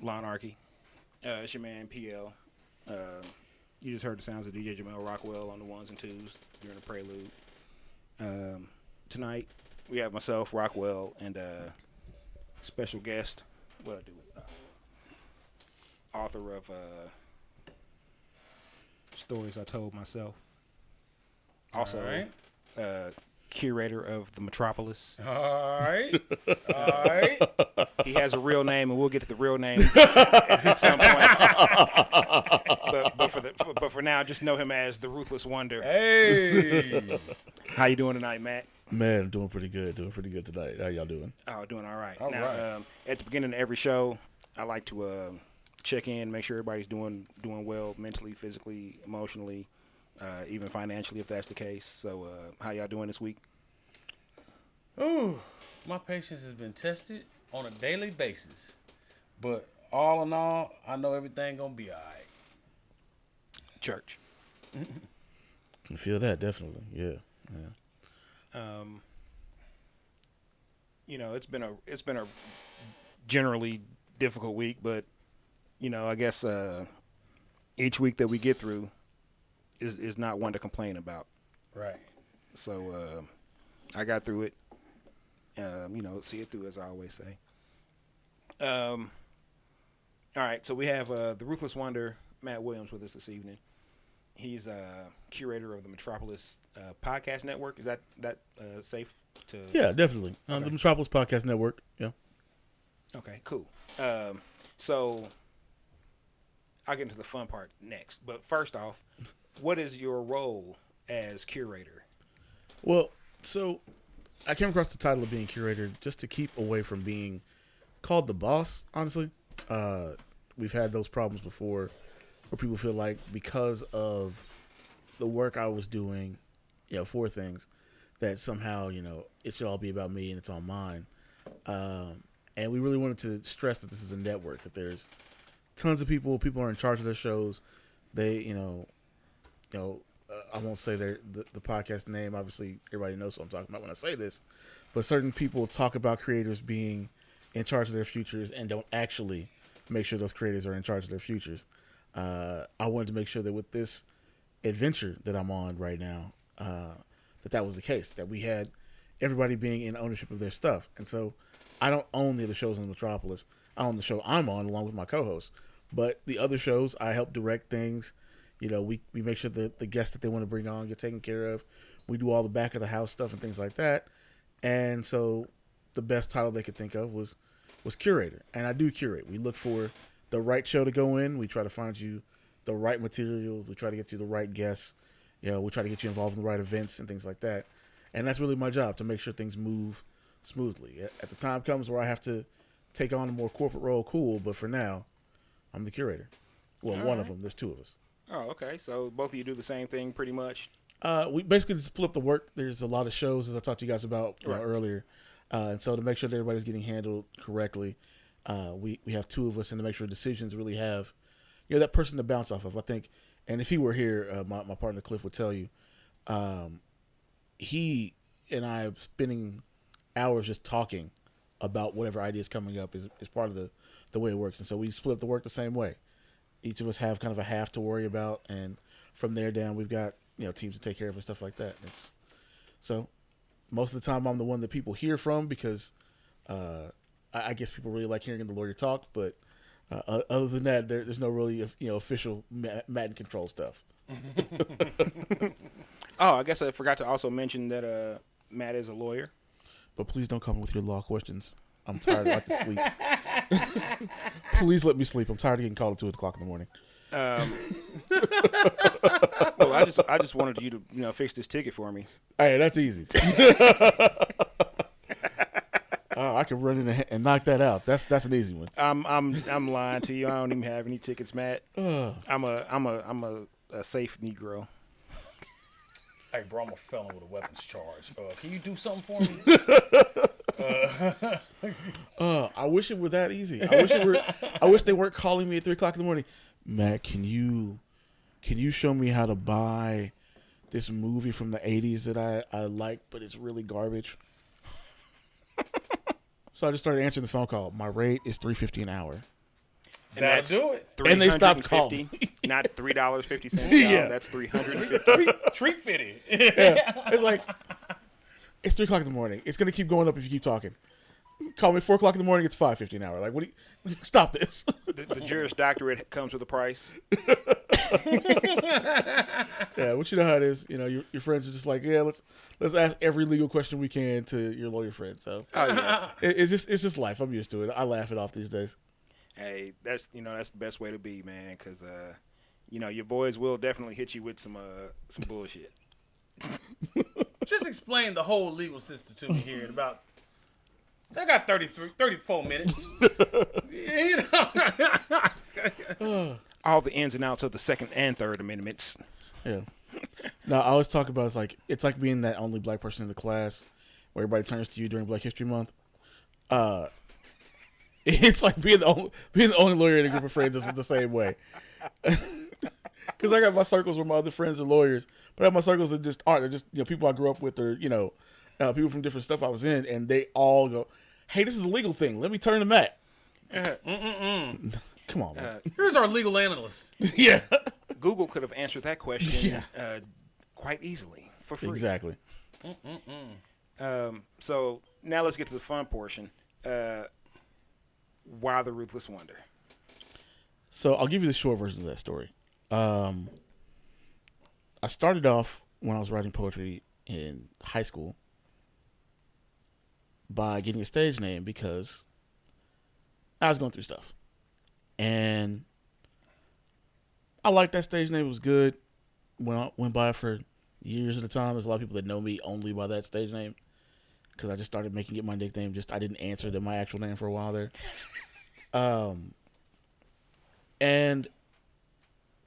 Lawnarchy. It's your man PL. You just heard the sounds of DJ Jamel Rockwell on the ones and twos during the prelude. Tonight we have myself, Rockwell, and special guest. What I do with author of Stories I Told Myself. Also, curator of the Metropolis. All right. He has a real name, and we'll get to the real name at some point. But for now, just know him as the Ruthless Wonder. Hey. How you doing tonight, Matt? Man, I'm doing pretty good. Doing pretty good tonight. How y'all doing? Oh, doing all right. All right. At the beginning of every show, I like to check in, make sure everybody's doing well, mentally, physically, emotionally, even financially, if that's the case. So, how y'all doing this week? Ooh, my patience has been tested on a daily basis, but all in all, I know everything gonna be all right. Church. I feel that definitely. Yeah. It's been a generally difficult week, but I guess each week that we get through is not one to complain about. Right. So I got through it. See it through, as I always say. All right, so we have the Ruthless Wonder, Matt Williams, with us this evening. He's a curator of the Metropolis podcast network. Is that safe to? Yeah, definitely. Okay. The Metropolis Podcast Network. Yeah. Okay, cool. So I'll get into the fun part next. But first off, what is your role as curator? Well, so I came across the title of being curator just to keep away from being called the boss, honestly. We've had those problems before where people feel like because of the work I was doing, for things, that somehow, it should all be about me and it's all mine. And we really wanted to stress that this is a network, that there's tons of people are in charge of their shows. They, I won't say the podcast name. Obviously, everybody knows what I'm talking about when I say this. But certain people talk about creators being in charge of their futures and don't actually make sure those creators are in charge of their futures. I wanted to make sure that with this adventure that I'm on right now, that was the case, that we had everybody being in ownership of their stuff. And so I don't own the other shows in the Metropolis. I own the show I'm on along with my co-host. But the other shows, I help direct things. We make sure that the guests that they want to bring on get taken care of. We do all the back of the house stuff and things like that. And so the best title they could think of was curator. And I do curate. We look for the right show to go in. We try to find you the right material. We try to get you the right guests. We try to get you involved in the right events and things like that. And that's really my job, to make sure things move smoothly. At the time comes where I have to take on a more corporate role, cool. But for now, I'm the curator. Well, one of them. There's two of us. Oh, okay. So both of you do the same thing pretty much? We basically just split up the work. There's a lot of shows, as I talked to you guys about earlier. And so to make sure that everybody's getting handled correctly, we have two of us, and to make sure decisions really have, that person to bounce off of. I think, and if he were here, my partner Cliff would tell you, he and I spending hours just talking about whatever ideas coming up is part of the way it works. And so we split up the work the same way. Each of us have kind of a half to worry about, and from there down, we've got teams to take care of and stuff like that. So most of the time, I'm the one that people hear from because I guess people really like hearing the lawyer talk. But other than that, there's no really official Matt and control stuff. Oh, I guess I forgot to also mention that Matt is a lawyer. But please don't come with your law questions. I'm tired. I like to sleep. Please let me sleep. I'm tired of getting called at 2 o'clock in the morning. Well, I just wanted you to fix this ticket for me. Hey, that's easy. I can run in and knock that out. That's an easy one. I'm lying to you. I don't even have any tickets, Matt. I'm a safe Negro. Hey, bro, I'm a felon with a weapons charge. Can you do something for me? I wish it were that easy. I wish they weren't calling me at 3 o'clock in the morning. Matt, can you show me how to buy this movie from the 80s that I like, but it's really garbage? So I just started answering the phone call. My rate is $3.50 an hour. That'll do it. And they stopped calling. Not $3.50. Yeah. That's $350. Treat fitty. Yeah. It's like, it's 3 o'clock in the morning. It's going to keep going up if you keep talking. Call me 4 o'clock in the morning, it's $5.50 an hour. Like, what do you, stop this. The Juris Doctorate comes with a price. Yeah, but you know how it is. You know, your friends are just like, yeah, let's ask every legal question we can to your lawyer friend. So it's just life. I'm used to it. I laugh it off these days. Hey, that's the best way to be, man, because your boys will definitely hit you with some bullshit. Just explain the whole legal system to me here in about. I got 34 minutes. You know. All the ins and outs of the Second and Third Amendments. Yeah. No, I always talk about it's like being that only black person in the class where everybody turns to you during Black History Month. It's like being the only lawyer in a group of friends is the same way. Because I got my circles where my other friends are lawyers, but I have my circles that just aren't. They're just people I grew up with, or people from different stuff I was in, and they all go, "Hey, this is a legal thing. Let me turn to Matt." Come on, man. Here's our legal analyst. Yeah. Google could have answered that question quite easily for free. Exactly. So now let's get to the fun portion. Why the Ruthless Wonder? So I'll give you the short version of that story. I started off when I was writing poetry in high school by getting a stage name because I was going through stuff. And I liked that stage name. It was good. Went by for years at a time. There's a lot of people that know me only by that stage name because I just started making it my nickname. I didn't answer to my actual name for a while there. And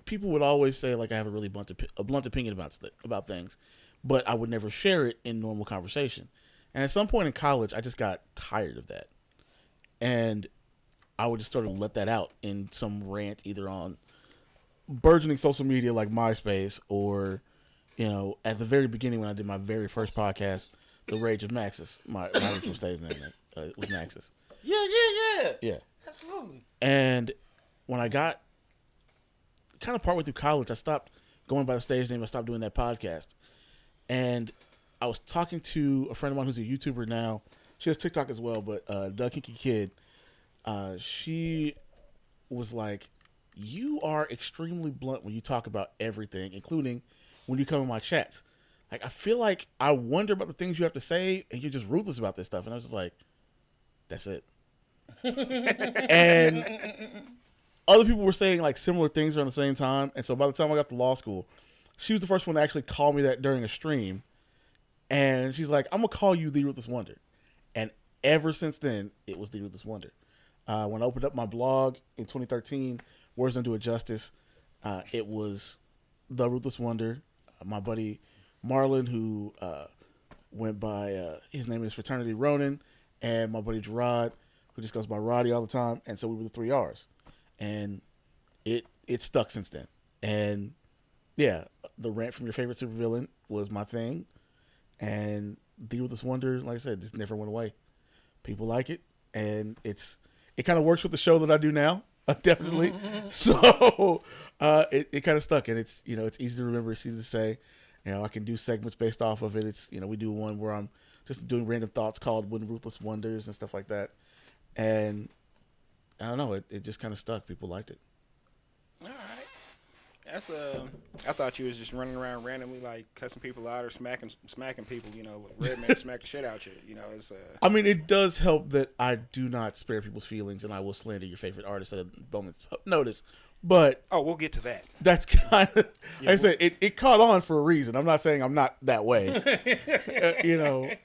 people would always say like I have a really blunt opinion about things, but I would never share it in normal conversation. And at some point in college, I just got tired of that, and I would just sort of let that out in some rant, either on burgeoning social media like MySpace, or at the very beginning when I did my very first podcast, The Rage of Maxis. My original stage name was Maxis. Yeah. Absolutely. And when I got kind of partway through college, I stopped going by the stage name. I stopped doing that podcast. And I was talking to a friend of mine who's a YouTuber now. She has TikTok as well, but Doug Kinky Kid. She was like, "You are extremely blunt when you talk about everything, including when you come in my chats. Like, I feel like I wonder about the things you have to say, and you're just ruthless about this stuff." And I was just like, that's it. And other people were saying like similar things around the same time. And so by the time I got to law school, she was the first one to actually call me that during a stream. And she's like, "I'm going to call you the Ruthless Wonder." And ever since then, it was the Ruthless Wonder. When I opened up my blog in 2013, Words Don't Do It Justice, it was the Ruthless Wonder. My buddy Marlon, who went by, his name is Fraternity Ronin, and my buddy Gerard, who just goes by Roddy all the time. And so we were the 3 R's. And it stuck since then. And yeah, the rant from your favorite supervillain was my thing. And the Ruthless Wonder, like I said, just never went away. People like it, and it kind of works with the show that I do now, definitely. So it kind of stuck, and it's it's easy to remember, it's easy to say. I can do segments based off of it. It's we do one where I'm just doing random thoughts called When Ruthless Wonders and stuff like that. And I don't know, it just kind of stuck. People liked it. All right. That's I thought you was just running around randomly like cussing people out or smacking people. Redman smack the shit out you. It's. I mean, it does help that I do not spare people's feelings, and I will slander your favorite artist at a moment's notice. But we'll get to that. That's kind of like I said. It caught on for a reason. I'm not saying I'm not that way.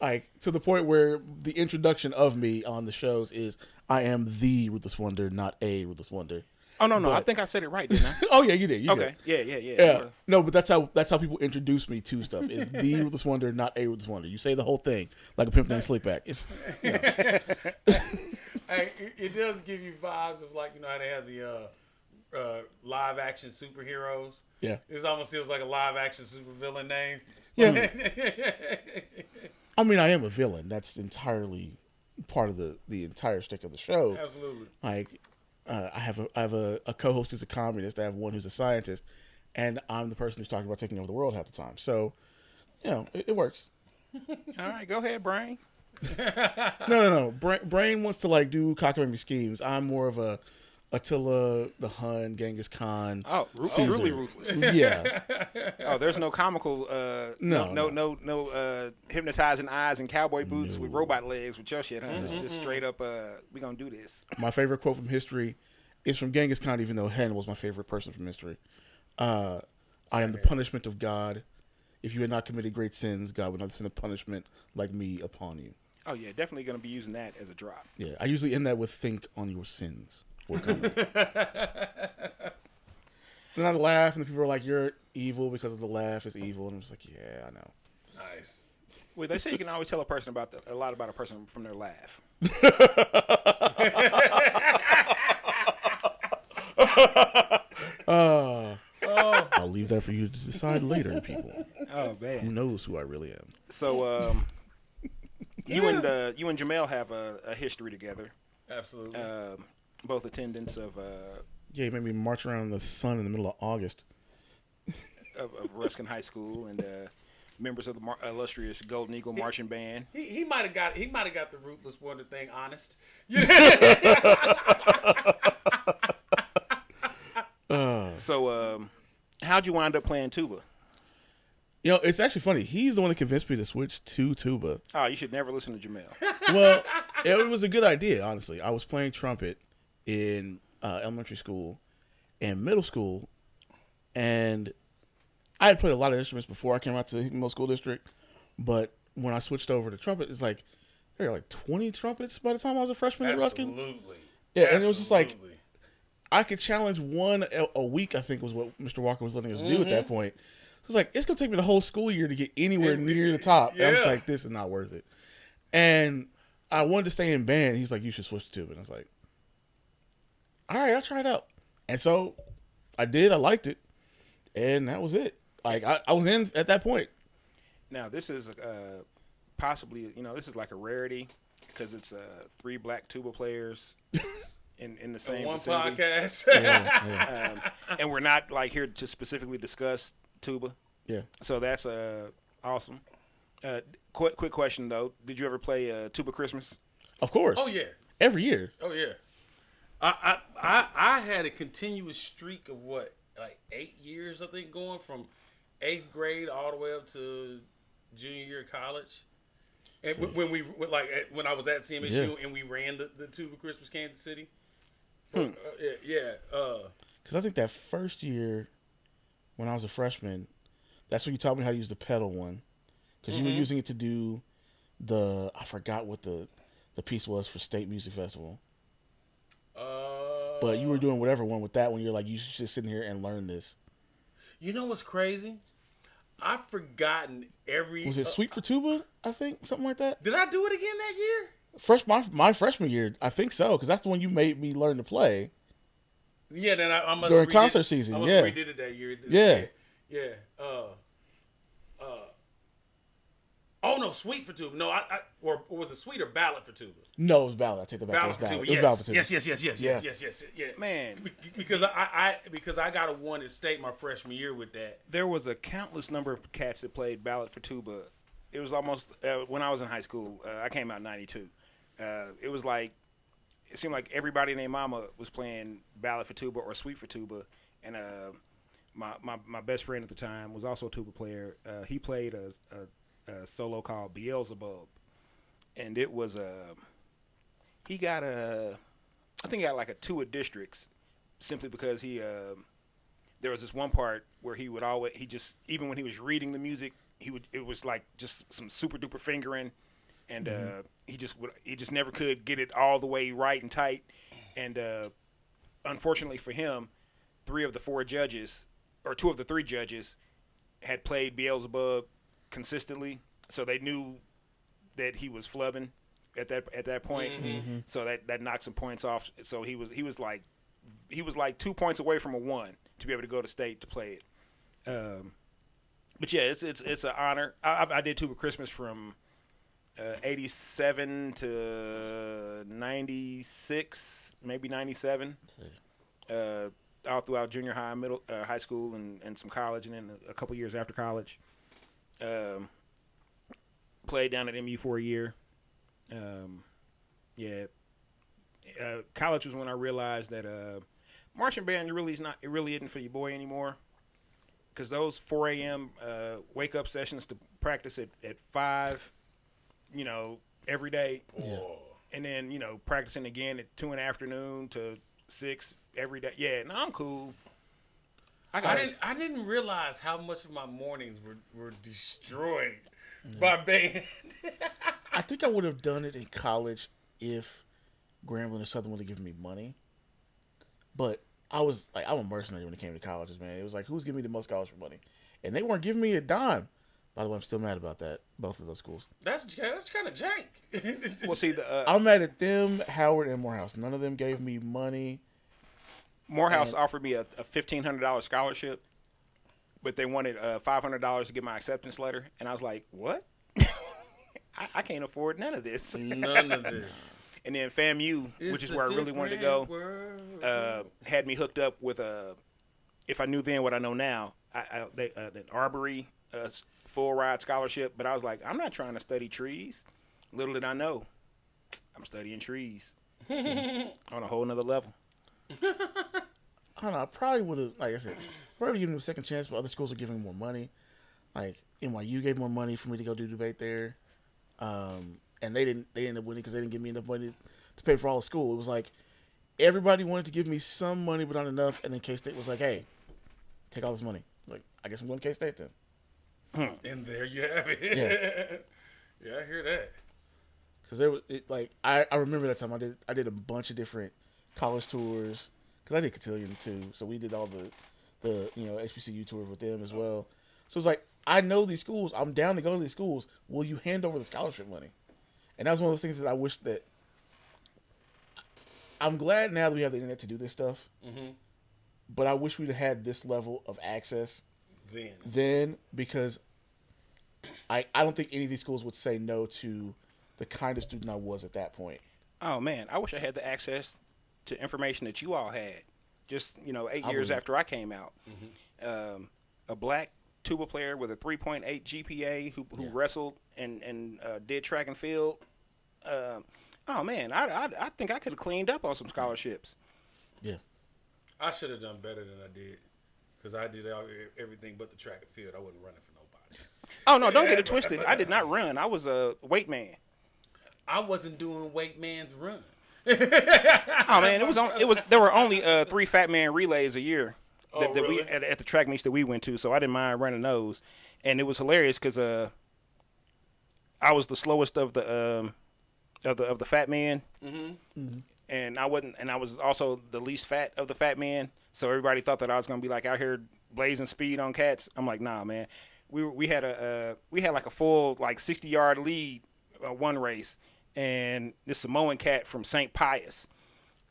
Like to the point where the introduction of me on the shows is I am the Ruthless Wonder, not a Ruthless Wonder. Oh no, I think I said it right, didn't I? Oh yeah, you did. Okay. Did. Yeah. No, but that's how people introduce me to stuff. Is the Ruthless Wonder, not a Ruthless Wonder. You say the whole thing like a pimp named Slickback. It's Hey, it does give you vibes of like how they have the live action superheroes. Yeah, it almost feels like a live action supervillain name. Yeah. I mean, I am a villain. That's entirely part of the entire stick of the show. Absolutely. Like, I have a co-host who's a communist. I have one who's a scientist, and I'm the person who's talking about taking over the world half the time. So, it works. All right, go ahead, Brain. No. Brain wants to like do cockamamie schemes. I'm more of a Attila the Hun, Genghis Khan. Oh, truly ruthless. Yeah. Oh, there's no comical, no hypnotizing eyes and cowboy boots with robot legs with your shit, huh? It's just straight up, we gonna do this. My favorite quote from history is from Genghis Khan, even though Hannibal's my favorite person from history. I am the punishment of God. If you had not committed great sins, God would not send a punishment like me upon you. Oh, yeah, definitely going to be using that as a drop. Yeah, I usually end that with think on your sins. Then I laugh, and the people are like, you're evil because of the laugh is evil. And I'm just like, yeah, I know. Nice. Well, they say you can always tell a lot about a person from their laugh. I'll leave that for you to decide later, people. Oh, man. Who knows who I really am? So, you and Jamel have a history together. Absolutely. Both attendants of Yeah, he made me march around in the sun in the middle of August. of Ruskin High School and members of the illustrious Golden Eagle Marching Band. He might have got the Ruthless Wonder thing honest. So, how'd you wind up playing tuba? It's actually funny. He's the one that convinced me to switch to tuba. Oh, you should never listen to Jamel. Well, it was a good idea, honestly. I was playing trumpet in elementary school and middle school, and I had played a lot of instruments before I came out to Hickman Middle School District, but when I switched over to trumpet, it's like there were like 20 trumpets by the time I was a freshman at Ruskin. Absolutely. Yeah, and it was just like I could challenge one a week, I think was what Mr. Walker was letting us do at that point. So it's like, it's going to take me the whole school year to get anywhere near the top. And I'm just like, this is not worth it. And I wanted to stay in band. He's like, you should switch to tuba. And I was like, all right, I'll try it out. And so I did. I liked it. And that was it. Like, I was in at that point. Now, this is possibly, this is like a rarity because it's 3 black tuba players in the same one vicinity. podcast. And we're not like here to specifically discuss tuba. Yeah. So that's awesome. Quick question though, did you ever play Tuba Christmas? Of course. Oh yeah. Every year. Oh yeah. I had a continuous streak of like 8 years, I think, going from 8th grade all the way up to junior year of college. And when I was at CMSU and we ran the Tuba Christmas Kansas City. Because I think that first year when I was a freshman, that's when you taught me how to use the pedal one. Because you were using it to do I forgot what the piece was for State Music Festival. But you were doing whatever one with that one. You're like, you should just sit here and learn this. You know what's crazy? I've forgotten every... Was it Sweet for Tuba, I think? Something like that? Did I do it again that year? My freshman year, I think so. Because that's the one you made me learn to play. Yeah, then I must during concert season. I must have redid it that year. Yeah. Oh no, Sweet for Tuba. No, or was it Sweet or Ballad for Tuba? No, it was Ballad. I take that back. Ballad for Tuba. It was Ballad for Tuba. Yes. Yeah. Man, because I got a one at State my freshman year with that. There was a countless number of cats that played Ballad for Tuba. It was almost when I was in high school. I came out in '92. It was like it seemed like everybody and their mama was playing Ballad for Tuba or Sweet for Tuba, and my best friend at the time was also a tuba player. He played a solo called Beelzebub, and it was he got I think he got like a 2 of districts simply because there was this one part where he just even when he was reading the music it was like just some super duper fingering, and he just never could get it all the way right and tight, and unfortunately for him, 2 of the 3 judges had played Beelzebub consistently, so they knew that he was flubbing at that point. So that knocked some points off. So he was like 2 points away from a 1 to be able to go to state to play it. But yeah, it's an honor. I did Tuba Christmas from 87 to 96, maybe 97. All throughout junior high, high school, and some college, and then a couple years after college. Played down at MU for a year. College was when I realized that marching band really isn't for your boy anymore. Because those 4 a.m. Wake up sessions to practice at 5, every day. Yeah. And then, practicing again at 2 in the afternoon to 6 every day. Yeah, no, I'm cool. I didn't realize how much of my mornings were destroyed by band. I think I would have done it in college if Grambling or Southern would have given me money. But I'm a mercenary when it came to colleges, man. It was like, who's giving me the most scholarship money? And they weren't giving me a dime. By the way, I'm still mad about that. Both of those schools. That's kind of jank. Well, see, I'm mad at them, Howard, and Morehouse. None of them gave me money. Morehouse offered me a $1,500 scholarship, but they wanted $500 to get my acceptance letter, and I was like, what? I can't afford none of this. None of this. And then FAMU, which is where I really wanted to go, had me hooked up with if I knew then what I know now, the Arbory full ride scholarship. But I was like, I'm not trying to study trees. Little did I know, I'm studying trees on a whole nother level. I don't know. I probably would have, like I said, probably given him a second chance, but other schools are giving him more money. Like NYU gave more money for me to go do debate there. And they ended up winning because they didn't give me enough money to pay for all the school. It was like everybody wanted to give me some money, but not enough. And then K-State was like, "Hey, take all this money." Like, I guess I'm going to K-State then. And there you have it. Yeah, I hear that. Because I remember that time I did a bunch of different college tours because I did cotillion too. So we did all the HBCU tours with them as well. So it's like, I know these schools. I'm down to go to these schools. Will you hand over the scholarship money? And that was one of those things that I wish that. I'm glad now that we have the internet to do this stuff. Mm-hmm. But I wish we'd have had this level of access then because I don't think any of these schools would say no to the kind of student I was at that point. Oh man, I wish I had the access to information that you all had. Just 8 years after I came out, a black tuba player with a 3.8 GPA who wrestled and did track and field. Oh man, I think I could have cleaned up on some scholarships. Yeah, I should have done better than I did because I did everything but the track and field. I wasn't running for nobody. Oh no, don't get it twisted. I did not run. I was a weight man. I wasn't doing weight man's run. Oh man, there were only 3 fat man relays a year. That really? We at the track meets that we went to, so I didn't mind running those, and it was hilarious because I was the slowest of the fat men, and I was also the least fat of the fat men. So everybody thought that I was gonna be like out here blazing speed on cats. I'm like, nah, man. We had like a full 60-yard lead one race, and this Samoan cat from St. Pius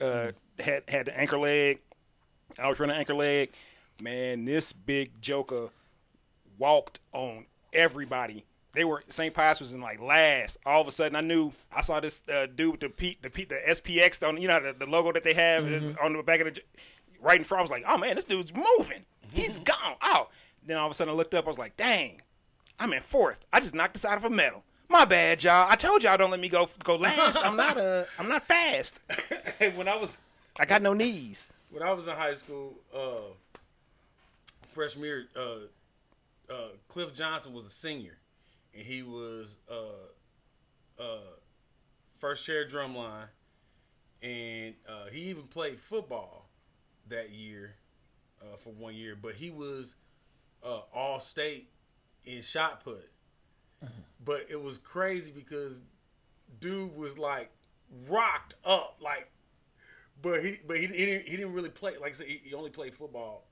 had the anchor leg. I was running anchor leg. Man, this big joker walked on everybody. St. Pius was in last. All of a sudden, I saw this dude with the SPX on, the logo that they have is on the back of right in front. I was like, oh man, this dude's moving. He's gone. Oh, then all of a sudden I looked up. I was like, dang, I'm in 4th. I just knocked this out of a medal. My bad, y'all. I told y'all don't let me go last. I'm not fast. Hey, I got no knees. When I was in high school, freshman year, Cliff Johnson was a senior, and he was first chair drumline, and he even played football that year for 1 year. But he was all state in shot put. But it was crazy because dude was rocked up But he didn't really play. Like I said, he only played football.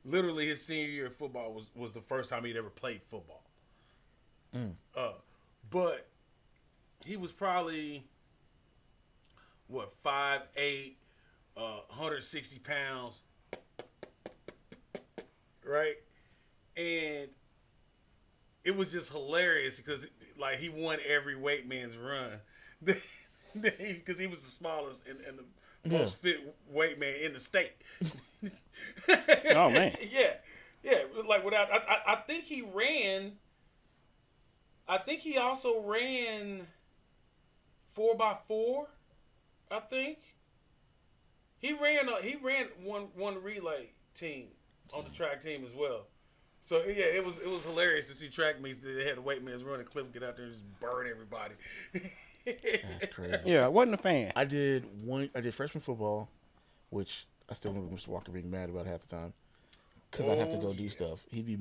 Literally his senior year of football was the first time he'd ever played football. But he was probably 5'8", 160 pounds, right? And it was just hilarious because like he won every weight man's run because he was the smallest and the most fit weight man in the state. Oh man, yeah. Like without, I think he ran. I think he also ran 4x4. I think he ran one relay team on the track team as well. So yeah, it was hilarious to see track meets that they had the weight man's run and Cliff get out there and just burn everybody. That's crazy. yeah, I wasn't a fan. I did freshman football, which I still remember Mr. Walker being mad about half the time because I'd have to go do stuff. He'd be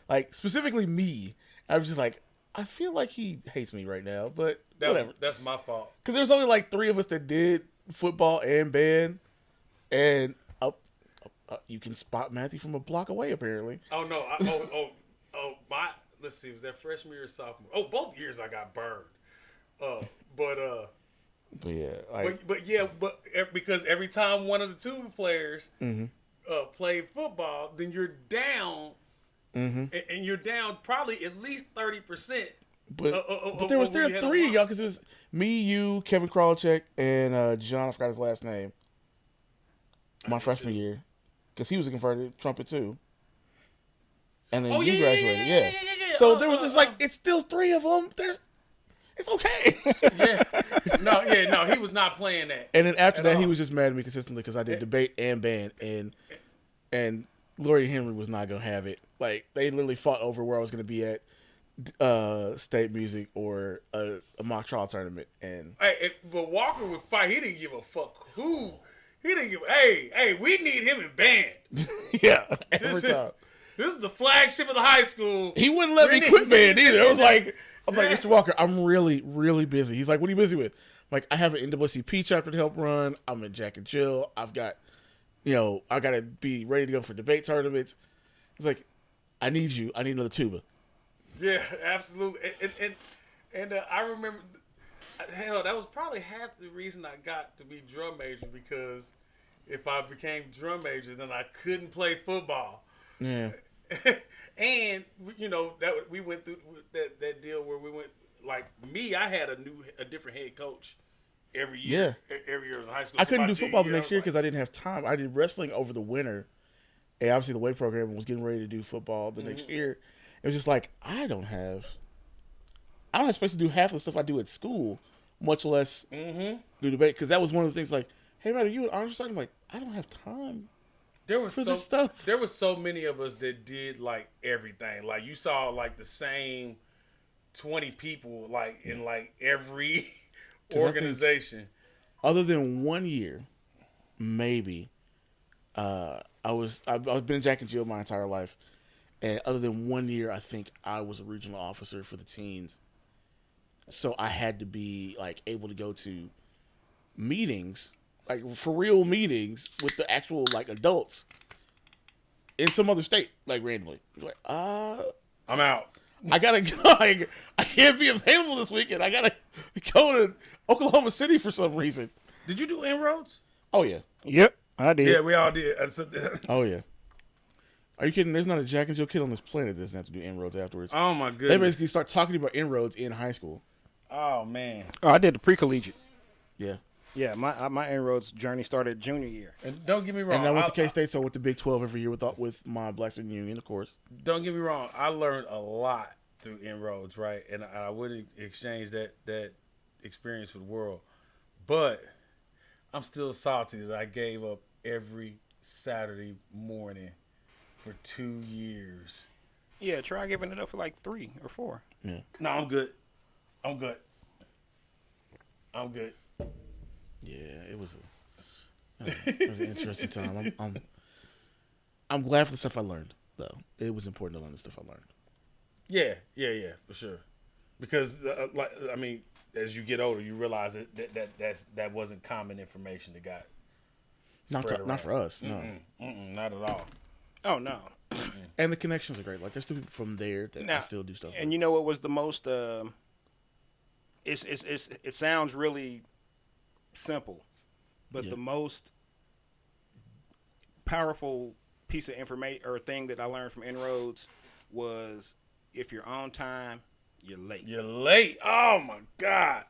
like, specifically me. I was just like, I feel like he hates me right now, but whatever. That's my fault. Because there was only like 3 of us that did football and band, and you can spot Matthew from a block away, apparently. Oh no! My let's see, was that freshman year or sophomore? Oh, both years I got burned. But yeah, because every time one of the two players played football, then you're down, and you're down probably at least 30%. But there was 3 of y'all because it was me, you, Kevin Kralchek, and John. I forgot his last name. My freshman year, because he was a converted trumpet too. And then you graduated, yeah. So there was just like it's still 3 of them. It's okay. No, he was not playing that. And then after that, he was just mad at me consistently because I did debate and band, and Lori Henry was not gonna have it. Like they literally fought over where I was gonna be at state music or a mock trial tournament. And but Walker would fight. He didn't give a fuck who. He didn't give. Hey, we need him in band. Yeah, every time. This is the flagship of the high school. He wouldn't let me quit band either. I was like, Mr. Walker, I'm really, really busy. He's like, what are you busy with? I'm like, I have an NAACP chapter to help run. I'm in Jack and Jill. I've got, I got to be ready to go for debate tournaments. He's like, I need you. I need another tuba. Yeah, absolutely. And I remember, hell, that was probably half the reason I got to be drum major, because if I became drum major, then I couldn't play football. Yeah. And that we went through that deal where we went, like me, I had a different head coach every year. Yeah. Every year in high school. I couldn't do football the next year because I didn't have time. I did wrestling over the winter, and obviously the weight program was getting ready to do football the next year. It was just like I don't have space to do half of the stuff I do at school, much less do debate. Because that was one of the things. Like, hey man, are you an honor student? I'm like, I don't have time. This stuff. There was so many of us that did like everything. Like you saw like the same 20 people like in like every organization. Other than 1 year, maybe, I've been in Jack and Jill my entire life, and other than 1 year, I think I was a regional officer for the teens. So I had to be like able to go to meetings. Like for real meetings with the actual like adults in some other state, like randomly. Like, I'm out. I gotta go. I can't be available this weekend. I gotta go to Oklahoma City for some reason. Did you do inroads? Oh yeah. Yep, I did. Yeah, we all did. Oh yeah. Are you kidding? There's not a Jack and Jill kid on this planet that doesn't have to do inroads afterwards. Oh my goodness. They basically start talking about inroads in high school. Oh man. Oh, I did the pre-collegiate. Yeah. Yeah, my inroads journey started junior year. And don't get me wrong. And I went to K-State, so I went to Big 12 every year with my Black Student Union, of course. Don't get me wrong. I learned a lot through inroads, right? And I wouldn't exchange that experience with the world. But I'm still salty that I gave up every Saturday morning for 2 years. Yeah, try giving it up for like 3 or 4. Yeah. No, I'm good. Yeah, it was an interesting time. I'm glad for the stuff I learned, though. It was important to learn the stuff I learned. Yeah, for sure. Because as you get older, you realize that wasn't common information that got not for us, no. Not at all. Oh no. And the connections are great. Like there's still people from there that still do stuff. And you know what was the most? It sounds really simple, but the most powerful piece of information or thing that I learned from inroads was if you're on time, you're late. You're late. Oh my God.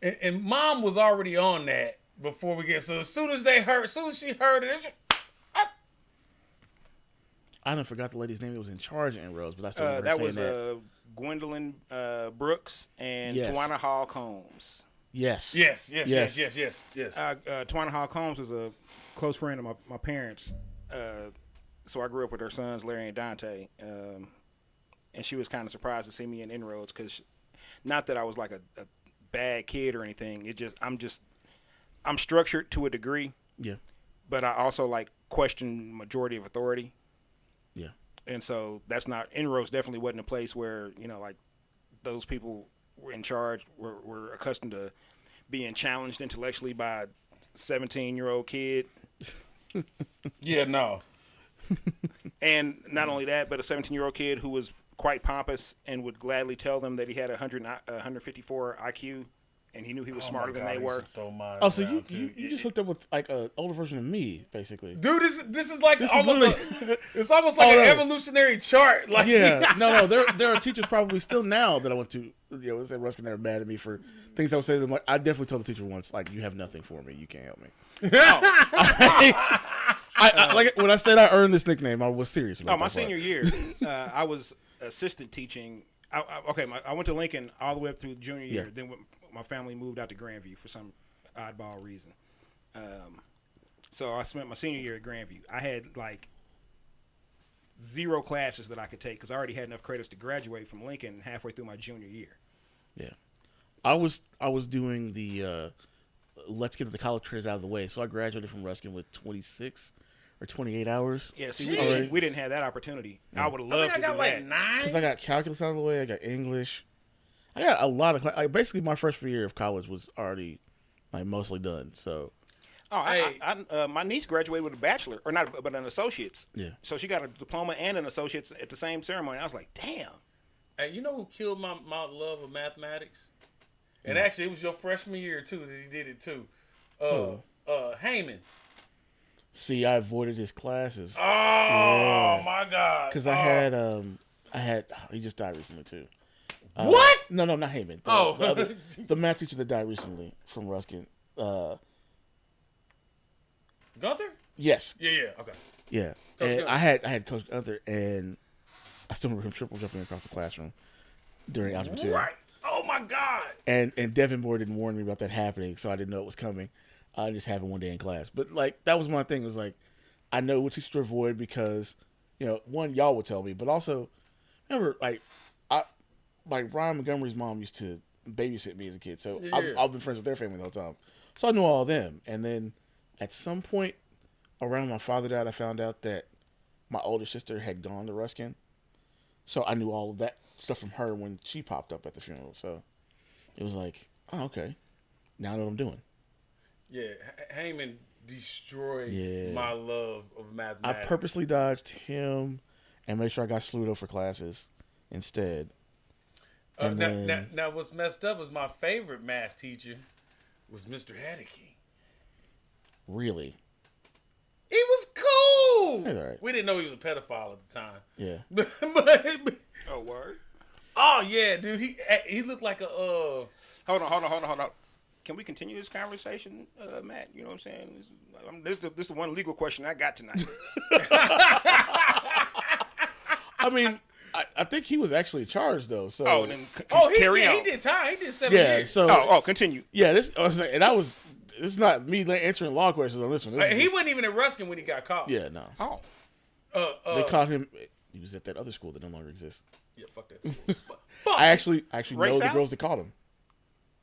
And Mom was already on that before we get. So as soon as she heard it, I done forgot the lady's name that was in charge of Inroads, but I still remember that saying was that. Gwendolyn Brooks and Yes. Tawana Hall Combs. Yes. Yes. Tawana Hall Combs is a close friend of my parents. So I grew up with her sons, Larry and Dante. And she was kind of surprised to see me in Inroads because, not that I was like a bad kid or anything. I'm structured to a degree. Yeah. But I also like question majority of authority. Yeah. And so that's not, Inroads definitely wasn't a place where, like those people were in charge, were accustomed to being challenged intellectually by a 17-year-old kid. Yeah, no. And not only that, but a 17-year-old kid who was quite pompous and would gladly tell them that he had 154 IQ and he knew he was smarter than they were. Oh, so you just hooked up with like an older version of me, basically. Dude, this is like it's almost like Oh, an no. evolutionary chart. Like, Yeah, no. There are teachers probably still now that I went to. At Ruskin, they're mad at me for things I would say to them. Like, I definitely told the teacher once, like, you have nothing for me. You can't help me. I like when I said I earned this nickname, I was serious about it. My senior year, I was assistant teaching. I went to Lincoln all the way up through junior year. Yeah. Then my family moved out to Grandview for some oddball reason. So I spent my senior year at Grandview. I had like 0 classes that I could take because I already had enough credits to graduate from Lincoln halfway through my junior year. Yeah, I was doing the let's get the college credits out of the way. So I graduated from Ruskin with 26 or 28 hours. Yeah, see, we didn't have that opportunity. Yeah. I would have I loved to got do like that. 9. Because I got calculus out of the way. I got English. I got a lot of basically my freshman year of college was already like mostly done. So my niece graduated with a bachelor, or not, but an associate's. Yeah. So she got a diploma and an associate's at the same ceremony. I was like, damn. Hey, you know who killed my love of mathematics? And actually, it was your freshman year too that he did it too. Heyman. see, I avoided his classes. Oh my God! Because I had he just died recently too. What? No, not Heyman. The math teacher that died recently from Ruskin. Gunther? Yes. Yeah. Okay. Yeah. Coach And Gunther. I had Coach Gunther, and I still remember him triple jumping across the classroom during algebra 2. Right. Oh my God. And Devin Moore didn't warn me about that happening, so I didn't know it was coming. I just happened one day in class. But like that was my thing. It was like I know what teacher to avoid because, one, y'all would tell me, but also remember like Ryan Montgomery's mom used to babysit me as a kid, so Yeah. I've been friends with their family the whole time. So I knew all of them. And then at some point around my father died, I found out that my older sister had gone to Ruskin. So I knew all of that stuff from her when she popped up at the funeral. So it was like, oh, okay. Now I know what I'm doing. Yeah, Heyman destroyed Yeah. my love of I mathematics. purposely dodged him and made sure I got Sludo for classes instead. And then, Now, what's messed up is my favorite math teacher was Mr. Hadeke. really? He was cool. That's all right. We didn't know he was a pedophile at the time. Yeah. but Oh, word. oh yeah, dude, he looked like a Hold on. Can we continue this conversation, Matt? You know what I'm saying? This is one legal question I got tonight. I mean, I think he was actually charged though. So Carry on. He did time. He did 7 yeah. years. So continue. yeah, this this is not me answering law questions on this one. This He was wasn't even at Ruskin when he got caught. yeah, no. Oh, They caught him. He was at that other school that no longer exists. Yeah, fuck that school. Fuck. I actually Ray know the South? girls that caught him.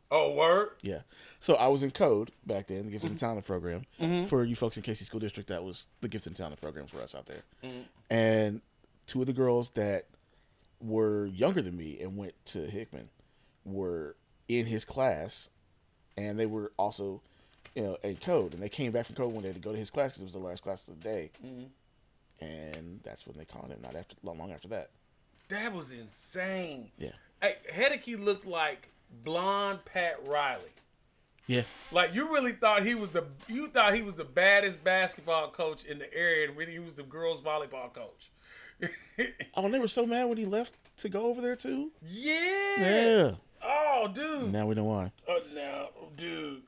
Oh, word. Yeah. So I was in code back then, the Gifted and Talented program. For you folks in Casey School District, that was the Gifted and Talented program for us out there. And 2 of the girls that were younger than me and went to Hickman were in his class, and they were also, in code. And they came back from code one day to go to his class because it was the last class of the day. And that's when they caught him. Not long after that. That was insane. Yeah. Hey, Hadeke looked like blonde Pat Riley. Yeah. Like you really thought he was the baddest basketball coach in the area, and really he was the girls volleyball coach. Oh, and they were so mad when he left to go over there too. Yeah. Yeah. Oh, dude. Now we know why. Now, dude.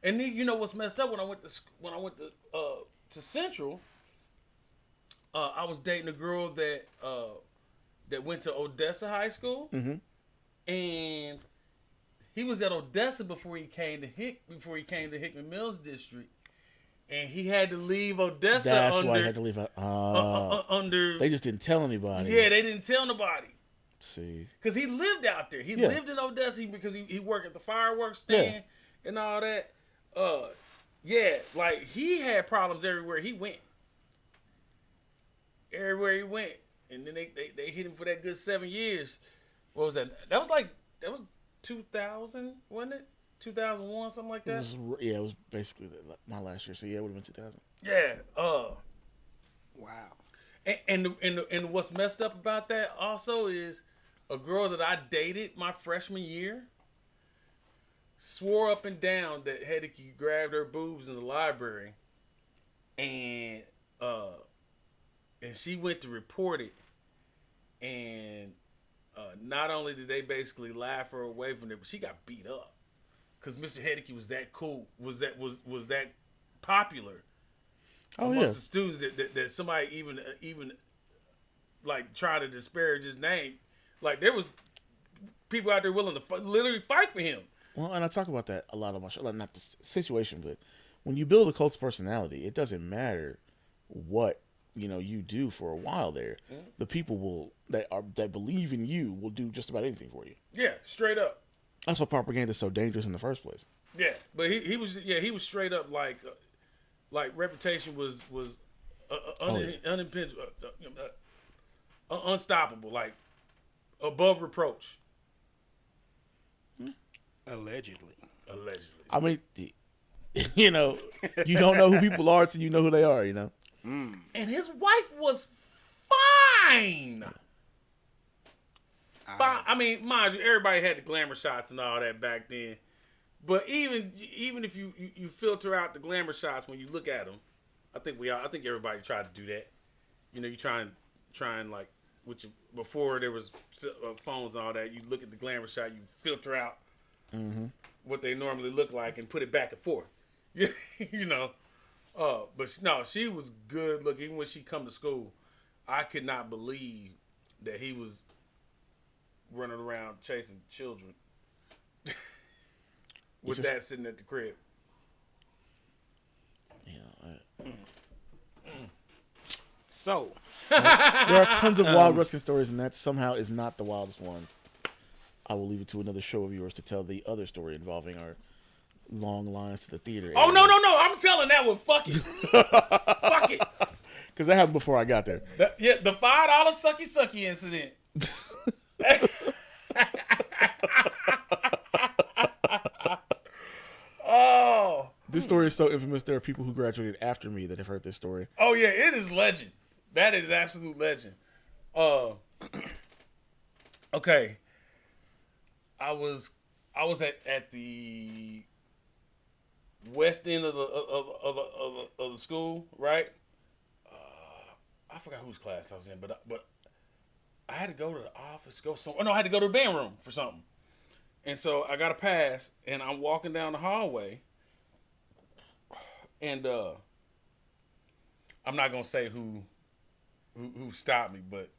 And then you know what's messed up when I went to Central. I was dating a girl that went to Odessa High School, and he was at Odessa before he came to Hickman Mills District, and he had to leave Odessa. That's why he had to leave. Under. They just didn't tell anybody. Yeah, they didn't tell nobody. See, because he lived out there. He lived in Odessa because he worked at the fireworks stand and all that. Yeah, like he had problems everywhere he went. Everywhere he went, and then they hit him for that good 7 years. What was that? That was 2000, wasn't it? 2001, something like that. It was basically my last year. So yeah, it would have been 2000. Yeah. Wow. And what's messed up about that also is a girl that I dated my freshman year swore up and down that Hedicky grabbed her boobs in the library, and she went to report it, and not only did they basically laugh her away from it, but she got beat up because Mr. Hedicky was that cool, was that popular amongst the students that somebody even like try to disparage his name. Like there was people out there willing to literally fight for him. Well, and I talk about that a lot on my show. Not the situation, but when you build a cult's personality, it doesn't matter what you do for a while there. Mm-hmm. The people that believe in you will do just about anything for you. Yeah, straight up. That's why propaganda is so dangerous in the first place. Yeah, but he was straight up like reputation was unstoppable, like above reproach. Allegedly. I mean, you don't know who people are till you know who they are. And his wife was fine. I mean, mind you, everybody had the glamour shots and all that back then. But even if you filter out the glamour shots when you look at them, I think everybody tried to do that. You try and like before there was phones and all that. You look at the glamour shot, you filter out what they normally look like and put it back and forth. But no, she was good looking. Even when she come to school, I could not believe that he was running around chasing children with that sitting at the crib. So there are tons of wild Ruskin stories, and that somehow is not the wildest one. I will leave it to another show of yours to tell the other story involving our long lines to the theater. Oh, no. I'm telling that one. Fuck it. Fuck it. Because that happened before I got there. The $5 sucky incident. Oh. This story is so infamous, there are people who graduated after me that have heard this story. Oh, yeah. It is legend. That is absolute legend. Okay. I was at the west end of the school, right? I forgot whose class I was in, but I had to go to the office, I had to go to the band room for something, and so I got a pass, and I'm walking down the hallway, and I'm not gonna say who stopped me, but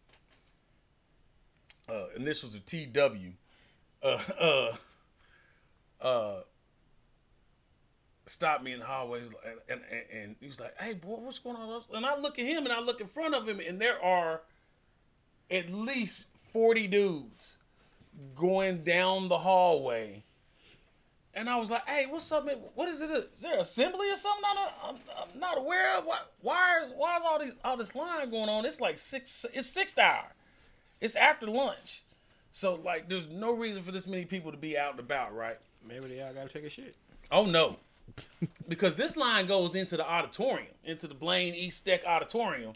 initials are TW. Stopped me in the hallways and he was like, "Hey, boy, what's going on?" And I look at him and I look in front of him, and there are at least 40 dudes going down the hallway. And I was like, "Hey, what's up, man? What is it? Is there assembly or something I'm not aware of? Why is all this line going on? It's like 6th hour. It's after lunch." So, like, there's no reason for this many people to be out and about, right? Maybe they all got to take a shit. Oh, no. Because this line goes into the auditorium, into the Blaine East Deck Auditorium.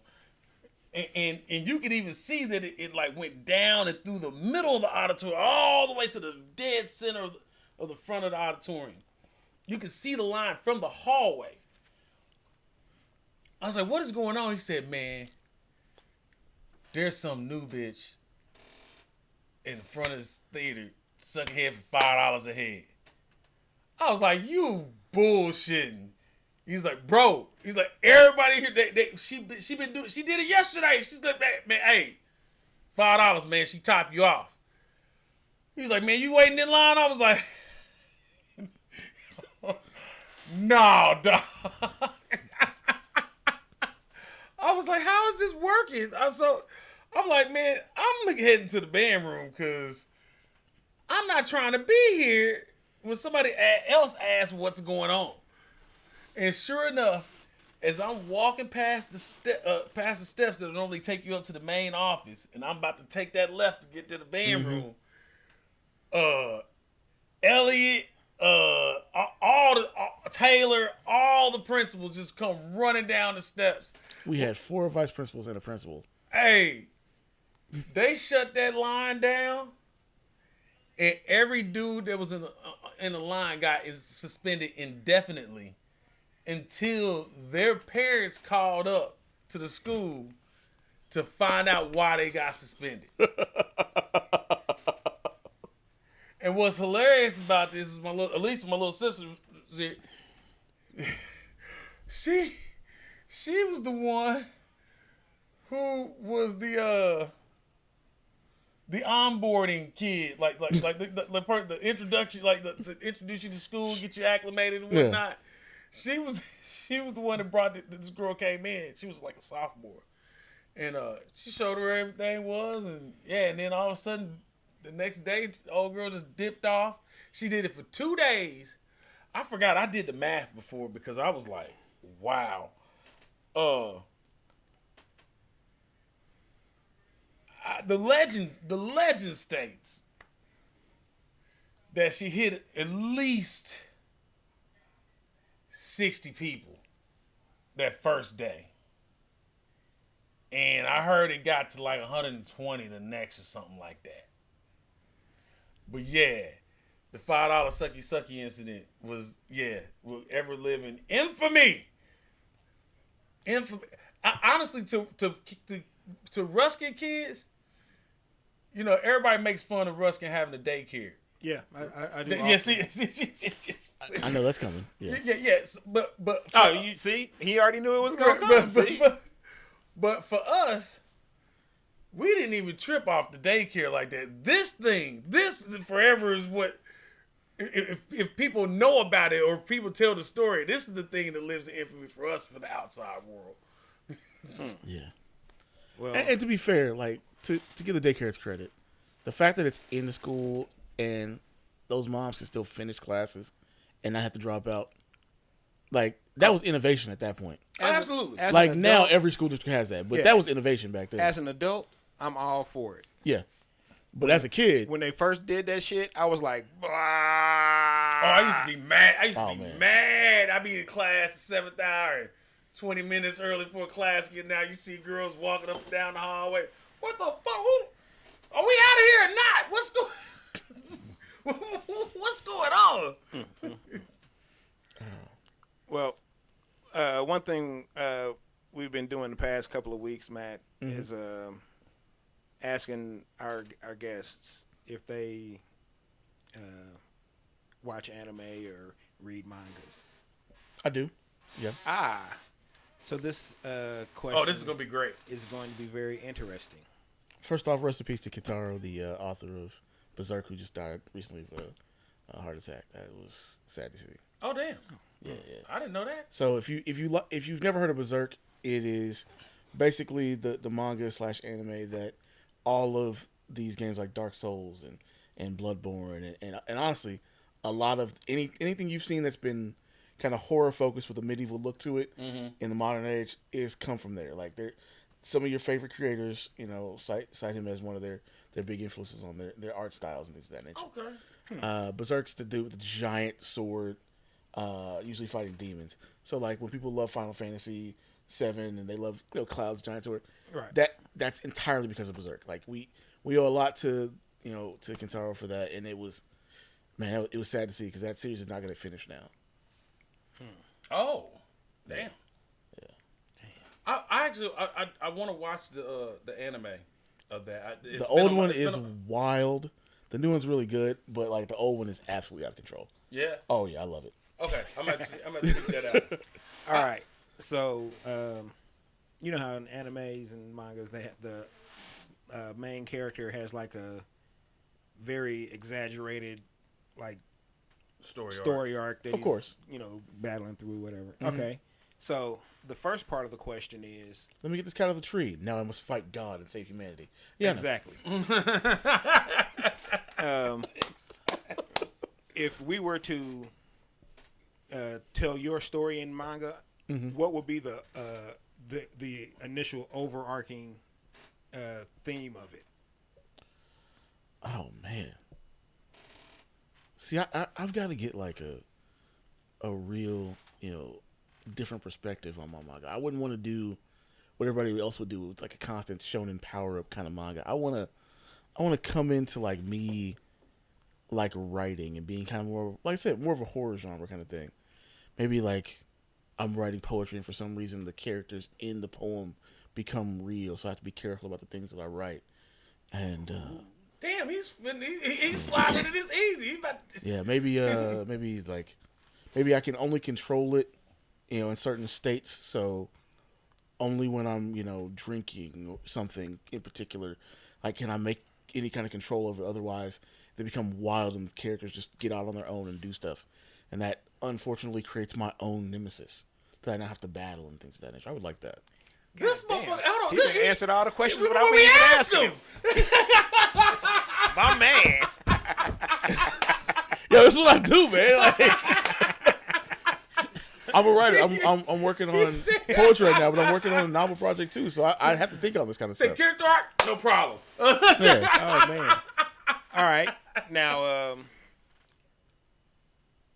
And you can even see that it like went down and through the middle of the auditorium, all the way to the dead center of the front of the auditorium. You can see the line from the hallway. I was like, "What is going on?" He said, "Man, there's some new bitch in front of this theater sucking head for $5 a head. I was like, you bullshitting. He's like, bro. He's like, everybody here, she did it yesterday. She's like, man, hey, $5, man. She top you off. He's like, man, you waiting in line? I was like, no, dog. I was like, how is this working? I'm like, man, I'm heading to the band room because I'm not trying to be here when somebody else asks what's going on. And sure enough, as I'm walking past the steps that normally take you up to the main office, and I'm about to take that left to get to the band room, Elliot, Taylor, all the principals just come running down the steps. We had 4 vice principals and a principal. Hey, they shut that line down, and every dude that was in the line got suspended indefinitely until their parents called up to the school to find out why they got suspended. And what's hilarious about this is at least my little sister, she was the one who was the onboarding kid, like the introduction, to introduce you to school, get you acclimated and whatnot. Yeah. She was the one that brought this girl came in. She was like a sophomore, and she showed her everything was, and then all of a sudden the next day, the old girl just dipped off. She did it for 2 days. I forgot I did the math before because I was like, wow. The legend states that she hit at least 60 people that first day. And I heard it got to like 120 the next or something like that. But yeah, the $5 sucky incident was, will ever live in infamy. Honestly, to Ruskin kids, everybody makes fun of Ruskin having a daycare. Yeah, I do. Yeah, see, I know that's coming. Yeah. Yes, but you see, he already knew it was gonna come. But for us, we didn't even trip off the daycare like that. This forever is what. If people know about it or people tell the story, this is the thing that lives in infamy for us, for the outside world. Yeah. Well, and to be fair, like to give the daycare's credit, the fact that it's in the school and those moms can still finish classes and not have to drop out, like that was innovation at that point. Absolutely. Like now, every school district has that, but that was innovation back then. As an adult, I'm all for it. Yeah. But as a kid, when they first did that shit, I was like, blah. I used to be mad. Mad. I'd be in class the 7th hour, 20 minutes early for a class getting out. You see girls walking up and down the hallway. What the fuck? Are we out of here or not? What's going on? Well, one thing we've been doing the past couple of weeks, Matt, is asking our guests if they watch anime or read mangas. I do. Yeah. So this question. Oh, this is gonna be great. Is going to be very interesting. First off, rest in peace to Kitaro, the author of Berserk, who just died recently of a heart attack. That was sad to see. Oh damn! Yeah. I didn't know that. So if you've never heard of Berserk, it is basically the manga / anime that all of these games like Dark Souls and Bloodborne and honestly, a lot of anything you've seen that's been kind of horror focused with a medieval look to it in the modern age is come from there. Like some of your favorite creators, cite him as one of their big influences on their art styles and things of that nature. Okay. Berserk's the dude with the giant sword, usually fighting demons. So like when people love Final Fantasy VII and they love Cloud's giant sword, right? That's entirely because of Berserk. Like we owe a lot to to Kentaro for that, and it was sad to see because that series is not going to finish now. Oh, damn. Yeah. I I want to watch the anime of that. The old one is wild. The new one's really good, but like the old one is absolutely out of control. Yeah. Oh yeah, I love it. Okay, I'm gonna check that out. All right. So, you know how in animes and mangas they have the main character has like a very exaggerated like story arc that of course, battling through whatever. Mm-hmm. Okay. So the first part of the question is, let me get this cat out of the tree. Now I must fight God and save humanity. Yeah, exactly. If we were to tell your story in manga, what would be the initial overarching theme of it? Oh man, see, I've got to get like a real different perspective on my manga. I wouldn't want to do what everybody else would do. It's like a constant shonen power up kind of manga. I want to come into like me, like writing and being kind of more, like I said, more of a horror genre kind of thing. Maybe like I'm writing poetry and for some reason the characters in the poem become real, so I have to be careful about the things that I write. And damn, he's sliding it this easy. Yeah, maybe maybe I can only control it, in certain states. So only when I'm, drinking or something in particular, like can I make any kind of control over it. Otherwise, they become wild and the characters just get out on their own and do stuff. And that unfortunately creates my own nemesis that I now have to battle and things of that nature. I would like that. This motherfucker, hold on. He answered all the questions without me even asking him. My man. Yo, this is what I do, man. Like, I'm a writer. I'm working on poetry right now, but I'm working on a novel project too. So I have to think on this kind of stuff. Character art, no problem. Yeah. Oh man. All right. Now,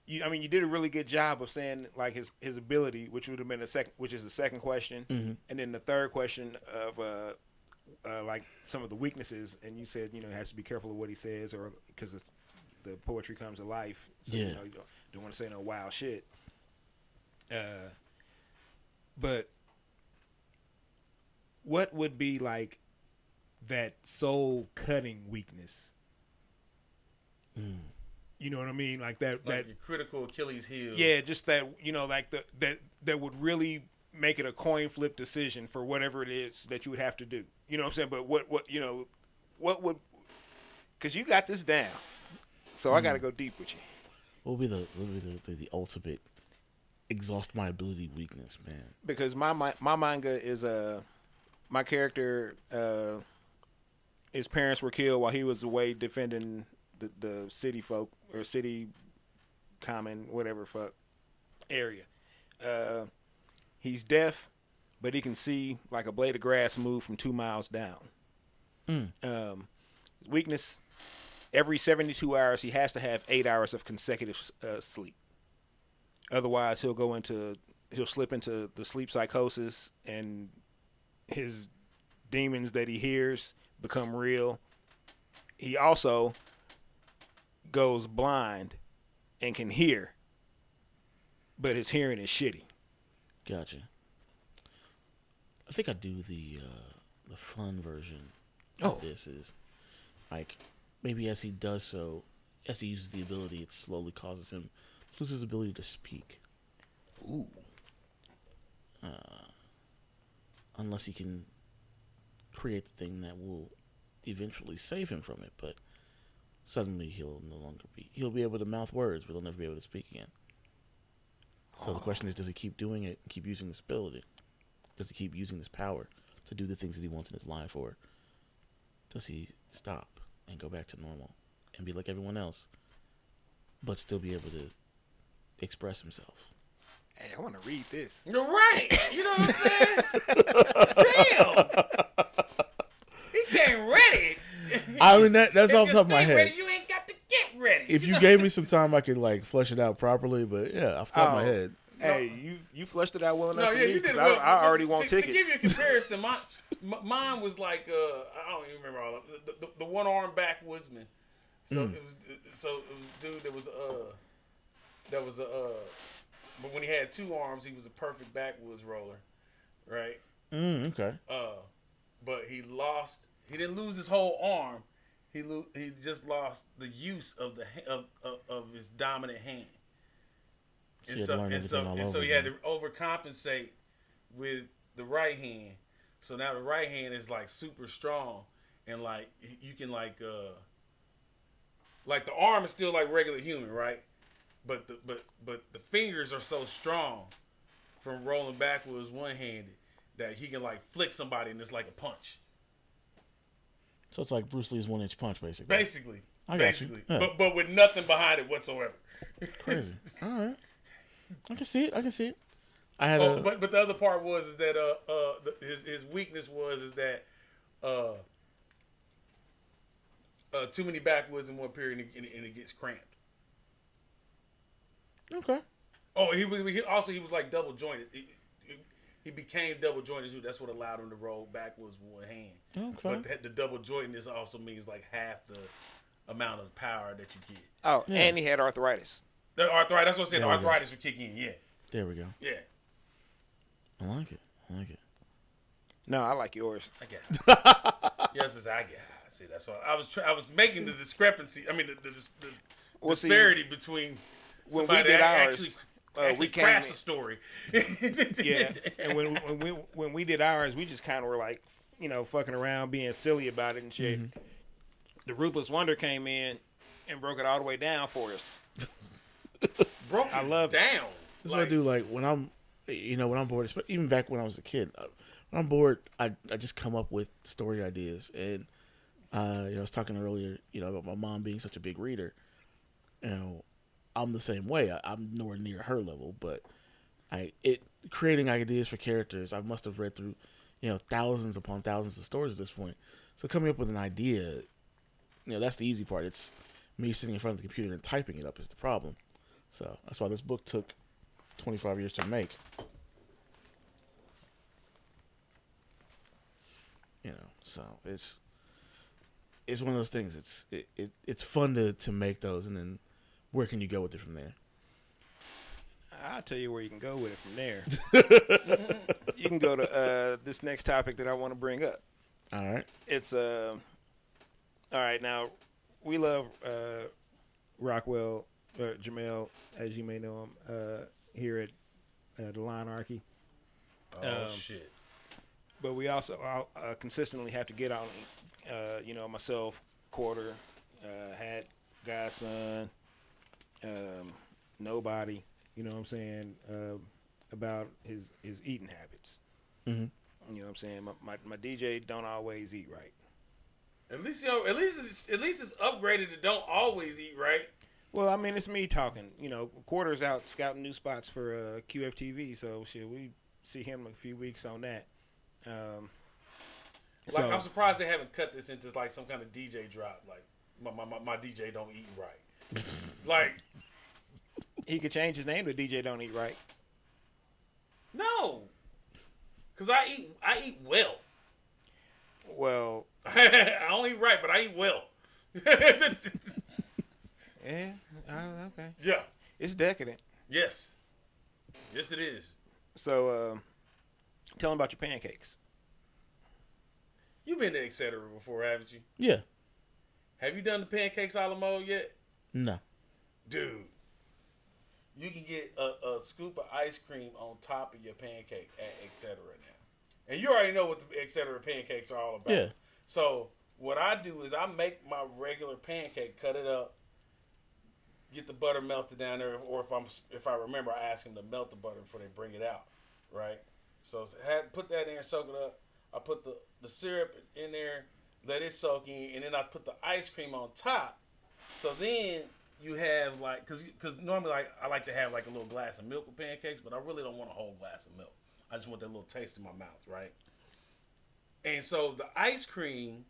you did a really good job of saying like his ability, which would have been which is the second question, and then the third question of like some of the weaknesses, and you said has to be careful of what he says, or because the poetry comes to life, so you don't want to say no wild shit. But what would be like that soul cutting weakness? You know what I mean? Like that your critical Achilles heel. Yeah, just that like that would really make it a coin flip decision for whatever it is that you would have to do. You know what I'm saying? But what would, because you got this down, so I got to go deep with you. What would be the ultimate exhaust my ability weakness, man? Because my manga is my character, his parents were killed while he was away defending the city folk or city common whatever fuck area. He's deaf, but he can see like a blade of grass move from 2 miles down. Weakness: every 72 hours he has to have 8 hours of consecutive sleep. Otherwise, he'll slip into the sleep psychosis, and his demons that he hears become real. He also goes blind and can hear, but his hearing is shitty. Gotcha. I think I do the fun version of this is like maybe as he does so, as he uses the ability, it slowly causes him to lose his ability to speak. Ooh. Unless he can create the thing that will eventually save him from it, but suddenly he'll be able to mouth words, but he'll never be able to speak again. So the question is, does he keep doing it and keep using this ability? Does he keep using this power to do the things that he wants in his life, or does he stop and go back to normal and be like everyone else, but still be able to express himself? Hey, I want to read this. You're right. You know what I'm saying? Damn. He came ready. I mean, that's off the top of my head. Ready, you ain't got to get ready. If you gave me some time, I could like flesh it out properly. But yeah, off the top of my head. Hey, you fleshed it out well enough for me, you did. I already want tickets. To give you a comparison, mine was like I don't even remember all of it. The one arm backwoodsman. So it was dude that was but when he had 2 arms, he was a perfect backwoods roller, right? Okay. But he lost. He didn't lose his whole arm. He just lost the use of of his dominant hand. So He had to overcompensate with the right hand. So now the right hand is like super strong, and like you can like the arm is still like regular human, right? But the fingers are so strong from rolling backwards one handed that he can like flick somebody and it's like a punch. So it's like Bruce Lee's 1-inch punch, basically. Basically, I got you. Yeah. But with nothing behind it whatsoever. Crazy. All right, I can see it. But the other part was is that his weakness is that too many backwoods in one period and it gets cramped. Okay. Oh, he was like double jointed. He became double jointed too. That's what allowed him to roll backwards with one hand. Okay. But the double jointedness also means like half the amount of power that you get. Oh, yeah. And he had arthritis. The arthritis. That's what I'm saying. The arthritis would kick in. Yeah. There we go. Yeah. I like it. No, I like yours. I get it. Yes, I get it. See, that's why I was making the discrepancy. I mean, the disparity between when we did ours. Actually crafts a story. Yeah, and when we did ours, we just kind of were like, fucking around, being silly about it and shit. Mm-hmm. The Ruthless Wonder came in and broke it all the way down for us. I love down. It. This is what I do. Like when I'm bored, even back when I was a kid, when I'm bored, I just come up with story ideas. And I was talking earlier, about my mom being such a big reader. I'm the same way. I'm nowhere near her level, but creating ideas for characters. I must have read through, thousands upon thousands of stories at this point. So coming up with an idea, that's the easy part. It's me sitting in front of the computer and typing it up is the problem. So that's why this book took 25 years to make. So it's one of those things. It's fun to make those, and then where can you go with it from there? I'll tell you where you can go with it from there. You can go to this next topic that I want to bring up. All right. It's all right. Now we love Rockwell Jamel, as you may know him, here at the Lawnarchy. Shit. But we also consistently have to get on, myself, Quarter, Hat, Godson, Nobody, you know what I'm saying, about his eating habits. Mm-hmm. You know what I'm saying? My DJ don't always eat right. At least it's upgraded to don't always eat right. Well, I mean, it's me talking. Quarter's out scouting new spots for QFTV, so shit, we see him a few weeks on that. I'm surprised they haven't cut this into like some kind of DJ drop. Like my DJ don't eat right. Like he could change his name to DJ Don't Eat Right. No, because I eat well. Well, I don't eat right, but I eat well. Yeah. Okay. Yeah. It's decadent. Yes. Yes, it is. So, tell them about your pancakes. You've been to Etc. before, haven't you? Yeah. Have you done the pancakes a la mode yet? No. Dude, you can get a scoop of ice cream on top of your pancake at Etc. now. And you already know what the Etc. pancakes are all about. Yeah. So, what I do is I make my regular pancake, cut it up, get the butter melted down there, or if I remember, I ask them to melt the butter before they bring it out, right? So put that in, soak it up. I put the syrup in there, let it soak in, and then I put the ice cream on top. So then you have like, because normally like I like to have like a little glass of milk with pancakes, but I really don't want a whole glass of milk. I just want that little taste in my mouth, right? And so the ice cream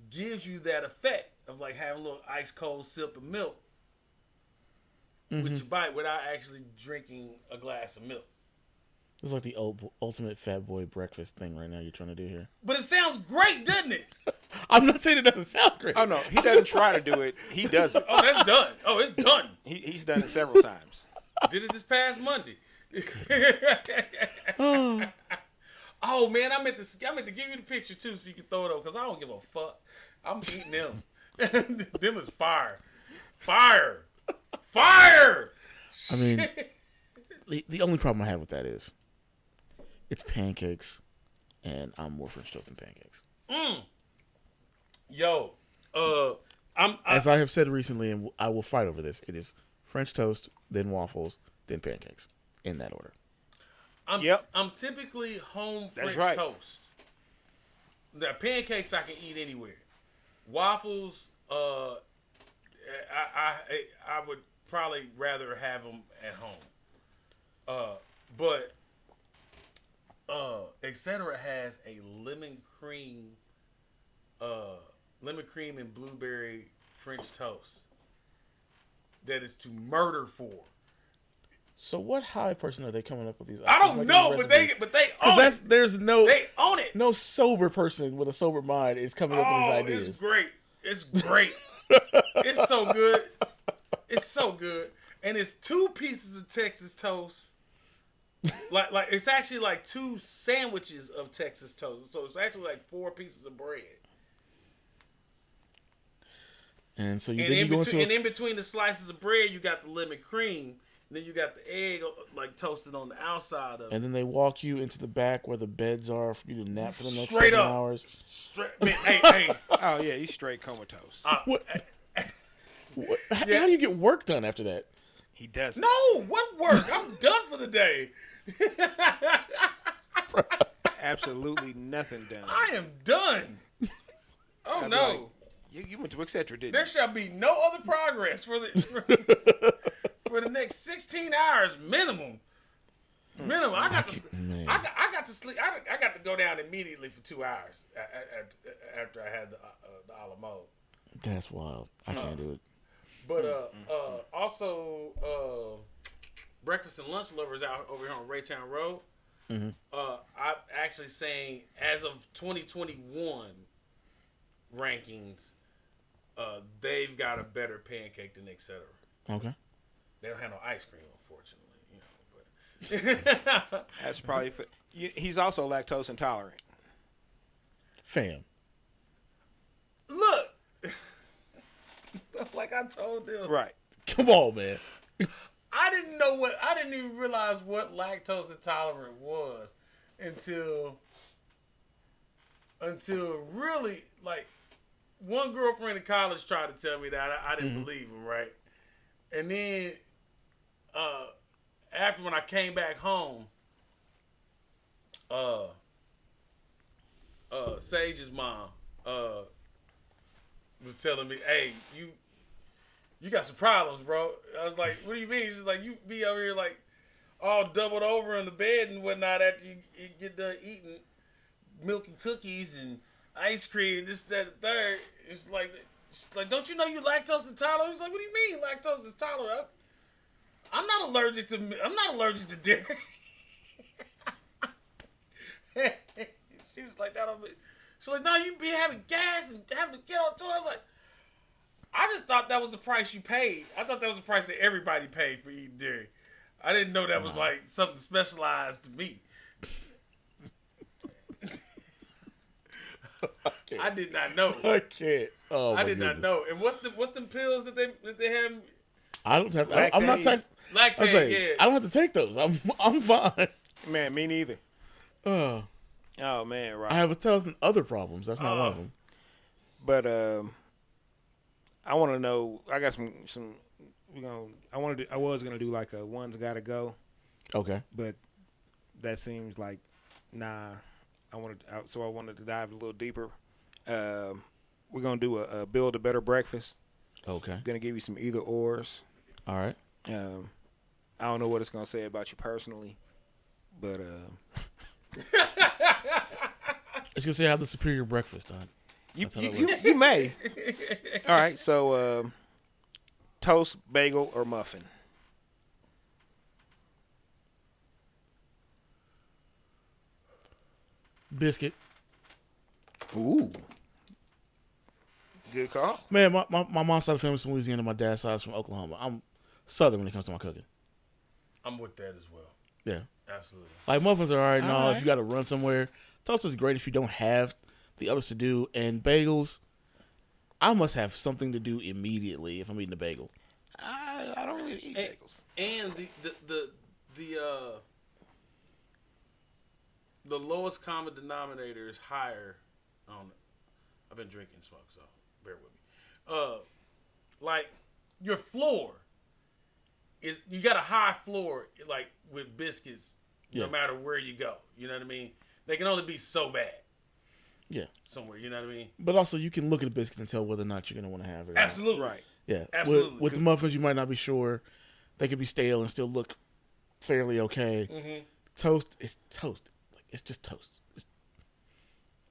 gives you that effect of like having a little ice cold sip of milk with your bite without actually drinking a glass of milk. It's like the ultimate fat boy breakfast thing right now you're trying to do here. But it sounds great, doesn't it? I'm not saying it doesn't sound great. Oh, no. He doesn't try to do it. He does it. Oh, that's done. Oh, it's done. He's done it several times. Did it this past Monday. Oh, Oh man, I meant to give you the picture too, so you can throw it up because I don't give a fuck. I'm eating them. Them is fire. Fire. I mean, the only problem I have with that is it's pancakes, and I'm more French toast than pancakes. Yo, as I have said recently, and I will fight over this, it is French toast, then waffles, then pancakes, in that order. I'm typically home French right. toast. The pancakes I can eat anywhere. Waffles, I would probably rather have them at home. But etc. has a lemon cream and blueberry French toast that is to murder for. So what high person are they coming up with these? I don't know, but they own it. They own it. No sober person with a sober mind is coming up with these ideas. It's great. It's great. It's so good. It's so good. And it's 2 pieces of Texas toast. like it's actually like 2 sandwiches of Texas toast. So it's actually like 4 pieces of bread. And so in between the slices of bread, you got the lemon cream. Then you got the egg like toasted on the outside of it. And then they walk you into the back where the beds are for you to nap for the next Straight 7 up. hours. Man, hey. Oh yeah, he's straight comatose. What? How do you get work done after that? He doesn't. No, what work? I'm done for the day. Absolutely nothing done. I am done. Oh I'd be no. like, you went to etc. didn't There you? shall be no other progress for the next 16 hours minimum. I got to sleep. I got to go down immediately for 2 hours after I had the a la mode. That's wild. I can't do it. But also breakfast and lunch lovers out over here on Raytown Road. Mm-hmm. I'm actually saying as of 2021 rankings, they've got a better pancake than etc. Okay. They don't have no ice cream, unfortunately. But That's probably. He's also lactose intolerant. Fam. Look, like I told them, Right. Come on, man. I didn't even realize what lactose intolerant was until really like one girlfriend in college tried to tell me that. I didn't believe him, right? And then after when I came back home, Sage's mom was telling me, "Hey, you got some problems, bro." I was like, "What do you mean?" She's like, "You be over here like all doubled over in the bed and whatnot after you get done eating milk and cookies and ice cream, this, that, and third." It's like, don't you know you're lactose intolerant? He's like, "What do you mean lactose intolerant? I'm not allergic to dairy." She was like, she's like, "No, you be having gas and having to get on tour." I was like, I just thought that was the price you paid. I thought that was the price that everybody paid for eating dairy. I didn't know that was like something specialized to me. I did not know. I can't. Oh, I did not know. And what's them pills that they have? I don't have. I'm not Lactate. Lactate. Yeah. I don't have to take those. I'm fine. Man, me neither. Oh man, right. I have 1,000 other problems. That's not one of them. But I want to know. I got some. I was gonna do like a one's gotta go, Okay. but that seems like nah. I wanted to dive a little deeper. We're gonna do a build a better breakfast. Okay. Gonna give you some either ors. All right. I don't know what it's gonna say about you personally, but It's gonna say I have the superior breakfast, Don. you may. All right, so toast, bagel, or muffin? Biscuit. Ooh, good call. Man, my mom's side of the family is from Louisiana. My dad's side is from Oklahoma. I'm Southern when it comes to my cooking. I'm with that as well. Yeah. Absolutely. Like muffins are all right. No, All if right. you got to run somewhere, toast is great if you don't have the others to do. And bagels, I must have something to do immediately if I'm eating a bagel. I don't really eat bagels. And the lowest common denominator is higher on it. I've been drinking smoke, so bear with me. Like your floor is, you got a high floor, like with biscuits, no matter where you go. You know what I mean? They can only be so bad. Yeah. Somewhere, you know what I mean? But also, you can look at a biscuit and tell whether or not you're going to want to have it. Absolutely. Right. Yeah. Absolutely. With the muffins, you might not be sure. They could be stale and still look fairly okay. Mm-hmm. Toast is toast. Like, it's just toast. It's,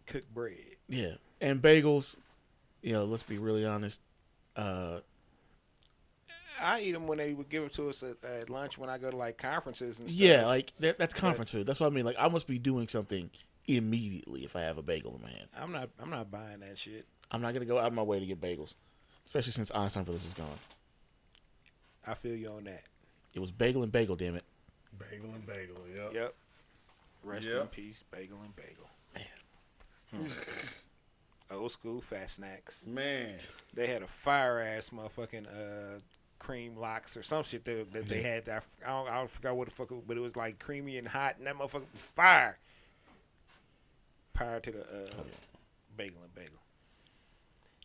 Cooked bread. yeah. And bagels, let's be really honest. I eat them when they would give them to us at lunch when I go to like conferences and stuff. Yeah, like that's conference food. That's what I mean. Like, I must be doing something immediately if I have a bagel in my hand. I'm not buying that shit. I'm not gonna go out of my way to get bagels, especially since Einstein Brothers is gone. I feel you on that. It was bagel and bagel, damn it. Bagel and bagel, Yep. Rest in peace, bagel and bagel. Man. Old school fast snacks. Man. They had a fire ass motherfucking cream locks or some shit that they had. I forgot what the fuck, but it was like creamy and hot, and that motherfucker fire. Prior to the bagel and bagel.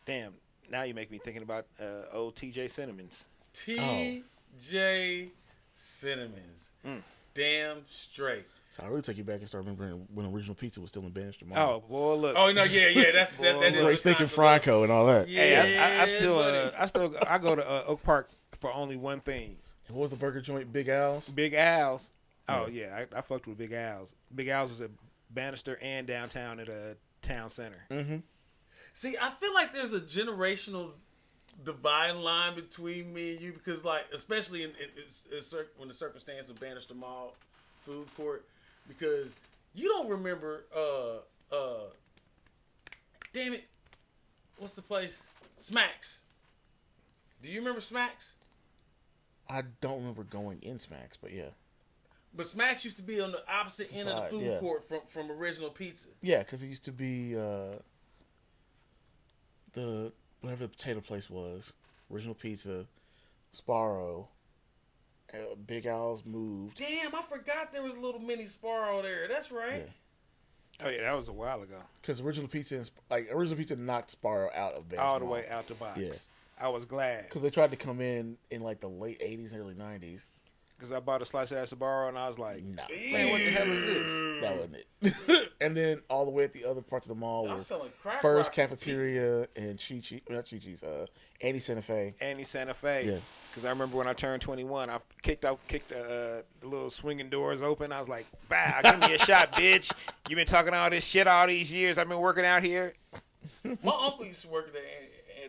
Damn, now you make me thinking about old TJ Cinnamons. TJ Cinnamons. Damn straight. So I really take you back and start remembering when original pizza was still in Bannister Mall. Oh, boy, look. Oh no, yeah, that is Great Steak and Fry Co. and all that. Yeah, hey, I go to Oak Park for only one thing. And what was the burger joint? Big Al's. Big Al's. Oh yeah, I fucked with Big Al's. Big Al's was at Bannister and downtown at a town center. Mm-hmm. See, I feel like there's a generational divine line between me and you because, like, especially in when the circumstance of Bannister Mall food court, because you don't remember, damn it, what's the place? Smacks. Do you remember Smacks? I don't remember going in Smacks, but yeah. But Smacks used to be on the opposite end of the food court from Original Pizza. Yeah, because it used to be the whatever the potato place was, Original Pizza, Sparrow, Big Al's moved. Damn, I forgot there was a little mini Sparrow there. That's right. Yeah. Oh yeah, that was a while ago. Because Original Pizza knocked Sparrow out of Bannister All the Mall. way out the box. Yeah. I was glad. Because they tried to come in like the late 80s, early 90s. Because I bought a slice of that Sbarro and I was like, nah. Man, what the hell is this? That wasn't it. And then all the way at the other parts of the mall were First Cafeteria and Annie Santa Fe. Annie Santa Fe. Yeah. Because I remember when I turned 21, I kicked the little swinging doors open. I was like, "Bah, give me a shot, bitch. You been talking all this shit all these years. I've been working out here." My uncle used to work at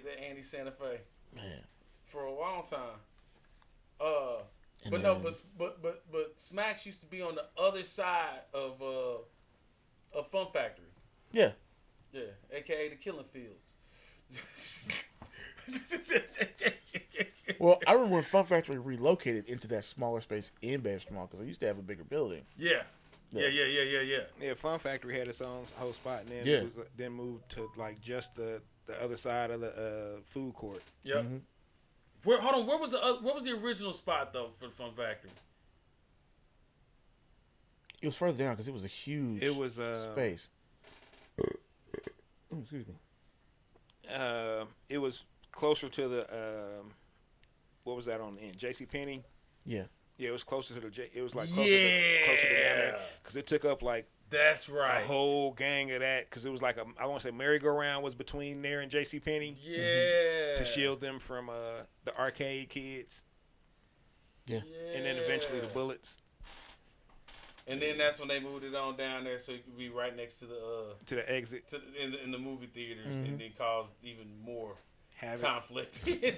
the Annie Santa Fe. Man. For a long time. But Smacks used to be on the other side of Fun Factory. Yeah. Yeah, aka the Killing Fields. Well, I remember when Fun Factory relocated into that smaller space in Bannister Mall because they used to have a bigger building. Yeah. Yeah. Yeah, Fun Factory had its own whole spot, and then it was, then moved to like just the other side of the food court. Yep. Mm-hmm. Hold on. Where was the original spot though for Fun Factory? It was further down because it was a huge space. Excuse me. It was closer to the what was that on the end? JCPenney? Yeah. Yeah, it was closer to it was like closer to down there because it took up like that's right a whole gang of that because it was like I want to say merry-go-round was between there and JCPenney. Yeah. To shield them from the arcade kids. Yeah. And then eventually the bullets. And then that's when they moved it on down there so it could be right next to the exit in the movie theaters and then cause even more conflict. Hey,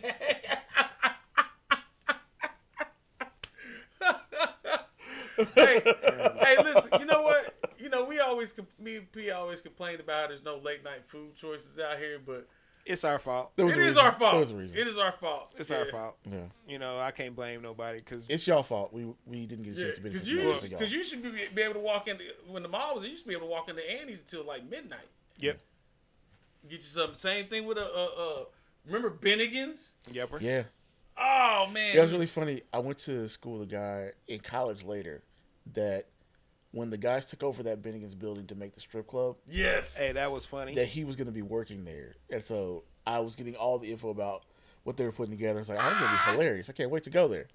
listen. You know what? You know me and P always complain about how there's no late night food choices out here, but It's our fault. There was It a is reason. our fault. There was a reason. It is our fault. It's our fault. Yeah. You know, I can't blame nobody because It's y'all fault. We didn't get a chance to benefit from it. Because you should be able to walk in when the mall was. You used to be able to walk into Annie's until like midnight. yep, Get you some. Same thing with remember Bennigan's? yepper. Yeah. Oh man, It was really funny. I went to school with a guy in college later that when the guys took over that Bennigan's building to make the strip club, yes. Hey, that was funny. that he was going to be working there. And so I was getting all the info about what they were putting together. It's like, oh, it's going to be hilarious. I can't wait to go there.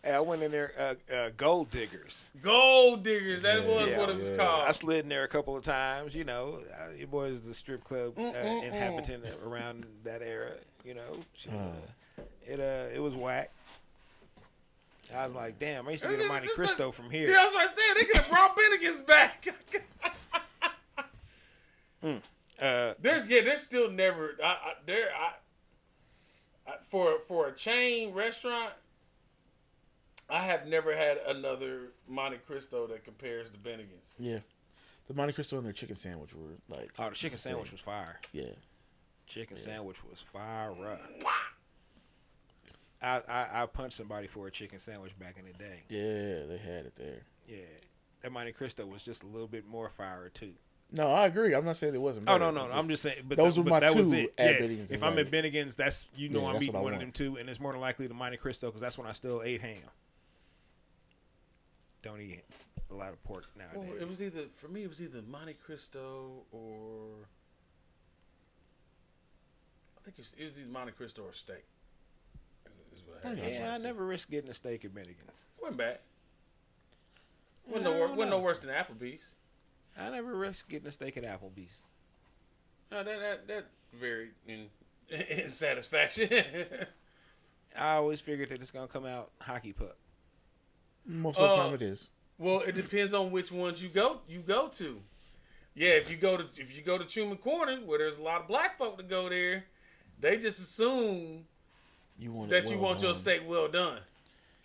Hey, I went in there, Gold Diggers. Gold Diggers. That was Yeah, what it was yeah. called. I slid in there a couple of times. You know, your boy is the strip club inhabitant around that era. You know, it was whack. I was like, damn, I used to get a Monte Cristo from here. Yeah, that's what I said. They could have brought Bennigan's back. There's still never for a chain restaurant. I have never had another Monte Cristo that compares to Bennigan's. Yeah. The Monte Cristo and their chicken sandwich were like... Oh, the chicken sandwich was fire. Yeah. Chicken sandwich was fire. I punched somebody for a chicken sandwich back in the day. Yeah, they had it there. Yeah, that Monte Cristo was just a little bit more fire too. No, I agree. I'm not saying it wasn't better. Oh no, I'm just saying. But those were my that two was it. at Yeah. Bennigan's. If I'm at Bennigan's, that's I'm that's eating what I one of want. them two, and it's more than likely the Monte Cristo because that's when I still ate ham. Don't eat a lot of pork nowadays. Well, it was either Monte Cristo or I think it was either Monte Cristo or steak. Is what I had. Yeah, I never risked getting a steak at Bennigan's. Went back. Wasn't no worse than Applebee's. I never risked getting a steak at Applebee's. No, that varied in satisfaction. I always figured that it's gonna come out hockey puck. Most of the time it is. Well, it depends on which ones you go to. Yeah, if you go to Truman Corners where there's a lot of black folk to go there, they just assume You want your steak well done.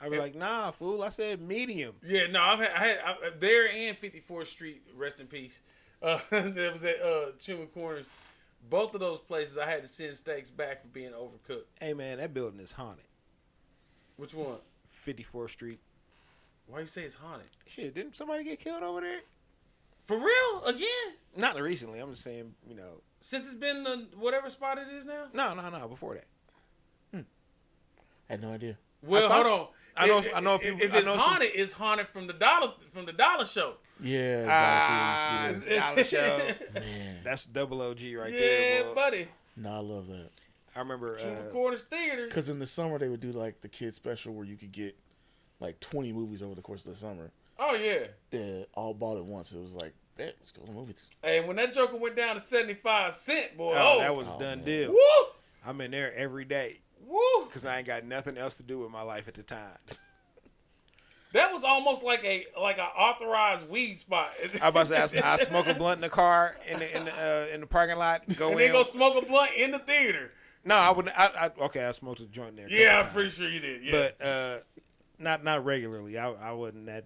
I'd be like, nah, fool. I said medium. Yeah, no, I had there and 54th Street, rest in peace. That was at Truman Corners. Both of those places, I had to send steaks back for being overcooked. Hey man, that building is haunted. Which one? 54th Street. Why you say it's haunted? Shit, didn't somebody get killed over there? For real? Again? Not recently. I'm just saying, Since it's been the whatever spot it is now? No, before that. I had no idea. Well, hold on. I know if it's haunted, it's haunted from the dollar show. Yeah. Dollar Show. Man. That's double OG right Yeah, there, boy. buddy. No, I love that. I remember. Truman Corners Theater. Because in the summer, they would do like the kids special where you could get like 20 movies over the course of the summer. Oh, yeah. Yeah, all bought at once. It was like, bet, let's go to the movies. Hey, when that Joker went down to 75 cents, boy. That was a done deal. Woo! I'm in there every day Woo! because I ain't got nothing else to do with my life at the time. That was almost like an authorized weed spot. I was about to say I smoke a blunt in the car in the parking lot. Go and in. then go smoke a blunt in the theater. No, I wouldn't. I smoked a joint there. Yeah, I'm pretty sure you did. Yeah. But not regularly. I wasn't that.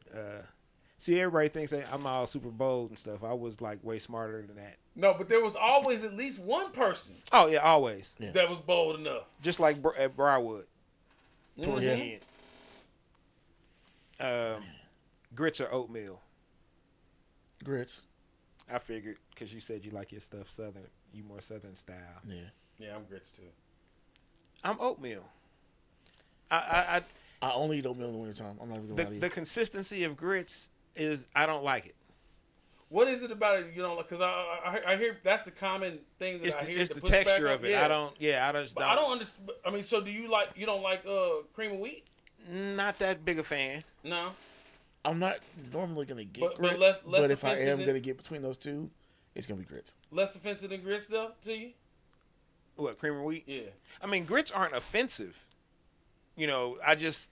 See, everybody thinks that I'm all super bold and stuff. I was like way smarter than that. No, but there was always at least one person Oh yeah, always. Yeah. that was bold enough. Just like at Briarwood. Toward the Yeah. end. Grits or oatmeal. Grits. I figured because you said you like your stuff southern. You more southern style. Yeah. Yeah, I'm grits too. I'm oatmeal. I only eat oatmeal in the wintertime. I'm not even going to lie to the you. consistency of grits is I don't like it. What is it about it? Because I hear that's the common thing that I hear. It's the texture of it. Yeah. I just don't. I don't understand. I mean, so you don't like cream of wheat? Not that big a fan. No. I'm not normally going to get But grits, less but if I offensive am than- going to get between those two, it's going to be grits. Less offensive than grits, though, to you? What, cream or wheat? Yeah. I mean, grits aren't offensive. I just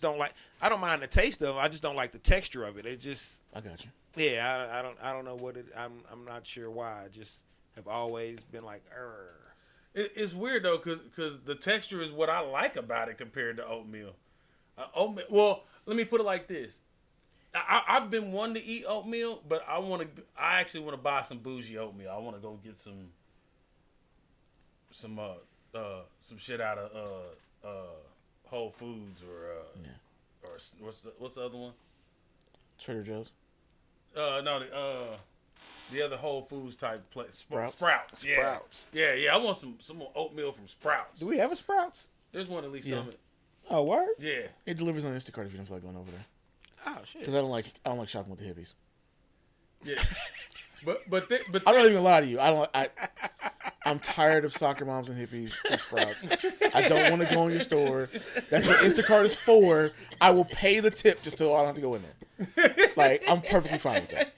don't like. I don't mind the taste of it. I just don't like the texture of it. It just. I got you. Yeah, I don't know what it. I'm not sure why. I just have always been like, It's weird though, because the texture is what I like about it compared to oatmeal. Oatmeal. Well, let me put it like this: I've been wanting to eat oatmeal, but I actually want to buy some bougie oatmeal. I want to go get some shit out of Whole Foods or what's the other one? Trader Joe's. The other Whole Foods type place. Sprouts. Yeah. Sprouts. Yeah. I want some more oatmeal from Sprouts. Do we have a Sprouts? There's one at least. Yeah. Oh, word? Yeah. It delivers on Instacart if you don't feel like going over there. Oh, shit. Because I don't like shopping with the hippies. Yeah. but I'm not even gonna lie to you. I'm tired of soccer moms and hippies and Sprouts. I don't want to go in your store. That's what Instacart is for. I will pay the tip just so I don't have to go in there. Like, I'm perfectly fine with that.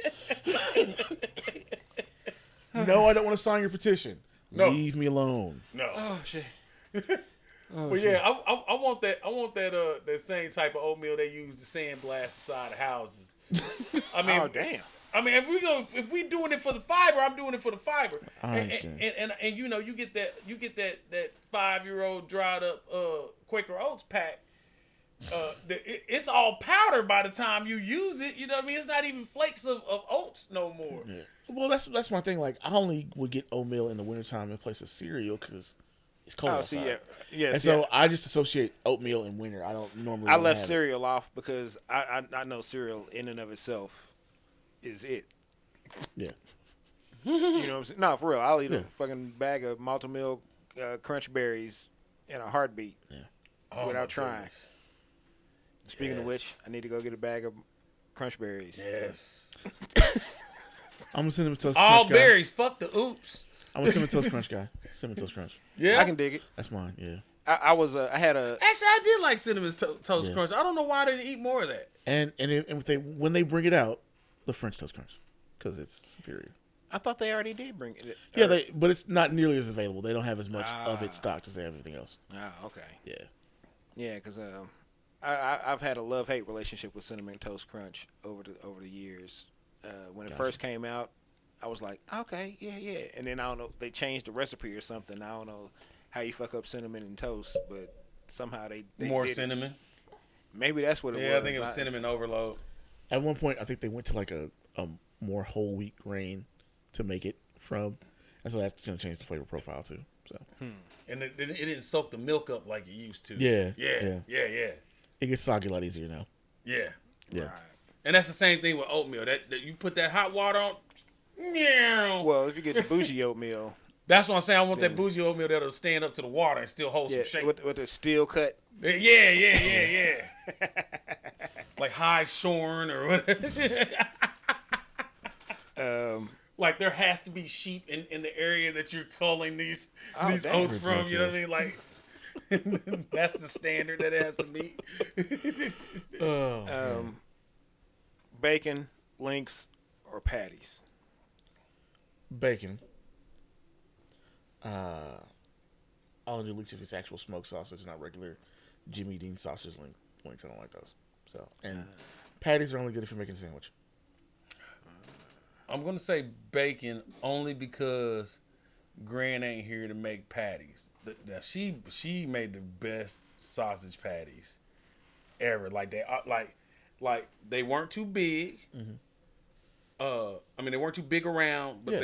No, I don't want to sign your petition. No. Leave me alone. No. Oh, shit. But yeah, I want that same type of oatmeal they use to sandblast the side of houses. I mean, Oh, damn. I mean, if we doing it for the fiber, I'm doing it for the fiber. I understand. And you know, you get that 5-year-old dried up Quaker Oats pack. It's all powder by the time you use it. You know what I mean? It's not even flakes of oats no more. Yeah. Well, that's my thing. Like, I only would get oatmeal in the wintertime in place of cereal because it's cold outside. See, yeah. And so I just associate oatmeal in winter. I don't normally. I left have it. cereal off because I know cereal in and of itself is it. Yeah. You know what I'm saying? No, for real. I'll eat Yeah. a fucking bag of malted milk crunch berries in a heartbeat without trying. Goodness. Speaking of which, I need to go get a bag of crunch berries. Yes. I'm a cinnamon toast All crunch guy. berries. Fuck the oops. I'm a cinnamon toast crunch guy. Cinnamon toast crunch. Yeah. I can dig it. That's mine. Yeah. I had a Actually, I did like cinnamon toast Yeah. crunch. I don't know why I didn't eat more of that. And when they bring it out, the French toast crunch, because it's superior. I thought they already did bring it. Yeah, but it's not nearly as available. They don't have as much of it stocked as they have everything else. Okay. Yeah. Yeah, because I've had a love-hate relationship with cinnamon toast crunch over the years. When it first came out, I was like, okay, yeah, and then I don't know, they changed the recipe or something. I don't know how you fuck up cinnamon and toast, but somehow they More did cinnamon. It. Maybe that's what it was. Yeah, I think it was cinnamon overload. At one point, I think they went to like a more whole wheat grain to make it from, and so that's going to change the flavor profile too. So. And it didn't soak the milk up like it used to. Yeah. Yeah. It gets soggy a lot easier now. Yeah. Yeah. Right. And that's the same thing with oatmeal. That you put that hot water on. Yeah. Well, if you get the bougie oatmeal, That's what I'm saying. I want that bougie oatmeal that'll stand up to the water and still hold yeah, some shape. with the steel cut. Yeah. Like high shorn or whatever. Like there has to be sheep in the area that you're calling these damn. oats from. You know what I mean? Like that's the standard that it has to meet. Bacon, links, or patties. Bacon. I'll only do links if it's actual smoked sausage, not regular Jimmy Dean sausage links. I don't like those. So, and patties are only good if you're making a sandwich. I'm gonna say bacon only because Gran ain't here to make patties. Now she made the best sausage patties ever. Like they weren't too big. I mean they weren't too big around, but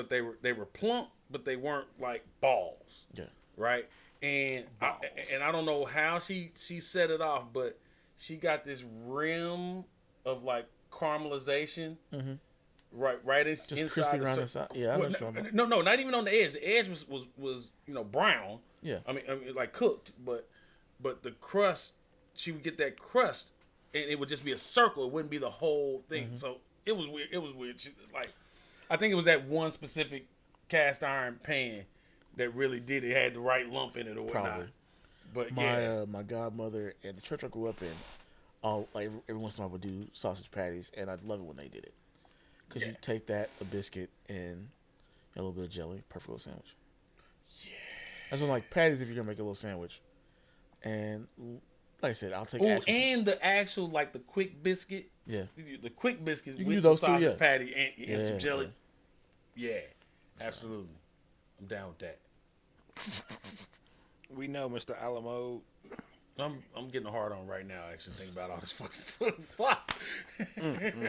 they were plump, but they weren't like balls. Yeah. Right? And I don't know how she set it off, but she got this rim of like caramelization. Right, Just inside crispy around the side. Yeah, I know what you're talking about. no, not even on the edge. The edge was brown. Yeah. I mean like cooked, but the crust, she would get that crust, and it would just be a circle. It wouldn't be the whole thing. So it was weird. It was weird. She, like, I think it was that one specific cast iron pan that really did it. Had the right lump in it or whatnot. Probably. But My godmother and the church I grew up in, every once in a while would do sausage patties, and I'd love it when they did it. Because you take that, a biscuit, and a little bit of jelly, perfect little sandwich. Yeah. That's when, like, patties if you're going to make a little sandwich. And, like I said, I'll take actual. And the actual, like, the quick biscuit. Yeah. The quick biscuits You can with do those the too, sausage yeah. patty and some Yeah, jelly. Yeah, absolutely. I'm down with that. We know Mr. Alamo I'm getting a hard on right now. Actually, think about all this fucking flop.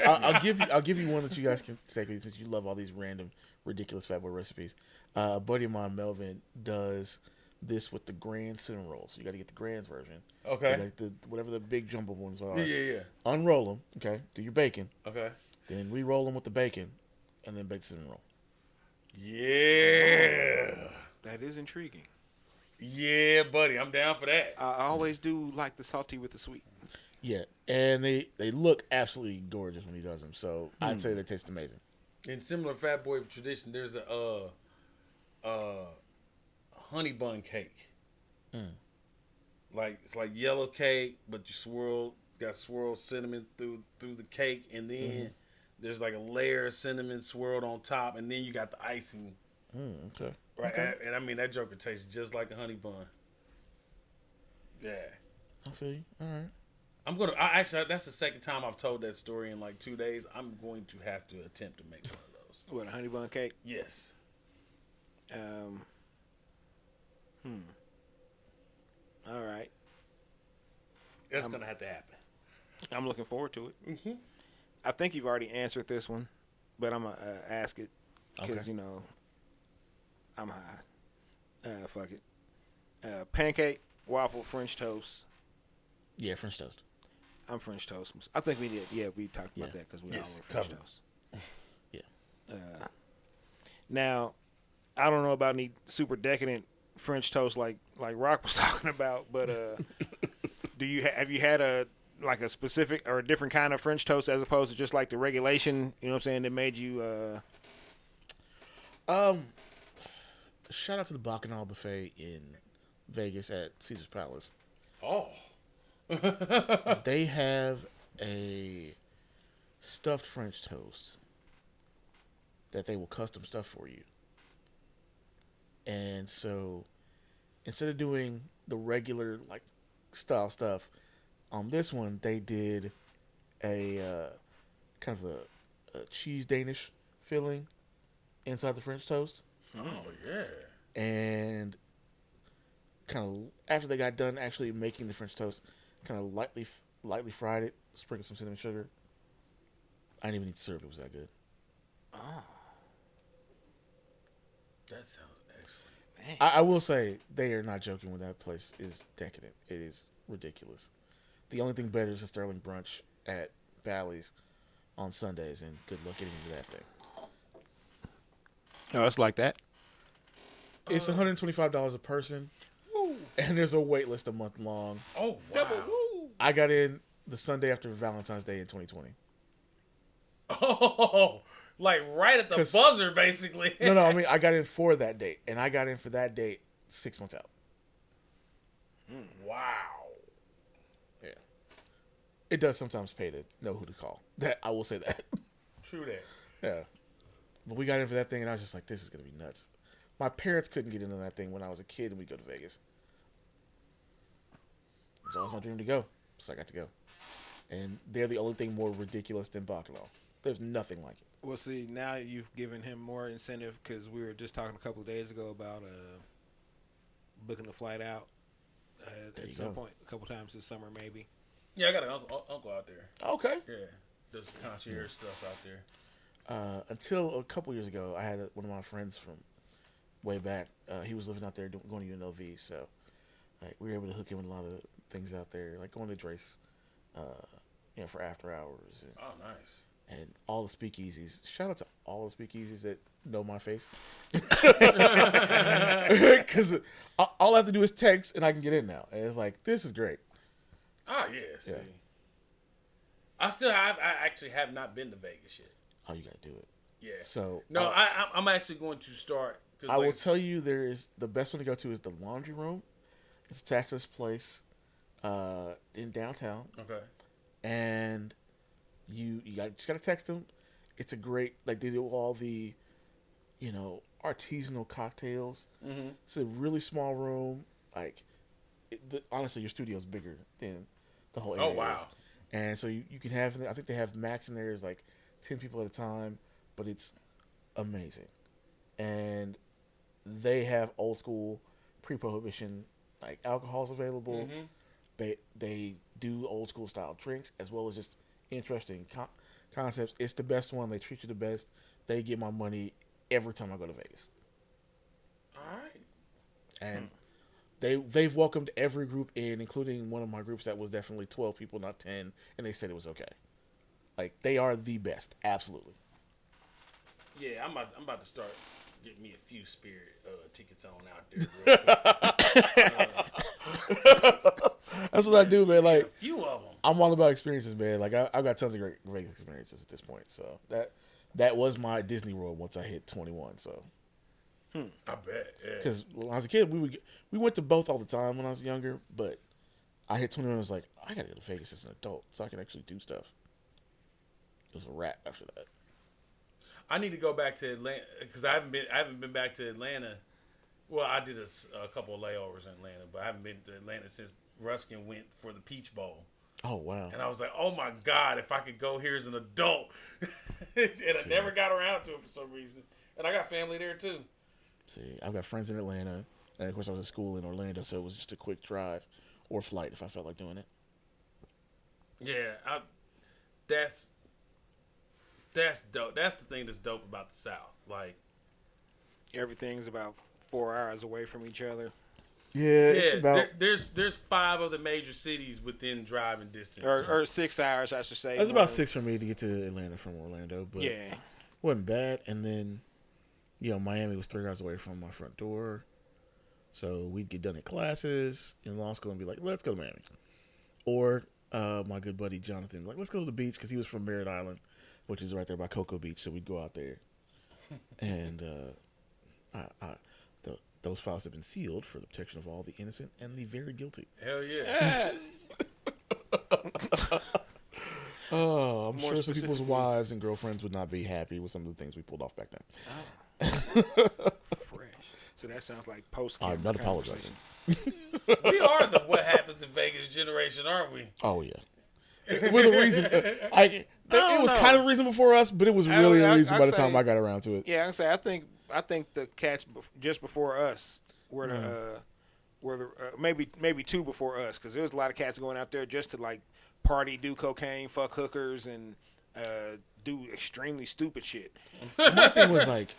I'll give you one that you guys can take since you love all these random, ridiculous Fat Boy recipes. A buddy of mine, Melvin, does this with the grand cinnamon rolls. You got to get the Grand's version. Okay. You gotta get whatever the big jumbo ones are. Yeah. Unroll them. Okay. Do your bacon. Okay. Then re-roll them with the bacon, and then bake the cinnamon roll. Yeah. That is intriguing. Yeah, buddy, I'm down for that. I always do like the salty with the sweet. Yeah, and they look absolutely gorgeous when he does them. So I'd say they taste amazing. In similar Fat Boy tradition, there's a honey bun cake. Like it's like yellow cake, but you got swirled cinnamon through the cake, and then there's like a layer of cinnamon swirled on top, and then you got the icing. Okay. Right, Okay. and I mean that joker tastes just like a honey bun. Yeah, I feel you. All right. Actually, that's the second time I've told that story in like 2 days. I'm going to have to attempt to make one of those. What, a honey bun cake? Yes. All right. That's gonna have to happen. I'm looking forward to it. I think you've already answered this one, but I'm gonna ask it because Okay. you know I'm high. Fuck it. Pancake, waffle, French toast. Yeah, French toast. I'm French toast. I think we did. Yeah, we talked about that because we all were French covered. toast. Yeah. Now, I don't know about any super decadent French toast like Rock was talking about, but have you had a specific or a different kind of French toast as opposed to just like the regulation? You know what I'm saying? That made you. Shout out to the Bacchanal buffet in Vegas at Caesar's Palace. Oh. They have a stuffed French toast that they will custom stuff for you. And so instead of doing the regular like style stuff, on this one they did a kind of a cheese Danish filling inside the French toast. Oh yeah. And kind of after they got done actually making the French toast, kind of lightly fried it, sprinkled some cinnamon sugar. I didn't even need syrup. It was that good. Oh, That sounds excellent. man. I will say they are not joking when that place is decadent. It is ridiculous. The only thing better is a Sterling brunch at Bally's on Sundays, and good luck getting into that thing. Oh, it's like that. It's $125 a person, and there's a wait list a month long. Oh wow. Double woo. I got in the Sunday after Valentine's Day in 2020. Oh, like right at the 'Cause- buzzer, basically. No, I mean I got in for that date, and I got in for that date 6 months out. Wow. Yeah, it does sometimes pay to know who to call. That I will say that. True that. Yeah, but we got in for that thing, and I was just like, "This is gonna be nuts." My parents couldn't get into that thing when I was a kid, and we'd go to Vegas. It was always my dream to go, so I got to go. And they're the only thing more ridiculous than Bacchanal. There's nothing like it. Well, see, now you've given him more incentive because we were just talking a couple of days ago about booking the flight out at some point, a couple times this summer, maybe. Yeah, I got an uncle out there. Okay. Yeah, does concierge stuff out there. Until a couple years ago, I had one of my friends from way back. He was living out there going to UNLV, so we were able to hook him with a lot of things out there, like going to Drace, for after hours. And, Oh, nice. and all the speakeasies. Shout out to all the speakeasies that know my face. Because all I have to do is text and I can get in now. And it's like, this is great. Oh yeah. See, Yeah. I actually have not been to Vegas yet. Oh, you got to do it. Yeah. So No, I'm actually going to start. 'Cause I will tell you, the best one to go to is the Laundry Room. It's a Texas place in downtown. Okay. And you just gotta text them. It's a great, like, they do all the artisanal cocktails. Mm-hmm. It's a really small room. Like, honestly, your studio's bigger than the whole area. Oh wow. is. And so you can have, I think they have max in there is like 10 people at a time, but it's amazing. And they have old school pre-prohibition like alcohols available. Mm-hmm. They do old school style drinks as well as just interesting concepts. It's the best one. They treat you the best. They get my money every time I go to Vegas. All right. And they've welcomed every group in, including one of my groups that was definitely 12 people, not 10, and they said it was okay. Like, they are the best, absolutely. Yeah, I'm about to start getting me a few Spirit tickets on out there. Real quick. That's what I do, man. Like, a few of them. I'm all about experiences, man. Like, I've got tons of great experiences at this point. So that was my Disney World once I hit 21. So. I bet. Because when I was a kid, we went to both all the time when I was younger. But I hit 21 and was like, I gotta go to Vegas as an adult so I can actually do stuff. It was a wrap after that. I need to go back to Atlanta because I haven't been back to Atlanta. Well, I did a couple of layovers in Atlanta, but I haven't been to Atlanta since Ruskin went for the Peach Bowl. Oh, wow. And I was like, oh my God, if I could go here as an adult. And I never got around to it for some reason. And I got family there too. See, I've got friends in Atlanta. And of course, I was at school in Orlando, so it was just a quick drive or flight if I felt like doing it. Yeah, that's dope. That's the thing that's dope about the South. Like, Everything's about 4 hours away from each other. Yeah, it's about... There's 5 of the major cities within driving distance. Or 6 hours, I should say. That's about 6 for me to get to Atlanta from Orlando. But yeah. It wasn't bad. And then, Miami was 3 hours away from my front door. So we'd get done at classes in law school and be like, let's go to Miami. Or my good buddy Jonathan, like, let's go to the beach because he was from Merritt Island, which is right there by Cocoa Beach. So we'd go out there. And those files have been sealed for the protection of all the innocent and the very guilty. Hell yeah. I'm More sure some people's specifically- wives and girlfriends would not be happy with some of the things we pulled off back then. Fresh. So that sounds like post. I'm not apologizing. We are the what happens in Vegas generation, aren't we? Oh, yeah. With a reason. It was know. kind of a reason before us, but it was really a reason by the time I got around to it. Yeah, I say I think the cats just before us were the maybe 2 before us because there was a lot of cats going out there just to like party, do cocaine, fuck hookers, and do extremely stupid shit. My thing was like,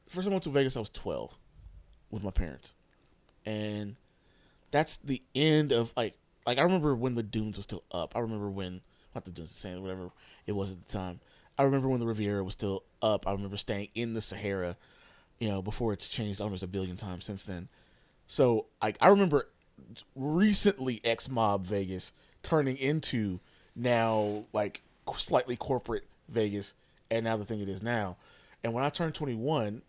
first I went to Vegas, I was 12 with my parents, and that's the end of like I remember when the Dunes was still up. I remember when not the Dunes, the whatever it was at the time. I remember when the Riviera was still up. I remember staying in the Sahara, before it's changed almost 1 billion times since then. So I remember recently X-Mob Vegas turning into now like slightly corporate Vegas, and now the thing it is now. And when I turned 21,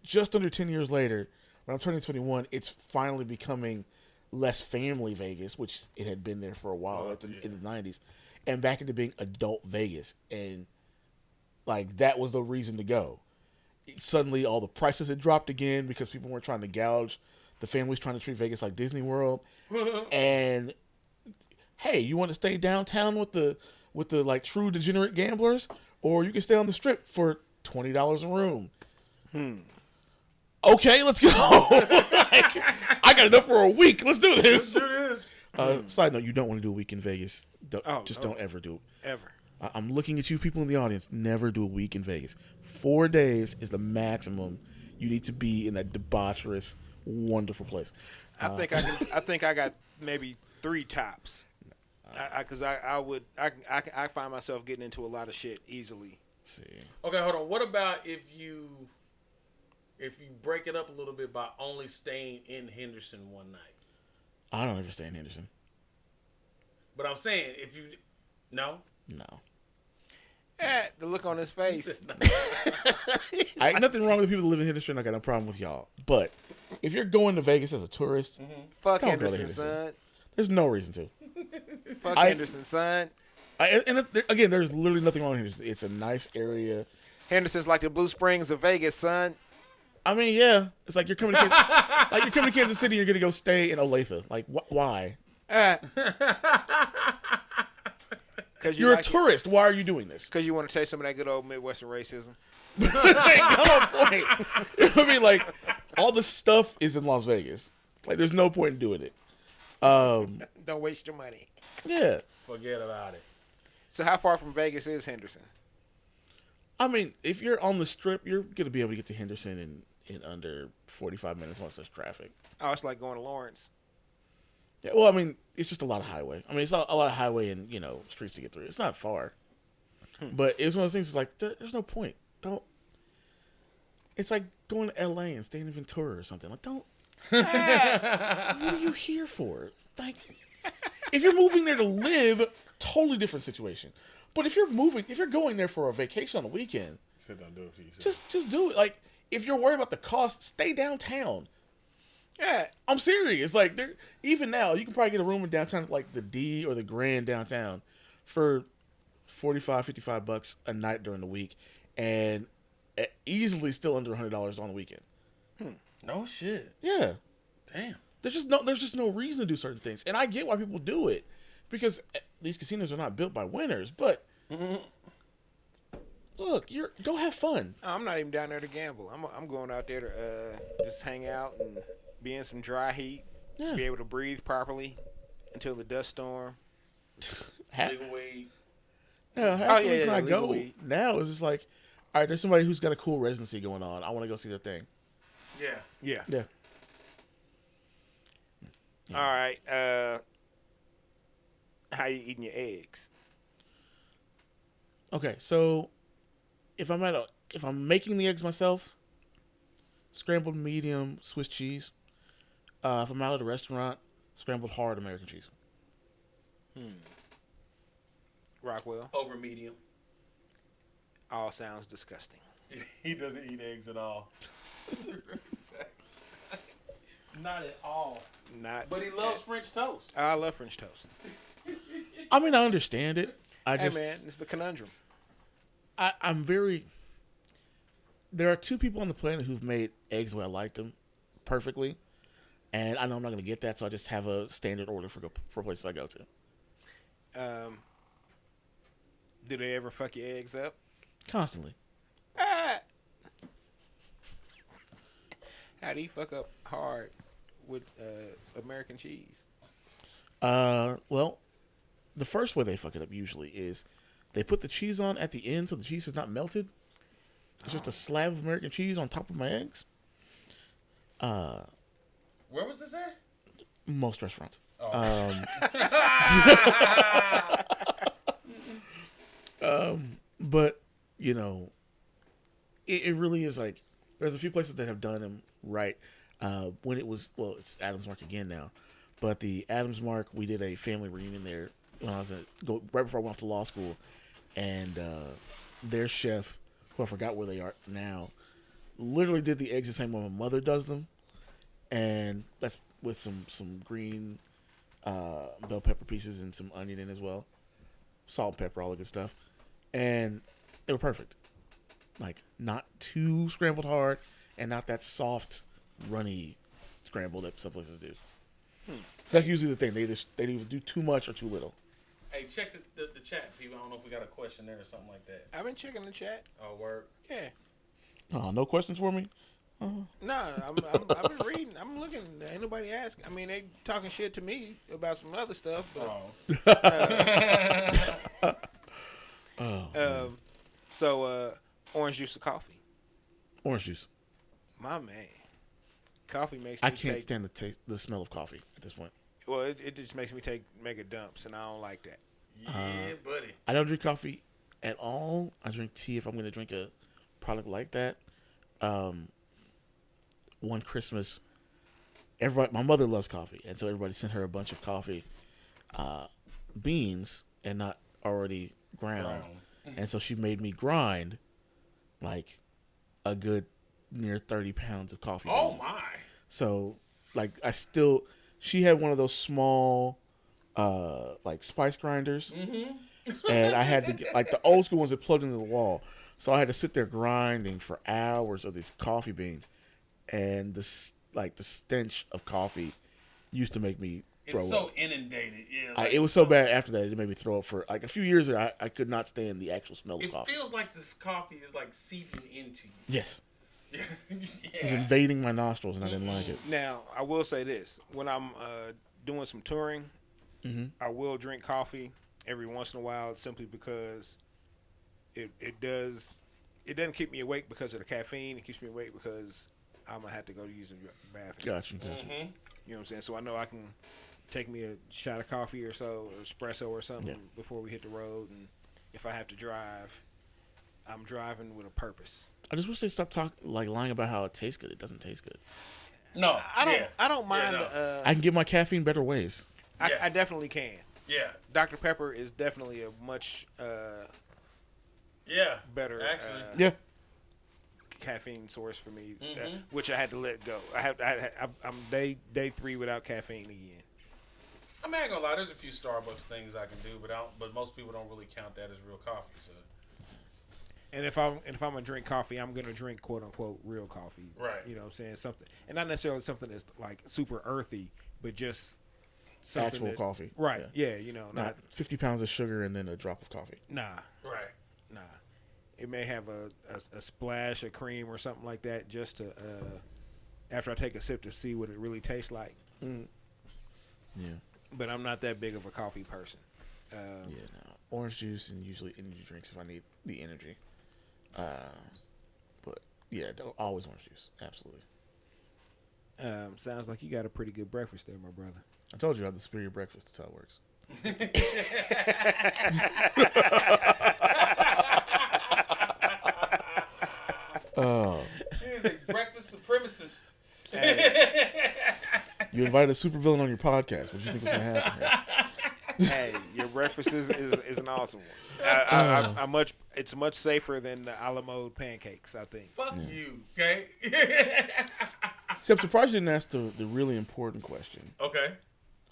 just under 10 years later, when I'm turning 21, it's finally becoming less family Vegas, which it had been there for a while in the 90s, and back into being adult Vegas. And like that was the reason to go. Suddenly all the prices had dropped again because people weren't trying to gouge. The family's trying to treat Vegas like Disney World. And hey, you want to stay downtown with the like true degenerate gamblers, or you can stay on the strip for $20 a room. Okay, let's go. I got enough for a week. Let's do this. Side note, you don't want to do a week in Vegas. Don't ever do it. Ever. I'm looking at you people in the audience. Never do a week in Vegas. 4 days is the maximum you need to be in that debaucherous, wonderful place. I think I got maybe 3 tops. Because I find myself getting into a lot of shit easily. Let's see. Okay, hold on. What about if you break it up a little bit by only staying in Henderson one night? I don't ever stay in Henderson. But I'm saying if you no. The look on his face. I ain't nothing wrong with people that live in Henderson. I got no problem with y'all. But if you're going to Vegas as a tourist, Fuck don't go to Henderson, son. There's no reason to. Fuck Henderson, son. Again, there's literally nothing wrong with Henderson. It's a nice area. Henderson's like the Blue Springs of Vegas, son. I mean, yeah, it's like you're coming to Kansas City. You're gonna go stay in Olathe. Like, why? Because you're a tourist. Why are you doing this? Because you want to taste some of that good old Midwestern racism. Come on, point. I mean, like, all the stuff is in Las Vegas. Like, there's no point in doing it. Don't waste your money. Yeah. Forget about it. So how far from Vegas is Henderson? I mean, if you're on the Strip, you're going to be able to get to Henderson in under 45 minutes unless there's traffic. Oh, it's like going to Lawrence. Yeah, well, I mean, it's just a lot of highway. I mean, it's a lot of highway and, streets to get through. It's not far. But it's one of those things, it's like, there's no point. Don't. It's like going to L.A. and staying in Ventura or something. Like, don't. What are you here for? Like, if you're moving there to live, totally different situation. But if you're going there for a vacation on the weekend, Don't do it for yourself. just do it. Like, if you're worried about the cost, stay downtown. Yeah. I'm serious. Like, even now, you can probably get a room in downtown, like the D or the Grand downtown, for $45, $55 a night during the week, and easily still under $100 on the weekend. No shit. Yeah. Damn. There's just no reason to do certain things, and I get why people do it, because these casinos are not built by winners. But look, go have fun. I'm not even down there to gamble. I'm going out there to just hang out and be in some dry heat, be able to breathe properly until the dust storm. Legal weed. Half the reason I legal go weed. now is just like, all right, there's somebody who's got a cool residency going on. I want to go see their thing. Yeah. Yeah. All right. How you eating your eggs? Okay, so if I'm making the eggs myself, scrambled medium Swiss cheese. If I'm out at a restaurant, scrambled hard American cheese. Rockwell. Over medium. All sounds disgusting. He doesn't eat eggs at all. Not at all. But he loves French toast. I love French toast. I mean, I understand it. Hey man, it's the conundrum. I'm very. There are two people on the planet who've made eggs the way I like them, perfectly, and I know I'm not going to get that, so I just have a standard order for places I go to. Do they ever fuck your eggs up? Constantly. How do you fuck up hard with American cheese? Well, the first way they fuck it up usually is they put the cheese on at the end so the cheese is not melted. It's just a slab of American cheese on top of my eggs. Where was this at? Most restaurants. But, it really is like, there's a few places that have done them right. When it's Adams Mark again now. But the Adams Mark, we did a family reunion there when I was right before I went off to law school. And their chef, who I forgot where they are now, literally did the eggs the same way my mother does them. And that's with some green bell pepper pieces and some onion in as well. Salt and pepper, all the good stuff. And they were perfect. Like, not too scrambled hard and not that soft, runny scramble that some places do. So that's usually the thing. They either do too much or too little. Hey, check the chat, people. I don't know if we got a question there or something like that. I've been checking the chat. Oh, word. Yeah. No questions for me? No, I've been reading. I'm looking. Ain't nobody asking. I mean, they talking shit to me about some other stuff, but so orange juice or coffee? Orange juice. My man, coffee makes me. I can't stand the smell of coffee at this point. Well, it just makes me mega dumps, and I don't like that. Yeah, buddy. I don't drink coffee at all. I drink tea if I'm going to drink a product like that. One Christmas, my mother loves coffee, and so everybody sent her a bunch of coffee beans and not already ground. And so she made me grind like a good near 30 pounds of coffee beans. Oh my! So like she had one of those small like spice grinders, and I had to get like the old school ones that plugged into the wall. So I had to sit there grinding for hours of these coffee beans, and the stench of coffee used to make me throw It's up. so inundated. Yeah, It was so bad after that it made me throw up for like a few years there. I could not stand the actual smell of it coffee. feels like the coffee is like seeping into you. Yes. It was invading my nostrils, and I didn't like it. Now, I will say this: when I'm doing some touring, I will drink coffee every once in a while, simply because it doesn't keep me awake because of the caffeine. It keeps me awake because I'm gonna have to go to use the bathroom. Gotcha. You know what I'm saying? So I know I can take me a shot of coffee or so, or espresso or something before we hit the road, and if I have to drive, I'm driving with a purpose. I just wish they stopped lying about how it tastes good. It doesn't taste good. No, I don't mind. no. I can get my caffeine better ways. I definitely can. Yeah. Dr. Pepper is definitely a much better Yeah. caffeine source for me, which I had to let go. I'm day 3 without caffeine again. I mean, I ain't gonna lie. There's a few Starbucks things I can do, but most people don't really count that as real coffee. So. And if I'm gonna drink coffee, I'm gonna drink quote unquote real coffee. Right. You know what I'm saying? Something, and not necessarily something that's like super earthy, but just something Actual coffee. Right. Yeah. You know, Not 50 pounds of sugar and then a drop of coffee. Nah. Right. Nah. It may have a splash of cream or something like that, just to after I take a sip to see what it really tastes like. Yeah. But I'm not that big of a coffee person. Orange juice and usually energy drinks if I need the energy. But yeah, always orange juice. Absolutely. Sounds like you got a pretty good breakfast there, my brother. I told you I have the superior breakfast. That's how it works. Oh. He's a breakfast supremacist. You invited a supervillain on your podcast. What do you think was going to happen here? Hey, your breakfast is an awesome one. It's much safer than the a la mode pancakes, I think. Fuck you, okay? See, I'm surprised you didn't ask the really important question. Okay.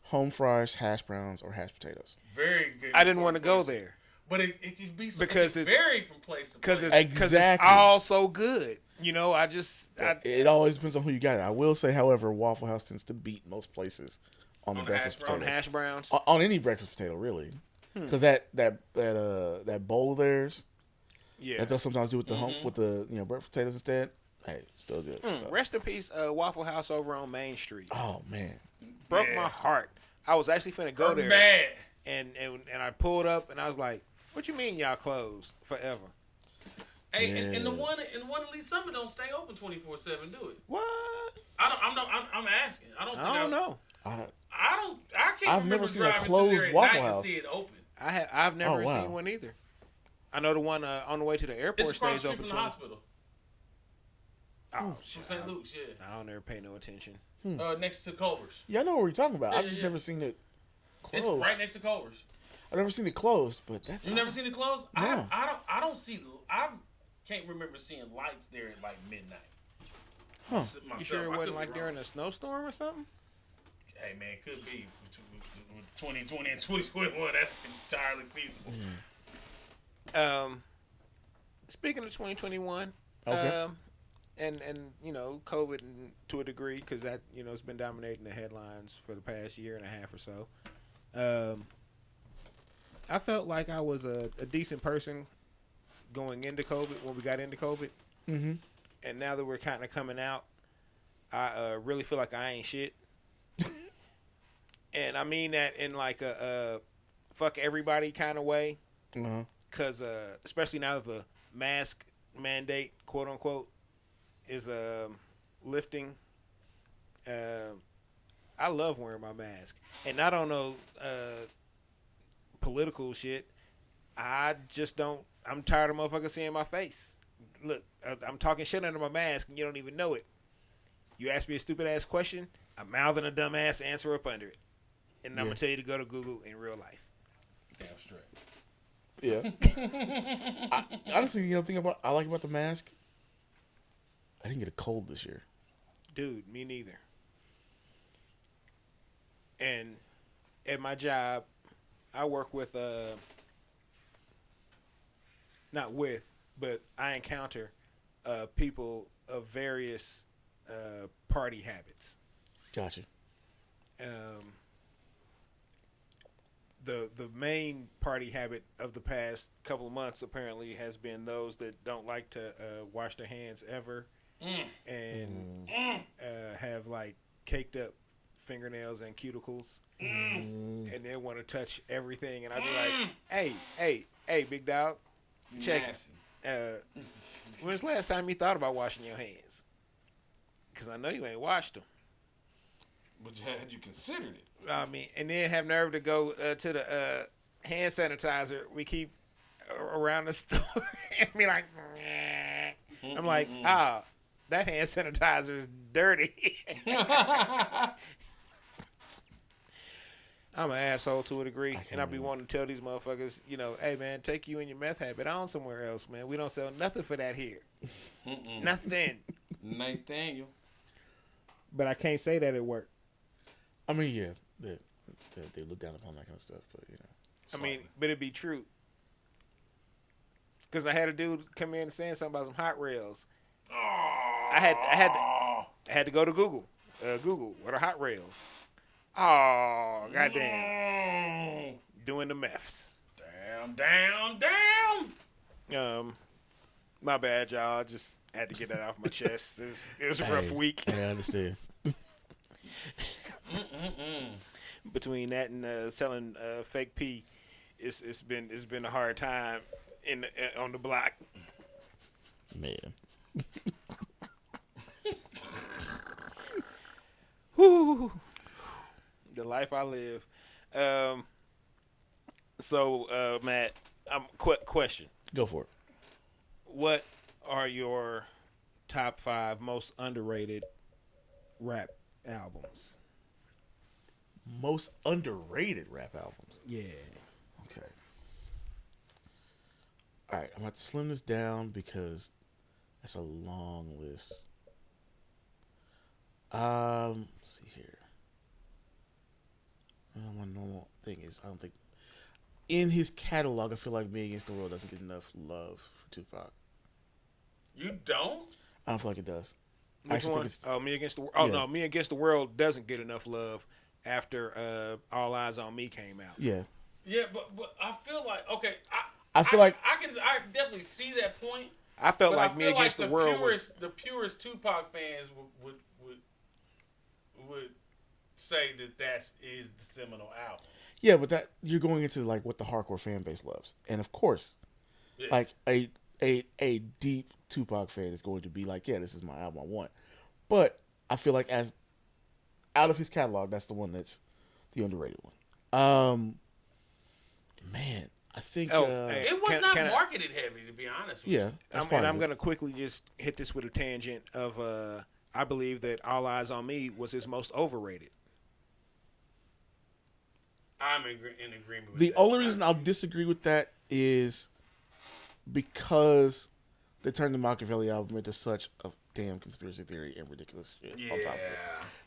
Home fries, hash browns, or hashed potatoes? Very good. I didn't want to go there. But it could be because it it's vary from place to place. Because it's all so good. You know, it always depends on who you got. I will say, however, Waffle House tends to beat most places on the breakfast potatoes. On hash browns? On any breakfast potato, really. Because that bowl of theirs, that they'll sometimes do with the with the breakfast potatoes instead. Hey, still good. So. Rest in peace, Waffle House over on Main Street. Oh man, broke my heart. I was actually finna go there, mad. and I pulled up and I was like, "What you mean y'all closed forever?" Hey, and the one in Lee Summit don't stay open 24/7, do it? What? I'm asking. I don't know. I can't I've remember never seen a driving closed through there at Waffle night House. to see it open. I've never seen one either. I know the one on the way to the airport It's across stays the street open. from the hospital. Oh shit! From St. Luke's, yeah. I don't ever pay no attention. Next to Culver's. Yeah, I know what you're talking about. Yeah, I've just never seen it closed. It's right next to Culver's. I've never seen it closed, but that's You never seen it closed? No. I don't see. I can't remember seeing lights there at like midnight. Huh? Myself, You sure it I wasn't could like be during wrong. a snowstorm or something? Hey man, it could be with 2020 and 2021. That's entirely feasible. Speaking of 2021, Okay. and COVID to a degree, because that it's been dominating the headlines for the past year and a half or so. I felt like I was a decent person going into COVID when we got into COVID, and now that we're kind of coming out, I really feel like I ain't shit. And I mean that in like a fuck everybody kind of way. Because especially now that the mask mandate, quote unquote, is lifting. I love wearing my mask. And I don't know political shit. I just don't. I'm tired of motherfuckers seeing my face. Look, I'm talking shit under my mask and you don't even know it. You ask me a stupid ass question, I'm mouthing a dumb ass answer up under it. And I'm going to tell you to go to Google in real life. Damn straight. Yeah. Honestly, thing I like about the mask, I didn't get a cold this year. Dude, me neither. And at my job, I work with not with, but I encounter people of various party habits. Gotcha. The main party habit of the past couple of months apparently has been those that don't like to wash their hands ever, and have like caked up fingernails and cuticles, and then want to touch everything, and I'd be like, hey, big dog, check it. When's the last time you thought about washing your hands? Because I know you ain't washed them. But had you considered it? I mean, and then have nerve to go to the hand sanitizer we keep around the store and be like, I'm like, that hand sanitizer is dirty. I'm an asshole to a degree, and I be wanting to tell these motherfuckers, hey man, take you and your meth habit on somewhere else, man. We don't sell nothing for that here. Nothing. Nathaniel. But I can't say that at work. I mean, yeah, they look down upon that kind of stuff, but but it'd be true. Because I had a dude come in saying something about some hot rails. I had to go to Google. Google, what are hot rails? Oh, goddamn. Doing the meths. Damn. My bad, y'all. I just had to get that off my chest. It was a rough week. I understand. Between that and selling fake pee, it's been a hard time on the block. Man. Whew. The life I live. So, Matt, question. Go for it. What are your top 5 most underrated rap albums? Most underrated rap albums? Yeah. Okay. All right, I'm going to slim this down because that's a long list. Let's see here. My normal thing is, I don't think in his catalog, I feel like Me Against the World doesn't get enough love for Tupac. You don't? I don't feel like it does. Which one? Me Against the World. Oh, no, Me Against the World doesn't get enough love after All Eyes on Me came out. Yeah. Yeah, but I feel like, okay, I definitely see that point. I felt like Me Against the World the purest Tupac fans would say that is the seminal album. Yeah, but that you're going into like what the hardcore fan base loves, and of course, like a deep Tupac fan is going to be like, yeah, this is my album I want. But I feel like as out of his catalog, that's the one that's the underrated one. Man, I think it was not marketed heavy, to be honest with you. I'm going to quickly just hit this with a tangent of I believe that All Eyes on Me was his most overrated. I'm in agreement with the that. The only reason I'll disagree with that is because they turned the Machiavelli album into such a damn conspiracy theory and ridiculous shit on top of it.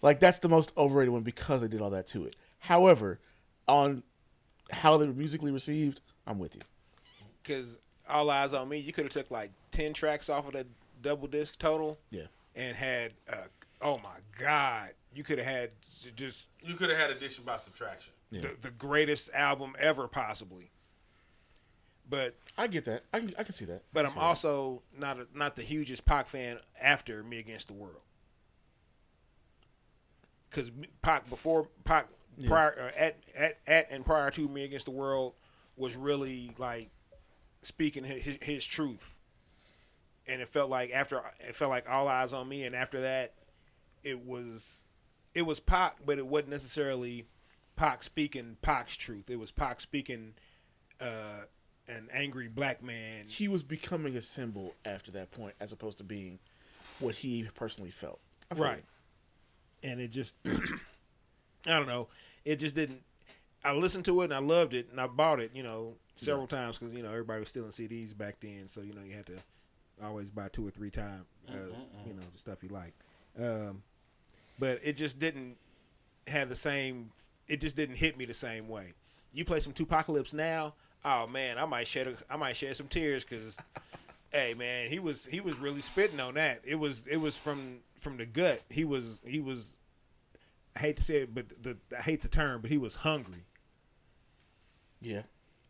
Like, that's the most overrated one because they did all that to it. However, on how they were musically received, I'm with you. Because All Eyes on Me, you could have took like 10 tracks off of the double disc total. Yeah. And had, oh my God, you could have had just... You could have had addition by subtraction. Yeah. The greatest album ever, possibly. But I get that. I can see that. But I'm also not the hugest Pac fan after Me Against the World. Because prior and prior to Me Against the World was really like speaking his truth, and it felt like All Eyes on Me, and after that, it was Pac, but it wasn't necessarily Pac speaking Pac's truth. It was Pac speaking an angry black man. He was becoming a symbol after that point, as opposed to being what he personally felt. Right. And it just, I don't know. It just didn't. I listened to it and I loved it and I bought it, several times because everybody was stealing CDs back then. So you had to always buy 2 or 3 times, the stuff you like. But it just didn't have the same. It just didn't hit me the same way. You play some Tupacalypse now, oh man, I might shed some tears because, hey man, he was really spitting on that. It was from the gut. He was. I hate to say it, but I hate the term, but he was hungry. Yeah.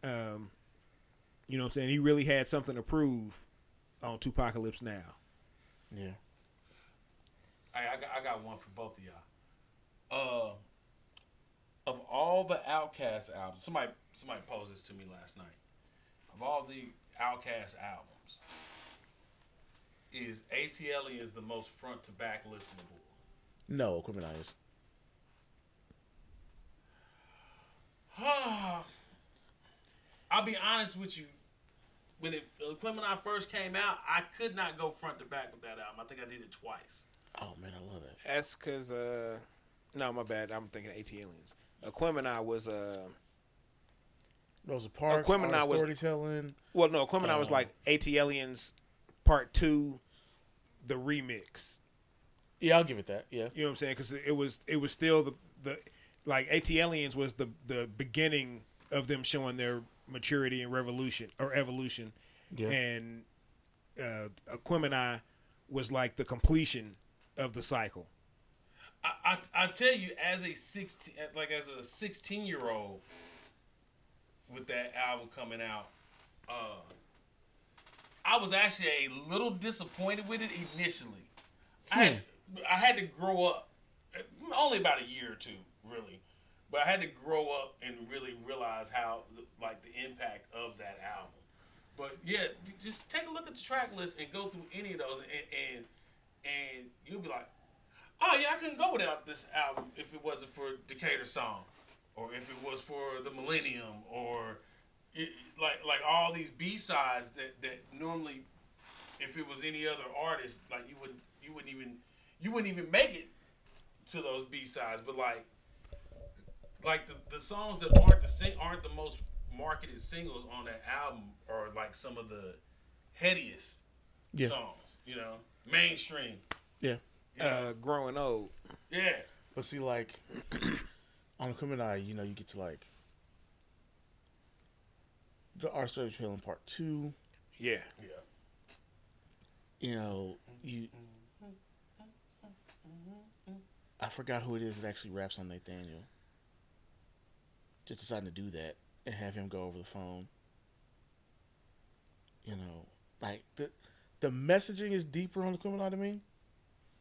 You know what I'm saying? He really had something to prove on Tupacalypse now. Yeah. I got one for both of y'all. Of all the Outkast albums, somebody posed this to me last night. Of all the Outkast albums, is ATLiens the most front to back listenable? No, Equipment Eye is. I'll be honest with you. When Equipment Eye first came out, I could not go front to back with that album. I think I did it twice. Oh man, I love that. That's because no, my bad. I'm thinking ATLiens. Equipment Eye was Rosa Parks, Equipment Eye was storytelling. well, no, Equipment Eye was like ATLiens Part 2, the remix. Yeah, I'll give it that. Yeah, You know what I'm saying? Because it was still the like ATLiens was the beginning of them showing their maturity and evolution. Yeah. And Equipment Eye was like the completion of the cycle. I tell you, as a 16-year-old, with that album coming out, I was actually a little disappointed with it initially. I had to grow up, only about a year or two, really, but I had to grow up and really realize how like the impact of that album. But yeah, just take a look at the track list and go through any of those, and you'll be like, oh yeah, I couldn't go without this album if it wasn't for Decatur Song, or if it was for the Millennium, or like all these B-sides that normally, if it was any other artist, like you wouldn't even make it to those B-sides. But like the songs that aren't the most marketed singles on that album are like some of the headiest songs, mainstream. Yeah. Growing old. Yeah. But see, like, on Equipment Eye, you get to, like, the Art Story Trailing Part 2. Yeah. I forgot who it is that actually raps on Nathaniel. Just deciding to do that and have him go over the phone. Like, the messaging is deeper on Equipment Eye to me.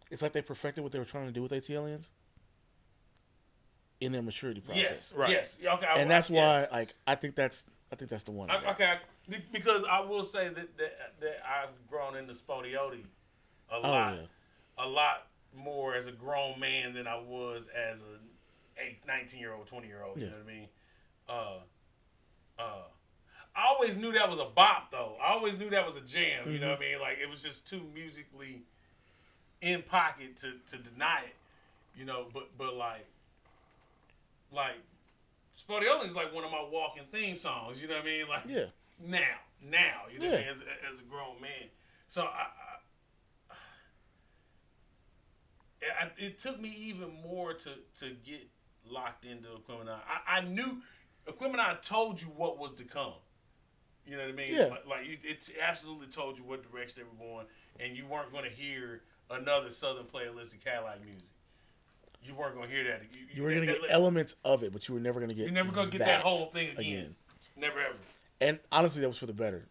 It's like they perfected what they were trying to do with ATLiens in their maturity process. Yes, Right. yes. Okay, And that's why, like, I think that's the one. Okay, because I will say that I've grown into Spodioti a lot more as a grown man than I was as a 19-year-old, 20-year-old. You know what I mean? I always knew that was a bop, though. I always knew that was a jam. Mm-hmm. You know what I mean? Like, it was just too musically in pocket to deny it. But like Spodioli is like one of my walking theme songs. You know what I mean? Like, now, you know what I mean? As a grown man, so it took me even more to get locked into Equipment Eye. I knew Equipment Eye told you what was to come. You know what I mean? Yeah. Like it's absolutely told you what direction they were going, and you weren't going to hear another Southern playlist of Cadillac music. You weren't going to hear that. You were going to get elements of it, but you were never going to get. You're never going to get that whole thing again. Never ever. And honestly, that was for the better,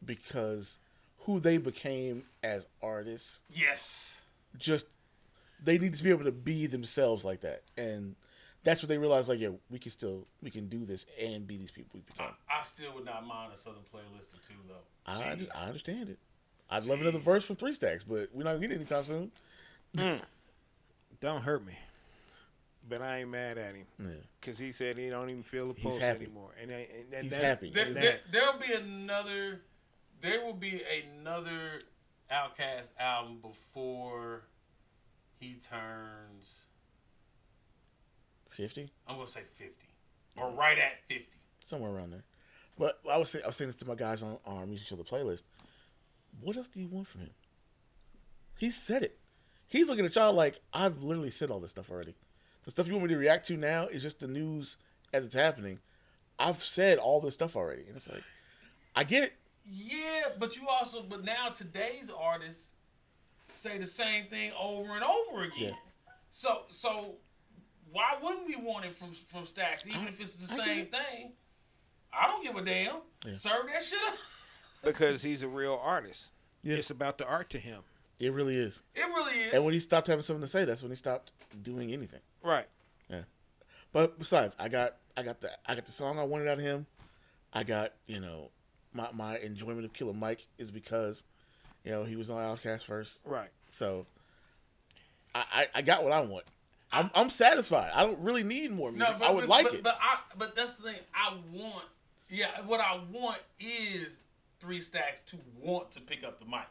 because who they became as artists. Yes. Just they need to be able to be themselves like that, and that's what they realized. Like, we can do this and be these people we become. I still would not mind a Southern playlist or two, though. I understand it. I'd love another verse from 3 Stacks, but we're not gonna get it anytime soon. Don't hurt me, but I ain't mad at him because he said he don't even feel the pulse anymore, and he's happy. There will be another Outkast album before he turns 50. I'm gonna say 50, or right at 50, somewhere around there. But I was saying this to my guys on our Music Show the playlist. What else do you want from him? He said it. He's looking at y'all like, I've literally said all this stuff already. The stuff you want me to react to now is just the news as it's happening. I've said all this stuff already. And it's like, I get it. Yeah, but now today's artists say the same thing over and over again. Yeah. So why wouldn't we want it from Stacks, even if it's the same thing? I don't give a damn. Yeah. Serve that shit up. Because he's a real artist. Yeah. It's about the art to him. It really is. It really is. And when he stopped having something to say, that's when he stopped doing anything. Right. Yeah. But besides, I got the song I wanted out of him. I got, my enjoyment of Killer Mike is because, he was on Outkast first. Right. So I got what I want. I'm satisfied. I don't really need more music. I would like it. But that's the thing. What I want is 3 Stacks to want to pick up the mic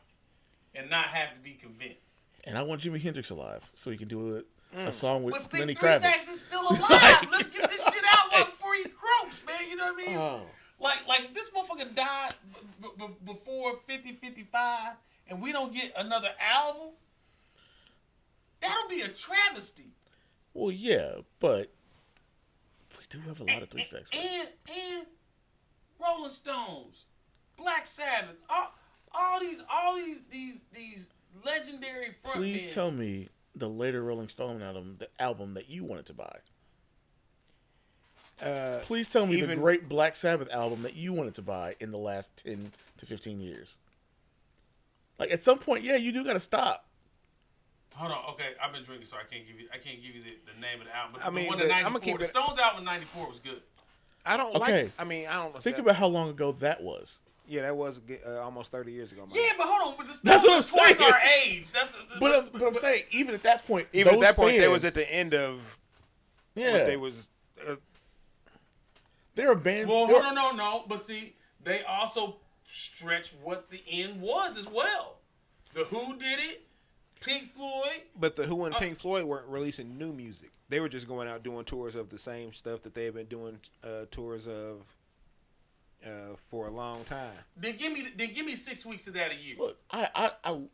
and not have to be convinced. And I want Jimi Hendrix alive so he can do a song with Lenny Kravitz. 3 Stacks is still alive. Let's get this shit out before he croaks, man. You know what I mean? Oh. Like this motherfucker died before 50, 55, and we don't get another album. That'll be a travesty. Well, yeah, but we do have a lot of 3 Stacks. And Rolling Stones, Black Sabbath, all these legendary frontmen. Please tell me the later Rolling Stone album, the album that you wanted to buy. Please tell me the great Black Sabbath album that you wanted to buy in the last 10 to 15 years. Like at some point, yeah, you do got to stop. Hold on, okay, I've been drinking, so I can't give you the name of the album. But I mean, the one in 94, I'm gonna keep the Stones album in 94 was good. I don't Okay. I don't know. Think about how long ago that was. Yeah, that was almost 30 years ago. Yeah, but hold on, but the Stones That's what I'm was twice saying. our age. But I'm saying, even at that point, Even at those that point, fans, they was at the end of. yeah, What they was. there are bands. Well, no. But see, they also stretched what the end was as well. The Who did it. Pink Floyd. But the Who and Pink Floyd weren't releasing new music. They were just going out doing tours of the same stuff that they had been doing tours of for a long time. Then give me 6 weeks of that a year. Look, I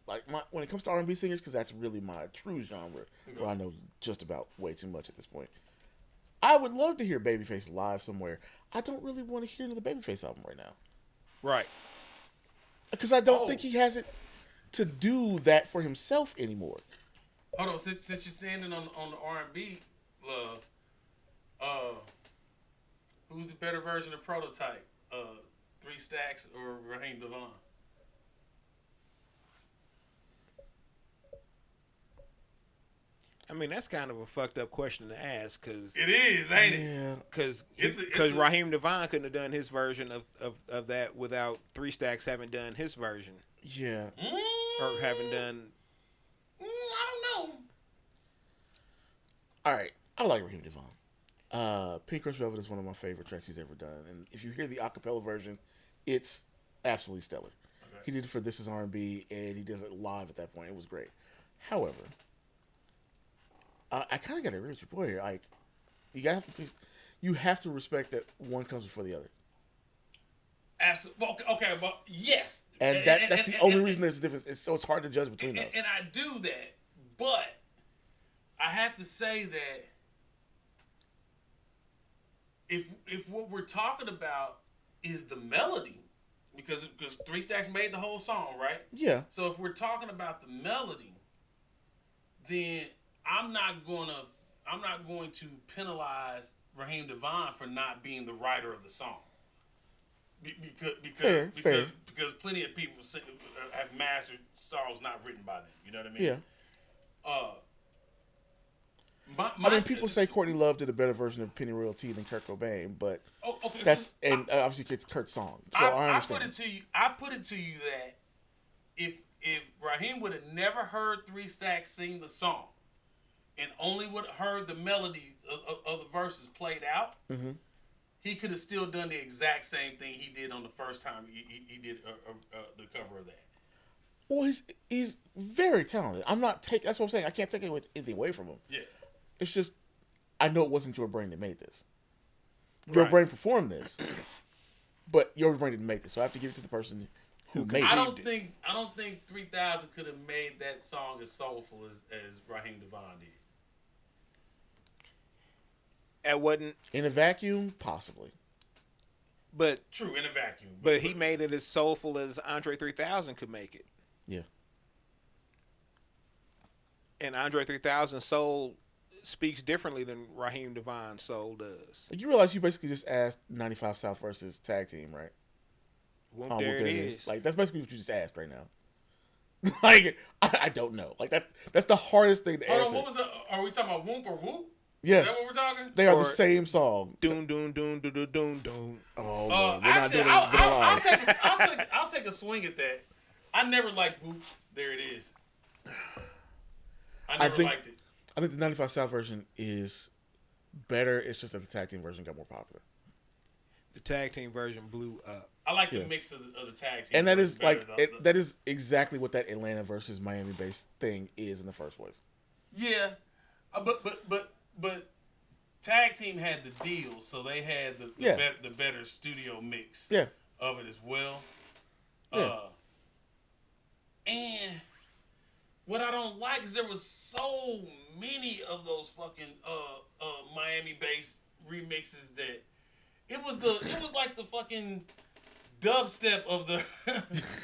like when it comes to R&B singers, because that's really my true genre, where I know just about way too much at this point. I would love to hear Babyface live somewhere. I don't really want to hear another Babyface album right now. Right. Because I don't think he has it to do that for himself anymore. Hold on, since you're standing on the R&B, who's the better version of Prototype? 3 Stacks or Raheem DeVaughn? I mean, that's kind of a fucked up question to ask, because It is, ain't it? Yeah. Because Raheem DeVaughn couldn't have done his version of that without 3 Stacks having done his version. Yeah. Or having done. I don't know. All right. I like Raheem DeVaughn. Pink Crust Velvet is one of my favorite tracks he's ever done. And if you hear the acapella version, it's absolutely stellar. Okay. He did it for This Is R&B, and he does it live at that point. It was great. However, I kind of got to agree with your boy here. Like, you have to respect that one comes before the other. Absolutely. Okay, but yes. And that's the only reason there's a difference. It's hard to judge between those. And I do that, but I have to say that if what we're talking about is the melody, because 3 Stacks made the whole song, right? Yeah. So if we're talking about the melody, then I'm not going to penalize Raheem DeVaughn for not being the writer of the song. Because plenty of people have mastered songs not written by them. You know what I mean? Yeah. People say Courtney Love did a better version of Penny Royalty than Kurt Cobain, but obviously it's Kurt's song. So I understand. I put it to you that if Raheem would have never heard 3 Stacks sing the song and only would have heard the melodies of the verses played out, he could have still done the exact same thing he did on the first time he did the cover of that. Well, he's very talented. That's what I'm saying. I can't take anything away from him. Yeah. It's just, I know it wasn't your brain that made this. Your brain performed this, but your brain didn't make this. So I have to give it to the person who made it. I don't think 3000 could have made that song as soulful as Raheem DeVaughn did. It wasn't in a vacuum, possibly. But true, in a vacuum. But he made it as soulful as Andre 3000 could make it. Yeah. And Andre 3000's soul speaks differently than Raheem DeVaughn's soul does. You realize you basically just asked 95 South versus tag team, right? Well, there it is. Like, that's basically what you just asked right now. Like I don't know. Like that's the hardest thing to Hold answer. on, what was the? Are we talking about Whoop or Whoop? Yeah, Is that what we're talking? they are Or the same song. Doom, doom, doom, doom, doom, doom, doom. Oh, man, we're Actually, not doing I'll take a swing at that. I never liked Whoop. There it is. I never liked it. I think the 95 South version is better. It's just that the tag team version got more popular. The tag team version blew up. I like the mix of the tag team. And that is better like that is exactly what that Atlanta versus Miami based thing is in the first place. Yeah, but tag team had the deal, so they had the better studio mix of it as well. Yeah. And what I don't like is there was so many of those fucking Miami based remixes that it was like the fucking dubstep of the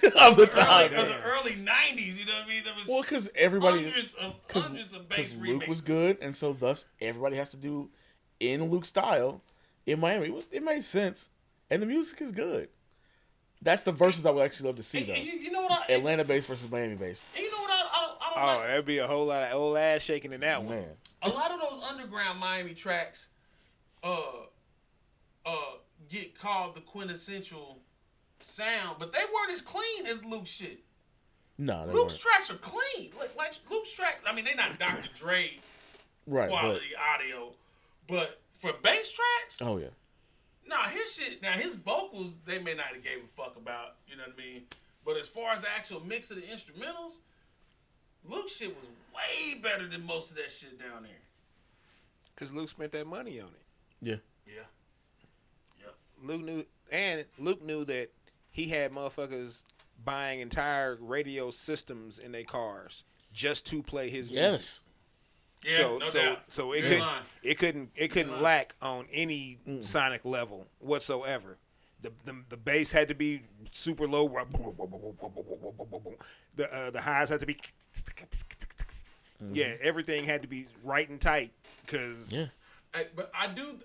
early 90s. You know what I mean? There was because everybody hundreds of bass remixes. Luke was good, and so thus everybody has to do in Luke style in Miami. It made sense, and the music is good. That's the verses I would actually love to see, though. You know what? Atlanta based versus Miami based. And you know what? I don't Oh, like. there'd be a whole lot of old ass shaking in that one. Man, A lot of those underground Miami tracks, get called the quintessential sound, but they weren't as clean as Luke's shit. no, they Luke's weren't. tracks are clean. Like Luke's track. I mean, they're not Dr. Dre Right, quality audio, but for bass tracks, oh yeah, his shit. Now his vocals, they may not have gave a fuck about. You know what I mean? But as far as the actual mix of the instrumentals, Luke's shit was way better than most of that shit down there. Because Luke spent that money on it. yeah. Luke knew that he had motherfuckers buying entire radio systems in their cars just to play his music. Yes. Yeah, So it couldn't lack on any sonic level whatsoever. The bass had to be super low. The highs had to be. Yeah, everything had to be right and tight because. Yeah. But I do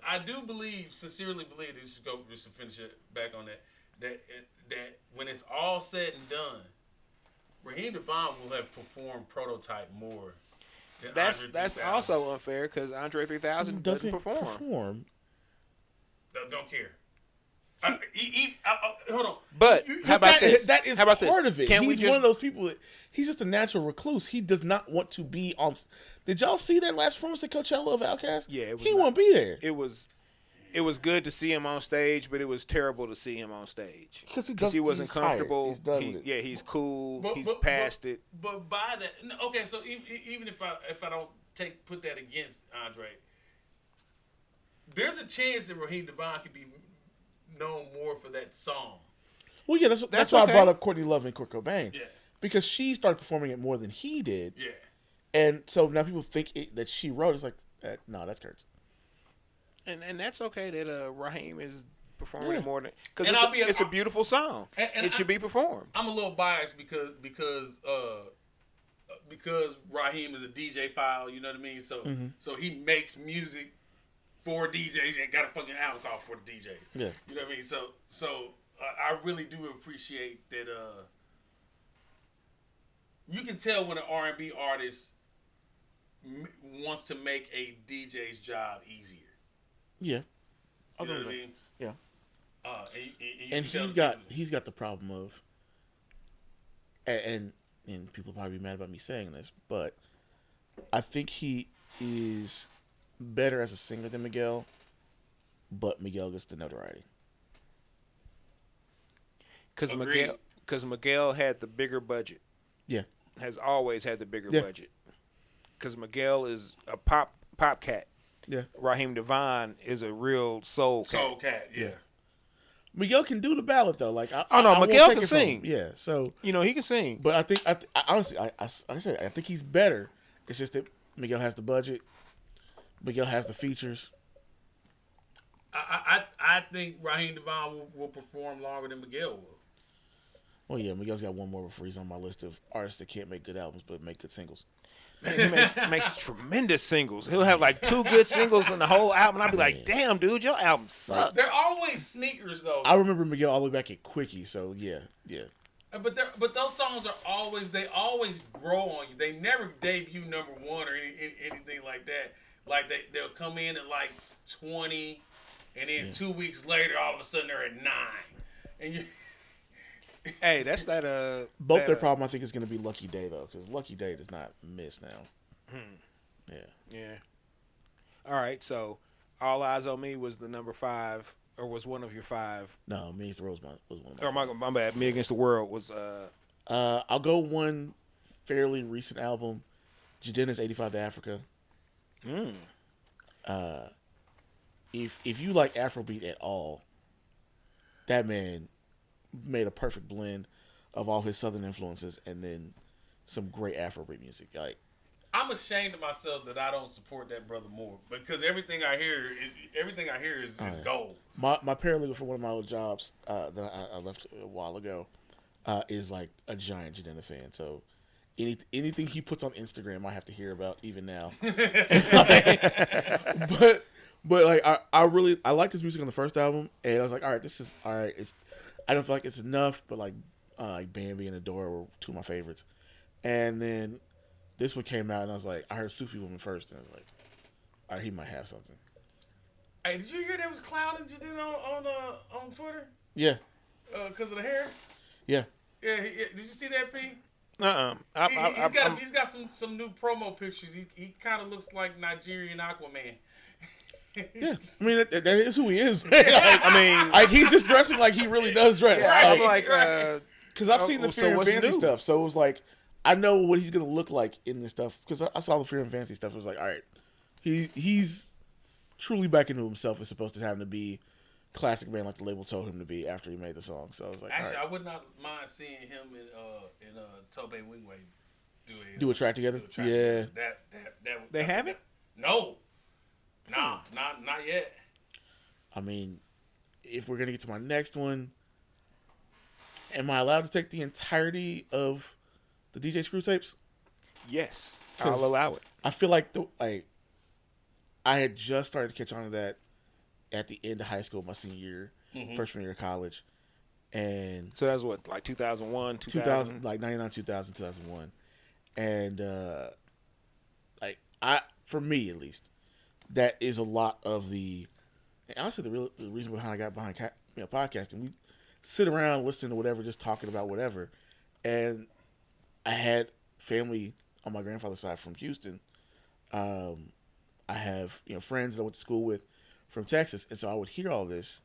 sincerely believe this. Just to finish it back on that when it's all said and done, Raheem DeVaughn will have performed Prototype more. That's also unfair because Andre 3000 doesn't perform. Don't care. Hold on. But how about this? That is how about part this? of it. Can He's one of those people. He's just a natural recluse. He does not want to be on. Did y'all see that last performance at Coachella of Outkast? Yeah, he won't be there. It was good to see him on stage, but it was terrible to see him on stage because he wasn't comfortable. He's done with it. He's cool. He's past it. But by that, okay. So even if I don't put that against Andre, there's a chance that Raheem DeVaughn could be known more for that song. Well, yeah, that's why I brought up Courtney Love and Kurt Cobain. Yeah, because she started performing it more than he did. Yeah, and so now people think that she wrote. It's like, no, that's Kurt's. And that's okay that Raheem is performing it more than because it's a beautiful song. And it should be performed. I'm a little biased because Raheem is a DJ file. You know what I mean? So so he makes music for DJs and got a fucking album called for the DJs. Yeah, you know what I mean. So I really do appreciate that. You can tell when an R&B artist wants to make a DJ's job easier. Yeah, You know what I mean? Yeah. And he's got the problem of, and people probably be mad about me saying this, but I think he is better as a singer than Miguel, but Miguel gets the notoriety. Because Miguel had the bigger budget. Yeah, has always had the bigger budget. Because Miguel is a pop cat. Yeah, Raheem DeVaughn is a real soul cat. Soul cat, yeah. Miguel can do the ballad though. Like, Miguel can sing. Yeah, so he can sing. But I think, honestly, I think he's better. It's just that Miguel has the budget. Miguel has the features. I think Raheem DeVaughn will perform longer than Miguel will. Well, yeah, Miguel's got one more before he's on my list of artists that can't make good albums but make good singles. Man, he makes tremendous singles. He'll have like 2 good singles in the whole album. I'll be like, damn, dude, your album sucks. They're always sneakers, though. I remember Miguel all the way back at Quickie, so yeah. But those songs are always grow on you. They never debut number one or anything like that. Like they'll come in at like 20, and then 2 weeks later, all of a sudden they're at 9, and you. Hey, that's that. Both their problem, I think, is going to be Lucky Day though, because Lucky Day does not miss now. Yeah. Yeah. All right, so All Eyes on Me was the number 5, or was one of your 5? No, Me Against the World was one of Or my bad. Me Against the World was. I'll go one fairly recent album, Jadena's 85 to Africa. If you like Afrobeat at all, that man made a perfect blend of all his Southern influences and then some great Afrobeat music. Like, I'm ashamed of myself that I don't support that brother more, because everything I hear is gold. My paralegal for one of my old jobs that I left a while ago is like a giant Jadena fan. So anything he puts on Instagram, I have to hear about even now. But like I liked his music on the first album, and I was like, all right, this is all right. I don't feel like it's enough, but like Bambi and Adora were two of my favorites, and then this one came out, and I was like, I heard Sufi Woman first, and I was like, all right, he might have something. Hey, did you hear there was clowning Jadena on Twitter? Yeah. Because of the hair. Yeah. Yeah. Did you see that, P? He's got some new promo pictures. He kind of looks like Nigerian Aquaman. Yeah, I mean that is who he is. Like he's just dressing like he really does dress. Yeah, I'm like, because I've seen the Fear and Fancy stuff, so it was like I know what he's gonna look like in this stuff. Because I saw the Fear and Fancy stuff, it was like, all right, he's truly back into himself. Is supposed to have to be classic man like the label told him to be after he made the song. So I was like, actually, right. I would not mind seeing him in Tobe Wingway do a track together. Yeah, that they have it. No. Nah, not yet. I mean, if we're gonna get to my next one, am I allowed to take the entirety of the DJ Screw tapes? Yes, I'll allow it. I feel like I had just started to catch on to that at the end of high school, my senior year, freshman year of college, and so that's what, like 2001, 2000, like 99, 2000, 2001, and for me at least. That is a lot of the, and honestly, the reason behind I got behind podcasting. We sit around listening to whatever, just talking about whatever, and I had family on my grandfather's side from Houston. I have friends that I went to school with from Texas, and so I would hear all this,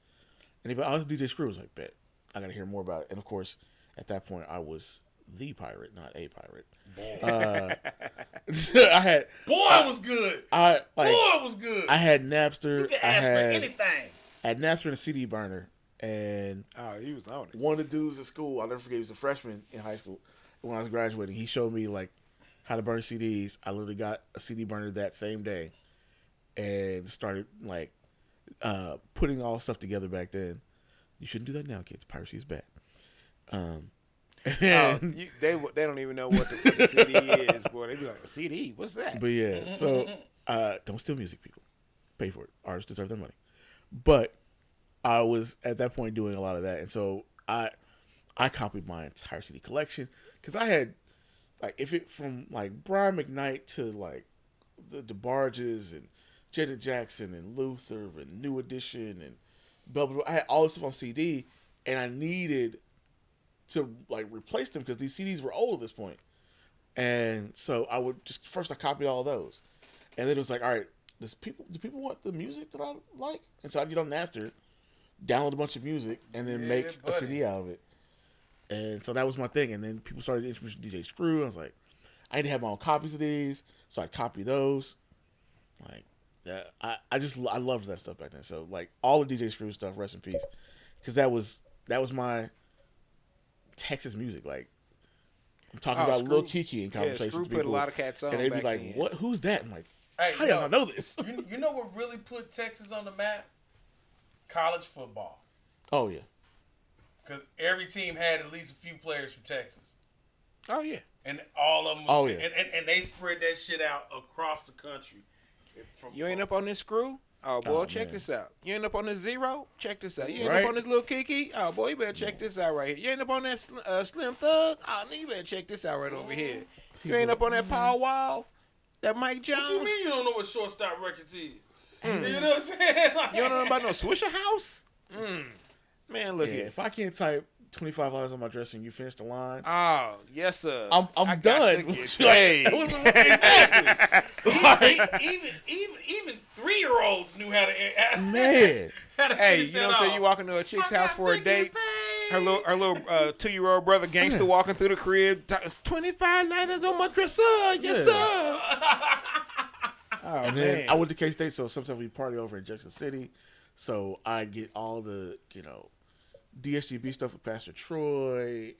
and they'd be like, "Oh, this DJ Screw." I was like, "Bet, I got to hear more about it." And of course, at that point, I was the pirate, not a pirate. I had was good. Boy was good. I had Napster. You can ask for anything. I had Napster and a CD burner, and he was on it. One of the dudes at school, I'll never forget, he was a freshman in high school. When I was graduating, he showed me like how to burn CDs. I literally got a CD burner that same day, and started like putting all stuff together back then. You shouldn't do that now, kids. Piracy is bad. They don't even know what the fucking CD is, boy. They be like, a CD? What's that? But yeah, so don't steal music, people. Pay for it. Artists deserve their money. But I was at that point doing a lot of that, and so I copied my entire CD collection because I had from like Brian McKnight to like the DeBarges and Janet Jackson and Luther and New Edition and Belvedere. I had all this stuff on CD, and I needed to like replace them because these CDs were old at this point. And so I would just first I copied all of those, and then it was like, all right, do people want the music that I like? And so I'd get on Napster, download a bunch of music, and then make a CD out of it. And so that was my thing. And then people started introducing DJ Screw. And I was like, I need to have my own copies of these, so I copy those. Like that, I loved that stuff back then. So like all the DJ Screw stuff, rest in peace, because that was my Texas music. Like I'm talking about Lil Kiki in conversations. Screw put a lot of cats on, and they'd be like, then. "What? Who's that?" I'm like, hey, how y'all not know this? You know what really put Texas on the map? College football. Oh yeah, because every team had at least a few players from Texas. Oh yeah, and all of them. Oh yeah, and they spread that shit out across the country. You ain't up on this Screw? Oh boy, Oh, check man. this out. You end up on this zero? Check this out. You end Right. up on this little Kiki? Oh boy, you better check this out right here. You end up on that Slim Thug? Oh nigga, you better check this out right over here. You end up on that Paul Wall? That Mike Jones? What you mean you don't know what Shortstop Records is? You know what I'm saying? Like, You don't know about no Swisher House? Man, look Yeah, here. if I can't type $25 on my dress and you finish the line, Oh, yes sir. I'm I got done. to get paid. even 3-year-olds knew how to. man. Hey, you know what I'm saying? You walk into a chick's house for a date. Her little 2-year-old brother gangster walking through the crib. It's 25 liners on my dresser. Yes, Yeah. sir. Oh, And man. then I went to K-State, so sometimes we party over in Jackson City. So I get all the, DSGB stuff with Pastor Troy.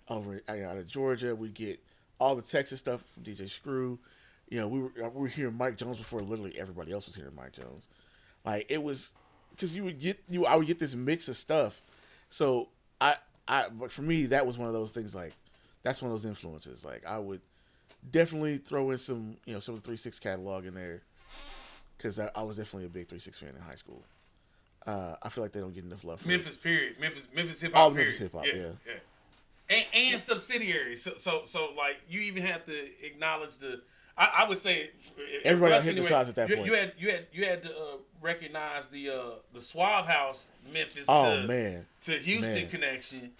Over out of Georgia, we get all the Texas stuff from DJ Screw. We were hearing Mike Jones before literally everybody else was hearing Mike Jones. Like, it was because I would get this mix of stuff. So but for me, that was one of those things. Like, that's one of those influences. Like, I would definitely throw in some some of the 3-6 catalog in there because I was definitely a big 3-6 fan in high school. I feel like they don't get enough love for Memphis period. Memphis hip All hop Memphis period. hip-hop, yeah. And subsidiaries. So like you even have to acknowledge the. I would say Everybody got anyway, hypnotized at that point. You had to recognize the Suave House Memphis man. to Houston Man. connection.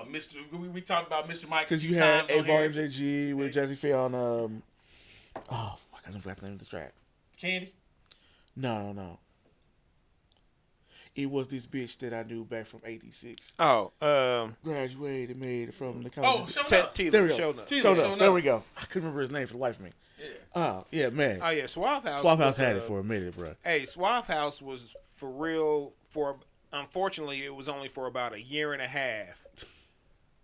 Mr. We talked about Mr. Mike Because a you few had times on A-Ball here. MJG with Jazzy Faye on I don't forget the name of this track. Candy. No. It was this bitch that I knew back from '86. Oh, Graduated, made it from the Oh, college. show up. There Taylor we go. showed up. Taylor. Showed Showed up. There up. we go. I couldn't remember his name for the life of me. Yeah. Oh, yeah, man. Oh yeah, Suave House. Swap House was, had it for a minute, bro. Hey, Suave House was for real. Unfortunately, it was only for about a year and a half.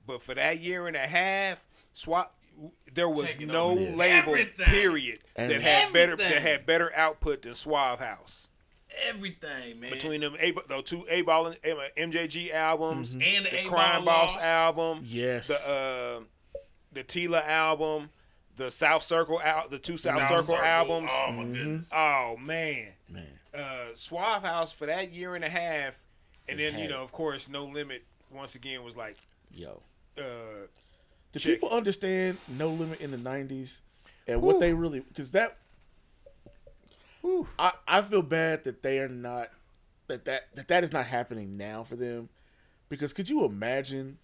But for that year and a half, there was Taking no over label everything. period that had Everything. better output than Suave House. Everything, man. Between them, the two A-Ball and MJG albums, And the the A-Ball Crime Boss Loss. album, Yes. the Tila album, the South Circle the two South South Circle albums. Oh my goodness. Oh man, Man. Suave House for that year and a half, and Just then had it. of course No Limit once again was like Yo. uh, Do Check. people understand No Limit in the 90s and what they really... Because that... I feel bad that they are not... That is not happening now for them. Because could you imagine...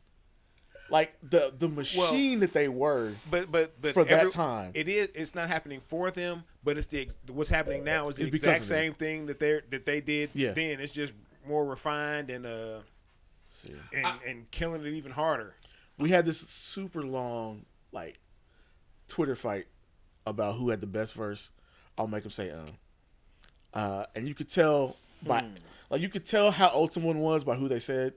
Like, the machine that they were... but For that time. it's not happening for them, but it's what's happening now is the It's because exact of them. same thing that they did Yeah. then. It's just more refined and See. and killing it even harder. We had this super long, like, Twitter fight about who had the best verse. I'll make them say, and you could tell by, like, you could tell how old someone was by who they said.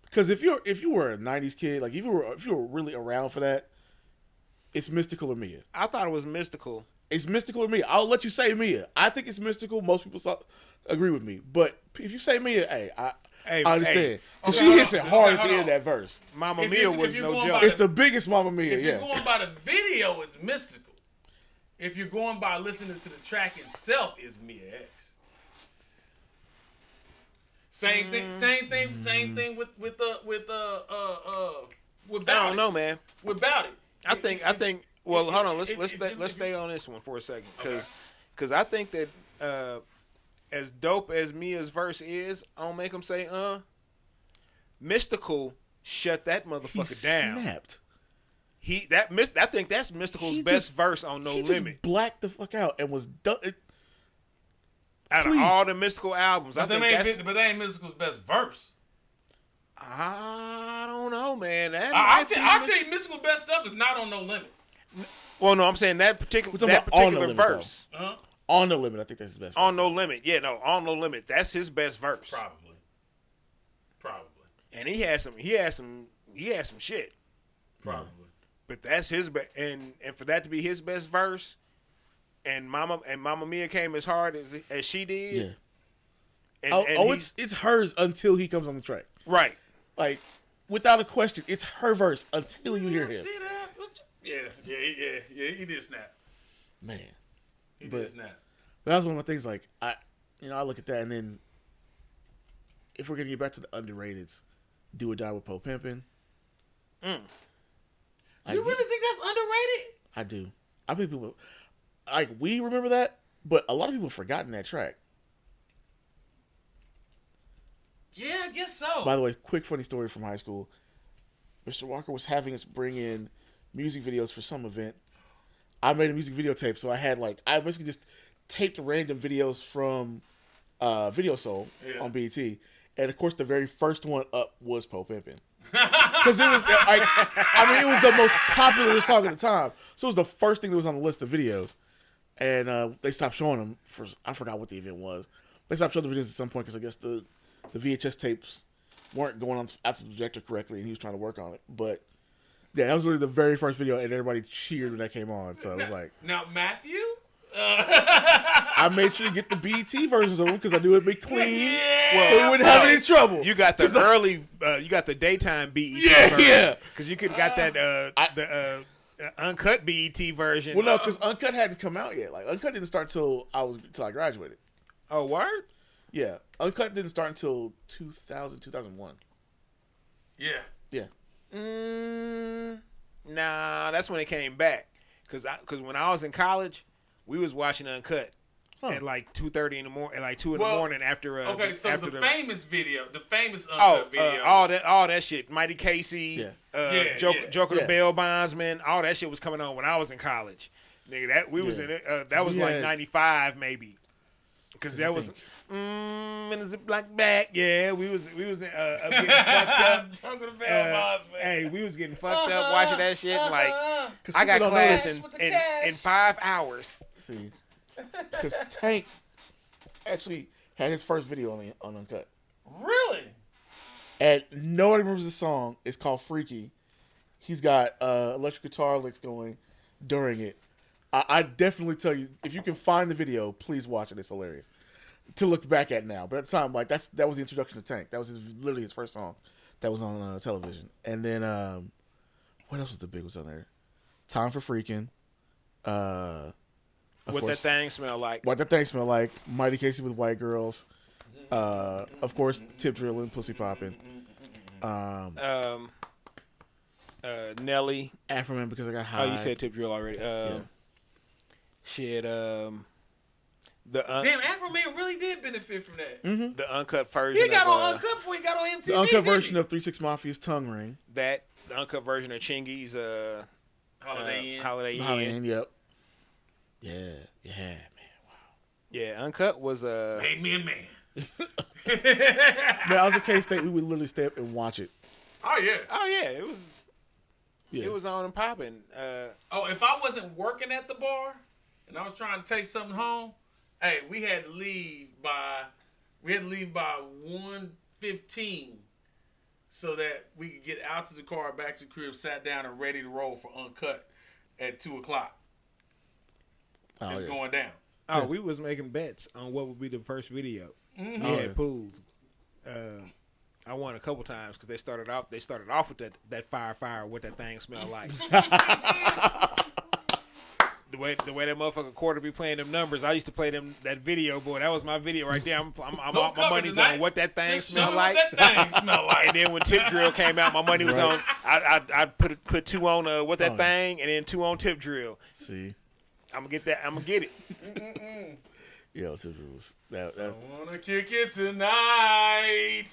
Because if you were a '90s kid, like if you were really around for that, it's Mystical or Mia. I thought it was Mystical. It's Mystical or Mia. I'll let you say Mia. I think it's Mystical. Most people agree with me. But if you say Mia, I understand. Because she hits it hard at the end of that verse. Mama If Mia you- was if you're no going joke. by It's the biggest Mama Mia. If Yeah. you're going by the video, it's Mystical. If you're going by listening to the track itself, it's Mia X. Same thing with I don't know, man. With Bout It. I think. Well, hold on. Let's if stay on this one for a second, because I think that as dope as Mia's verse is on Make 'Em Say Mystical shut that motherfucker down. Snapped. I think that's Mystical's He best just- verse on No He Limit. just blacked the fuck out and was done. Out of please. all the Mystical albums, I But think that that's. ain't Mystical's best verse. I don't know, man. That I might be tell you, Mystical's best stuff is not on No Limit. Well, no, I'm saying that particular talking about on No Limit, verse Huh? On the Limit, I think that's his best. on No Limit. Yeah, no, on No Limit. That's his best verse. Probably. And he had some shit. Probably. But that's his and for that to be his best verse, and Mama Mia came as hard as she did. Yeah. And It's hers until he comes on the track. right. Like, without a question, it's her verse until you hear him. See that? Yeah. He did snap. Man. He But- did snap. But that was one of my things. Like, I look at that, and then if we're gonna get back to the underrateds, Do or Die with Poe Pimpin'. You really think that's underrated? I do. I think people we remember that, but a lot of people have forgotten that track. Yeah, I guess so. By the way, quick funny story from high school. Mr. Walker was having us bring in music videos for some event. I made a music video tape, so I basically just taped random videos from Video Soul on BET. And of course, the very first one up was Poe Pimpin'. Because it was it was the most popular song at the time. So it was the first thing that was on the list of videos. And they stopped showing them I forgot what the event was. They stopped showing the videos at some point because I guess the VHS tapes weren't going on out to the projector correctly, and he was trying to work on it. But yeah, that was literally the very first video, and everybody cheered when that came on. So it was like, now Matthew, I made sure to get the BET versions of them because I knew it'd be clean, Yeah. so we wouldn't have any trouble. You got the early, you got the daytime BET version. Because you could got that the uncut BET version. Well, no, because uncut hadn't come out yet. Like uncut didn't start till I graduated. Oh, word? Yeah, uncut didn't start until 2000, 2001. Yeah. Yeah. Nah, that's when it came back. Cause when I was in college, we was watching uncut at like 2:30 in the morning, at like 2 in the morning after. After the famous video, the famous uncut video, all that shit, Mighty Casey, Joker the Bail Bondsman, all that shit was coming on when I was in college. Nigga, that we was in it. That was like 95 maybe. Cause that was in the Ziploc bag. Yeah, we was getting fucked up. Joker the Bail Bondsman. Hey, we was getting fucked up watching that shit. Like I got class in 5 hours. See, because Tank actually had his first video on Uncut. Really? And nobody remembers the song. It's called Freaky. He's got electric guitar licks going during it. I definitely tell you, if you can find the video, please watch it. It's hilarious to look back at now. But at the time, like that was the introduction to Tank. That was literally his first song that was on television. And then what else was the big ones on there? Time for Freaking. What That Thing Smell Like. What That Thing Smell Like. Mighty Casey with White Girls. Of course, Tip Drillin', Pussy Poppin'. Nelly. Afro Man Because I Got High. Oh, you said Tip Drill already. Shit. Damn, Afro Man really did benefit from that. Mm-hmm. The uncut version. He got on Uncut before he got on MTV. The uncut version of 3 6 Mafia's Tongue Ring. The uncut version of Chingy's Holiday Inn. Yep. Yeah, man. Wow. Yeah, uncut was Made me a man. Man, I was a K-State. We would literally stay up and watch it. Oh yeah. It was. Yeah. It was on and popping. If I wasn't working at the bar and I was trying to take something home, hey, we had to leave by 1:15 so that we could get out to the car, back to the crib, sat down and ready to roll for Uncut at 2:00. It's going down. Oh, we was making bets on what would be the first video. Mm-hmm. We had pools. I won a couple times because they started off with that fire, what that thing smelled like. The way that motherfucker quarter be playing them numbers, I used to play that video, boy. That was my video right there. My money's on what that thing smelled like. And then when Tip Drill came out, my money was on. I put 2 on what that thing, and then 2 on Tip Drill. See, I'm gonna get it. Yeah, Tip Drill was that. I wanna kick it tonight.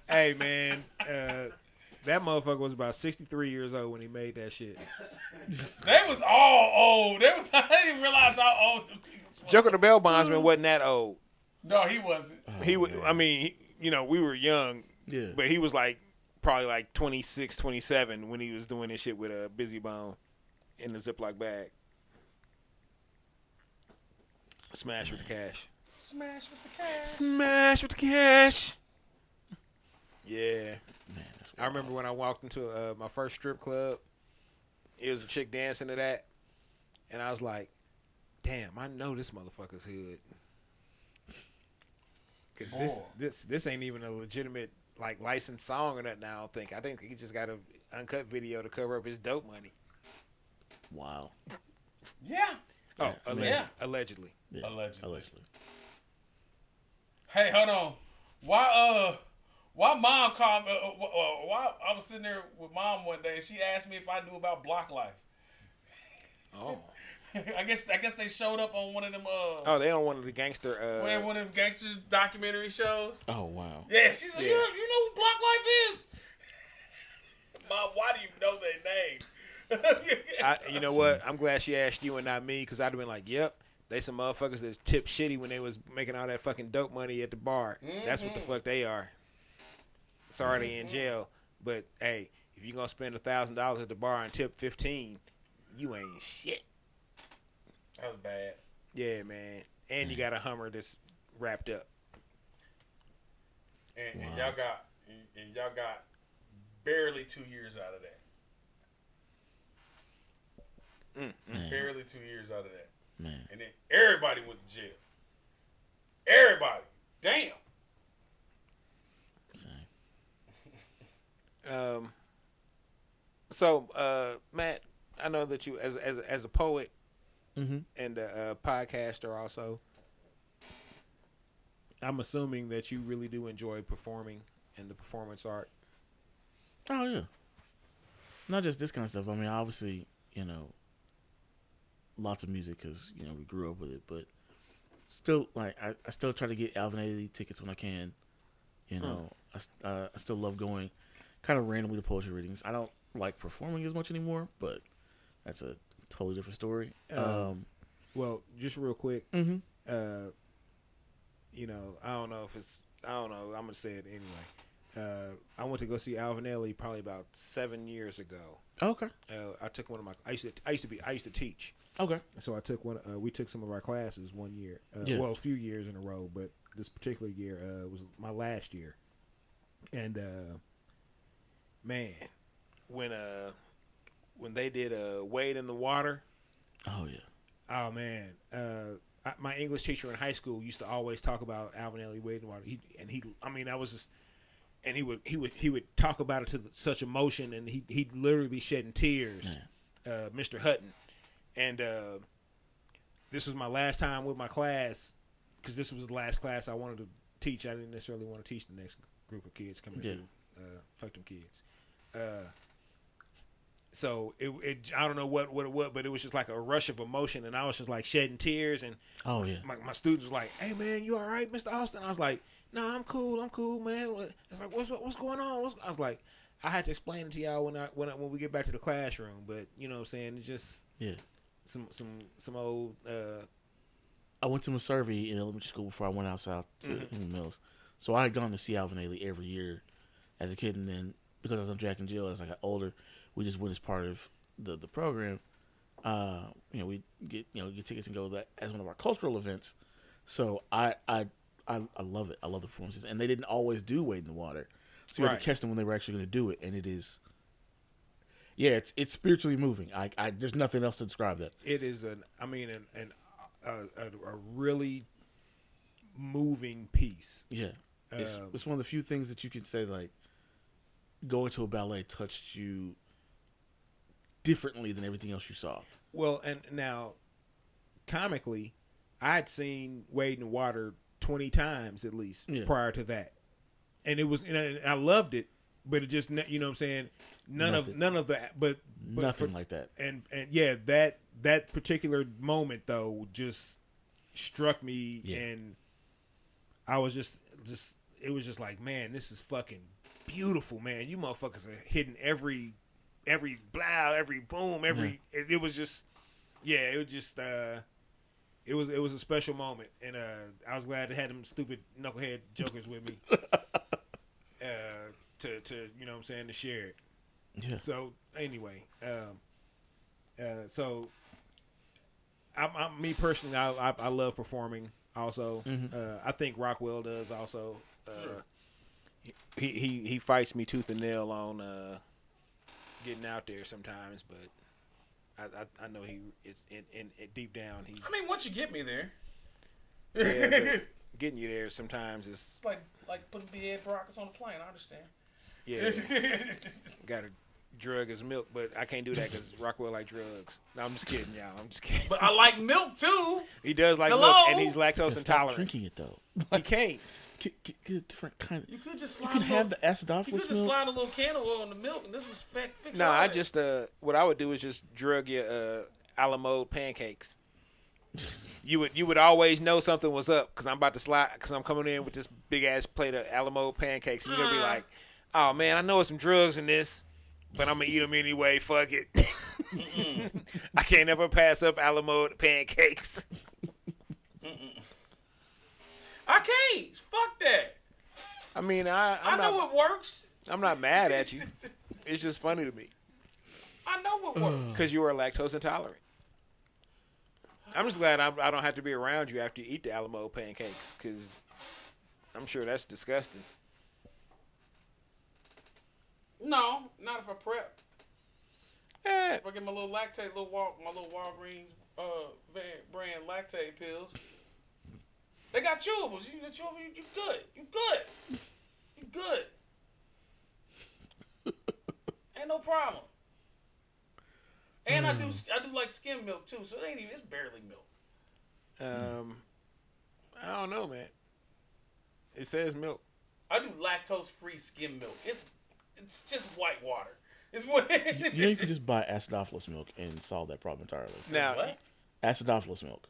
Hey man, that motherfucker was about 63 years old when he made that shit. They was all old. I didn't realize how old the niggas was. Joker the Bail Bondsman wasn't that old. No, he wasn't. He was. I mean, we were young. Yeah. But he was probably 26, 27 when he was doing this shit with a Busy Bone in the Ziploc bag. Smash with the cash. Smash with the cash. Smash with the cash. Yeah. Man, I remember when I walked into my first strip club, it was a chick dancing to that, and I was like, damn, I know this motherfucker's hood. Because this ain't even a legitimate licensed song or nothing, I don't think. I think he just got an uncut video to cover up his dope money. wow. Yeah. Oh, Yeah. allegedly. Yeah, allegedly. Hey, hold on. Why mom called me? Why I was sitting there with mom one day and she asked me if I knew about Block Life. Oh. I guess they showed up on one of them. They on one of the gangster. One of them gangster documentary shows. Oh wow. Yeah, she said, Yeah. you know what Block Life is? Mom, why do you know their name? You know what? I'm glad she asked you and not me, because I'd have been like, yep, they some motherfuckers that tip shitty when they was making all that fucking dope money at the bar. That's what the fuck they are. Sorry they in jail, but hey, if you gonna spend $1,000 at the bar and tip 15, you ain't shit. That was bad. Yeah, man. And you got a Hummer that's wrapped up. And y'all got barely 2 years out of that. Barely 2 years out of that. Man. And then everybody went to jail. Everybody. Damn. So, Matt, I know that you, as a poet Mm-hmm. and a podcaster also, I'm assuming that you really do enjoy performing and the performance art. Oh yeah. Not just this kind of stuff. I mean, obviously, lots of music because we grew up with it, but still, like I still try to get Alvin Ailey tickets when I can. I still love going, kind of randomly to poetry readings. I don't like performing as much anymore, but that's a totally different story. Well, just real quick, Mm-hmm. I don't know if it's, I don't know, I'm gonna say it anyway. I went to go see Alvin Ailey probably about 7 years ago. Okay. I took one of my, I used to teach. Okay. So I took we took some of our classes one year. Yeah. Well, a few years in a row, but this particular year was my last year. And man, when they did Wade in the Water. Oh yeah. Oh man, my English teacher in high school used to always talk about Alvin Ailey, Wade in the Water. He would talk about it to such emotion, and he'd literally be shedding tears. Mr. Hutton. And this was my last time with my class, because this was the last class I wanted to teach. I didn't necessarily want to teach the next group of kids coming through. Fuck them kids. So it I don't know what it was, but it was just like a rush of emotion, and I was just like shedding tears. And oh yeah, my students was like, "Hey man, you all right, Mr. Austin?" I was like, "Nah, I'm cool, man." It's like, "What's going on?" I was like, I had to explain it to y'all when we get back to the classroom, but you know what I'm saying? It's just some old. I went to Meservey in elementary school before I went out south to Human Mills, so I had gone to see Alvin Ailey every year as a kid, and then because I was on Jack and Jill as I got older, we just went as part of the program. We get tickets and go that as one of our cultural events. So I love it. I love the performances, and they didn't always do Wade in the Water, so you had to catch them when they were actually going to do it, and it is. Yeah, it's spiritually moving. I there's nothing else to describe that. It is a really moving piece. Yeah, it's one of the few things that you can say like going to a ballet touched you differently than everything else you saw. Well, and now comically, I'd seen Wade in the Water 20 times at least prior to that, and it was, and I loved it. But it just, you know what I'm saying? None of that, but nothing like that. And yeah, that particular moment though just struck me, and I was just it was just like, man, this is fucking beautiful, man. You motherfuckers are hitting every blow, every boom, it was just, it was a special moment, and I was glad to have them stupid knucklehead jokers with me. To you know what I'm saying, to share it. Yeah. So anyway, so I'm me personally, I love performing also. I think Rockwell does also. He fights me tooth and nail on getting out there sometimes, but I know it's in deep down he's. I mean, once you get me there. Yeah, but getting you there sometimes is like putting B.A. Baracus on the plane. I understand. Yeah, gotta drug is milk, but I can't do that because Rockwell like drugs. No, I'm just kidding, y'all. I'm just kidding. But I like milk too. He does like Hello? milk, and he's lactose Stop intolerant. drinking it though. He can't. Get a different kind of. You could just slide. You can have the You acidophilus could just milk. slide a little candle oil in the milk, and this was fix. No, all I that. just what I would do is just drug your a la mode pancakes. You would always know something was up because I'm about to slide because I'm coming in with this big ass plate of a la mode pancakes, and you're gonna be like, "Oh man, I know it's some drugs in this, but I'm gonna eat them anyway. Fuck it." I can't never pass up a la mode pancakes. I can't. Fuck that. I mean, I know it works. I'm not mad at you. It's just funny to me I know it works. because you are lactose intolerant. I'm just glad I don't have to be around you after you eat the Alamo pancakes because I'm sure that's disgusting. No, not if I prep. Eh, If I get my little Walgreens brand lactate pills, they got chewables. You good. You good. Ain't no problem. And I do like skim milk too, so it's barely milk. I don't know, man. It says milk. I do lactose free skim milk. It's just white water. It's what You know, you could just buy acidophilus milk and solve that problem entirely. Now, what? Acidophilus milk.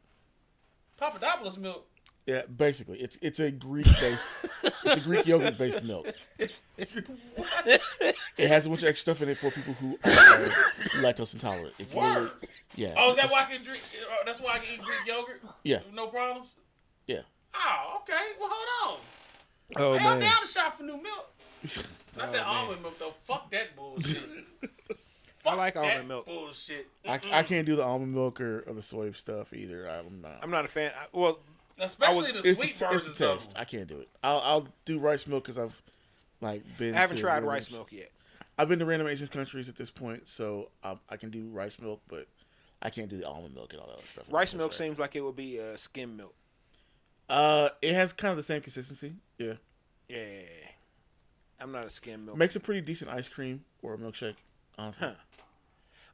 Papadopoulos milk. Yeah, basically, it's a Greek based, it's a Greek yogurt based milk. It has a bunch of extra stuff in it for people who are lactose intolerant. It's literally, Word. yeah. Oh, is that it's why I can drink? That's why I can eat Greek yogurt. Yeah. No problems. yeah. Oh, okay. Well, hold on. oh Hey, I'm man, down to shop for new milk. Not that almond milk though. Fuck that bullshit. I like that almond milk. Bullshit. I can't do the almond milk or the soy stuff either. I'm not a fan. Well, Especially the It's sweet the versions taste. of them. I can't do it. I'll do rice milk because I've been. I haven't to tried random- rice milk yet. I've been to random Asian countries at this point, so I can do rice milk, but I can't do the almond milk and all that other stuff. Rice That's milk right. seems like it would be skim milk. It has kind of the same consistency. Yeah, Yeah, I'm not a skim milk. makes a pretty decent ice cream or a milkshake. Honestly, Huh.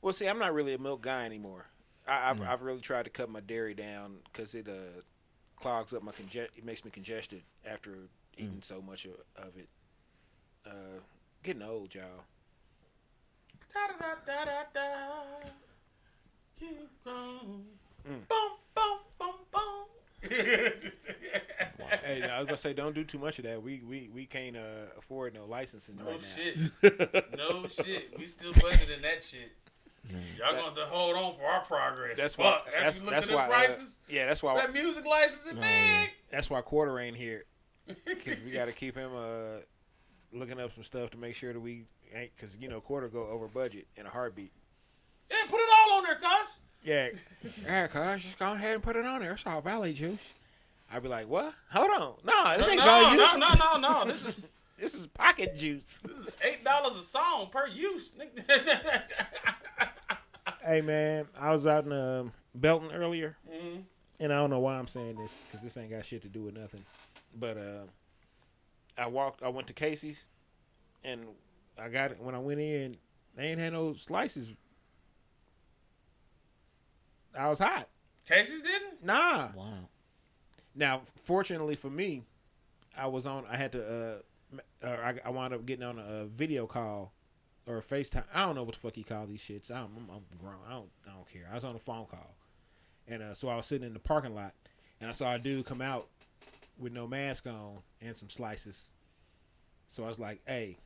Well, see, I'm not really a milk guy anymore. I've really tried to cut my dairy down because it clogs up it makes me congested after eating so much of it. Getting old, y'all. Da da da da da. Keep going. Boom, boom, boom, boom. Hey, I was gonna say, don't do too much of that. We can't afford no licensing No right now. shit. No shit. We still budgeting that shit. Y'all gonna have to hold on for our progress. That's why. Fuck, after That's you looked that's at them why. prices, Yeah, that's why. that music license is big. That's why Quarter ain't here. Because we got to keep him looking up some stuff to make sure that we ain't. Because Quarter go over budget in a heartbeat. Yeah, put it all on there, cuz. Yeah, cuz just go ahead and put it on there. It's all Valley Juice. I'd be like, what? Hold on, no, this ain't Valley Juice. No. This is Pocket Juice. $8 a song per use. Hey man, I was out in Belton earlier, and I don't know why I'm saying this because this ain't got shit to do with nothing. But I went to Casey's, and I got it when I went in. They ain't had no slices. I was hot. Casey's didn't? Nah. wow. Now, fortunately for me, I had to. I wound up getting on a video call or a FaceTime. I don't know what the fuck he called these shits. I'm grown. I don't care. I was on a phone call, and so I was sitting in the parking lot, and I saw a dude come out with no mask on and some slices. So I was like, "Hey,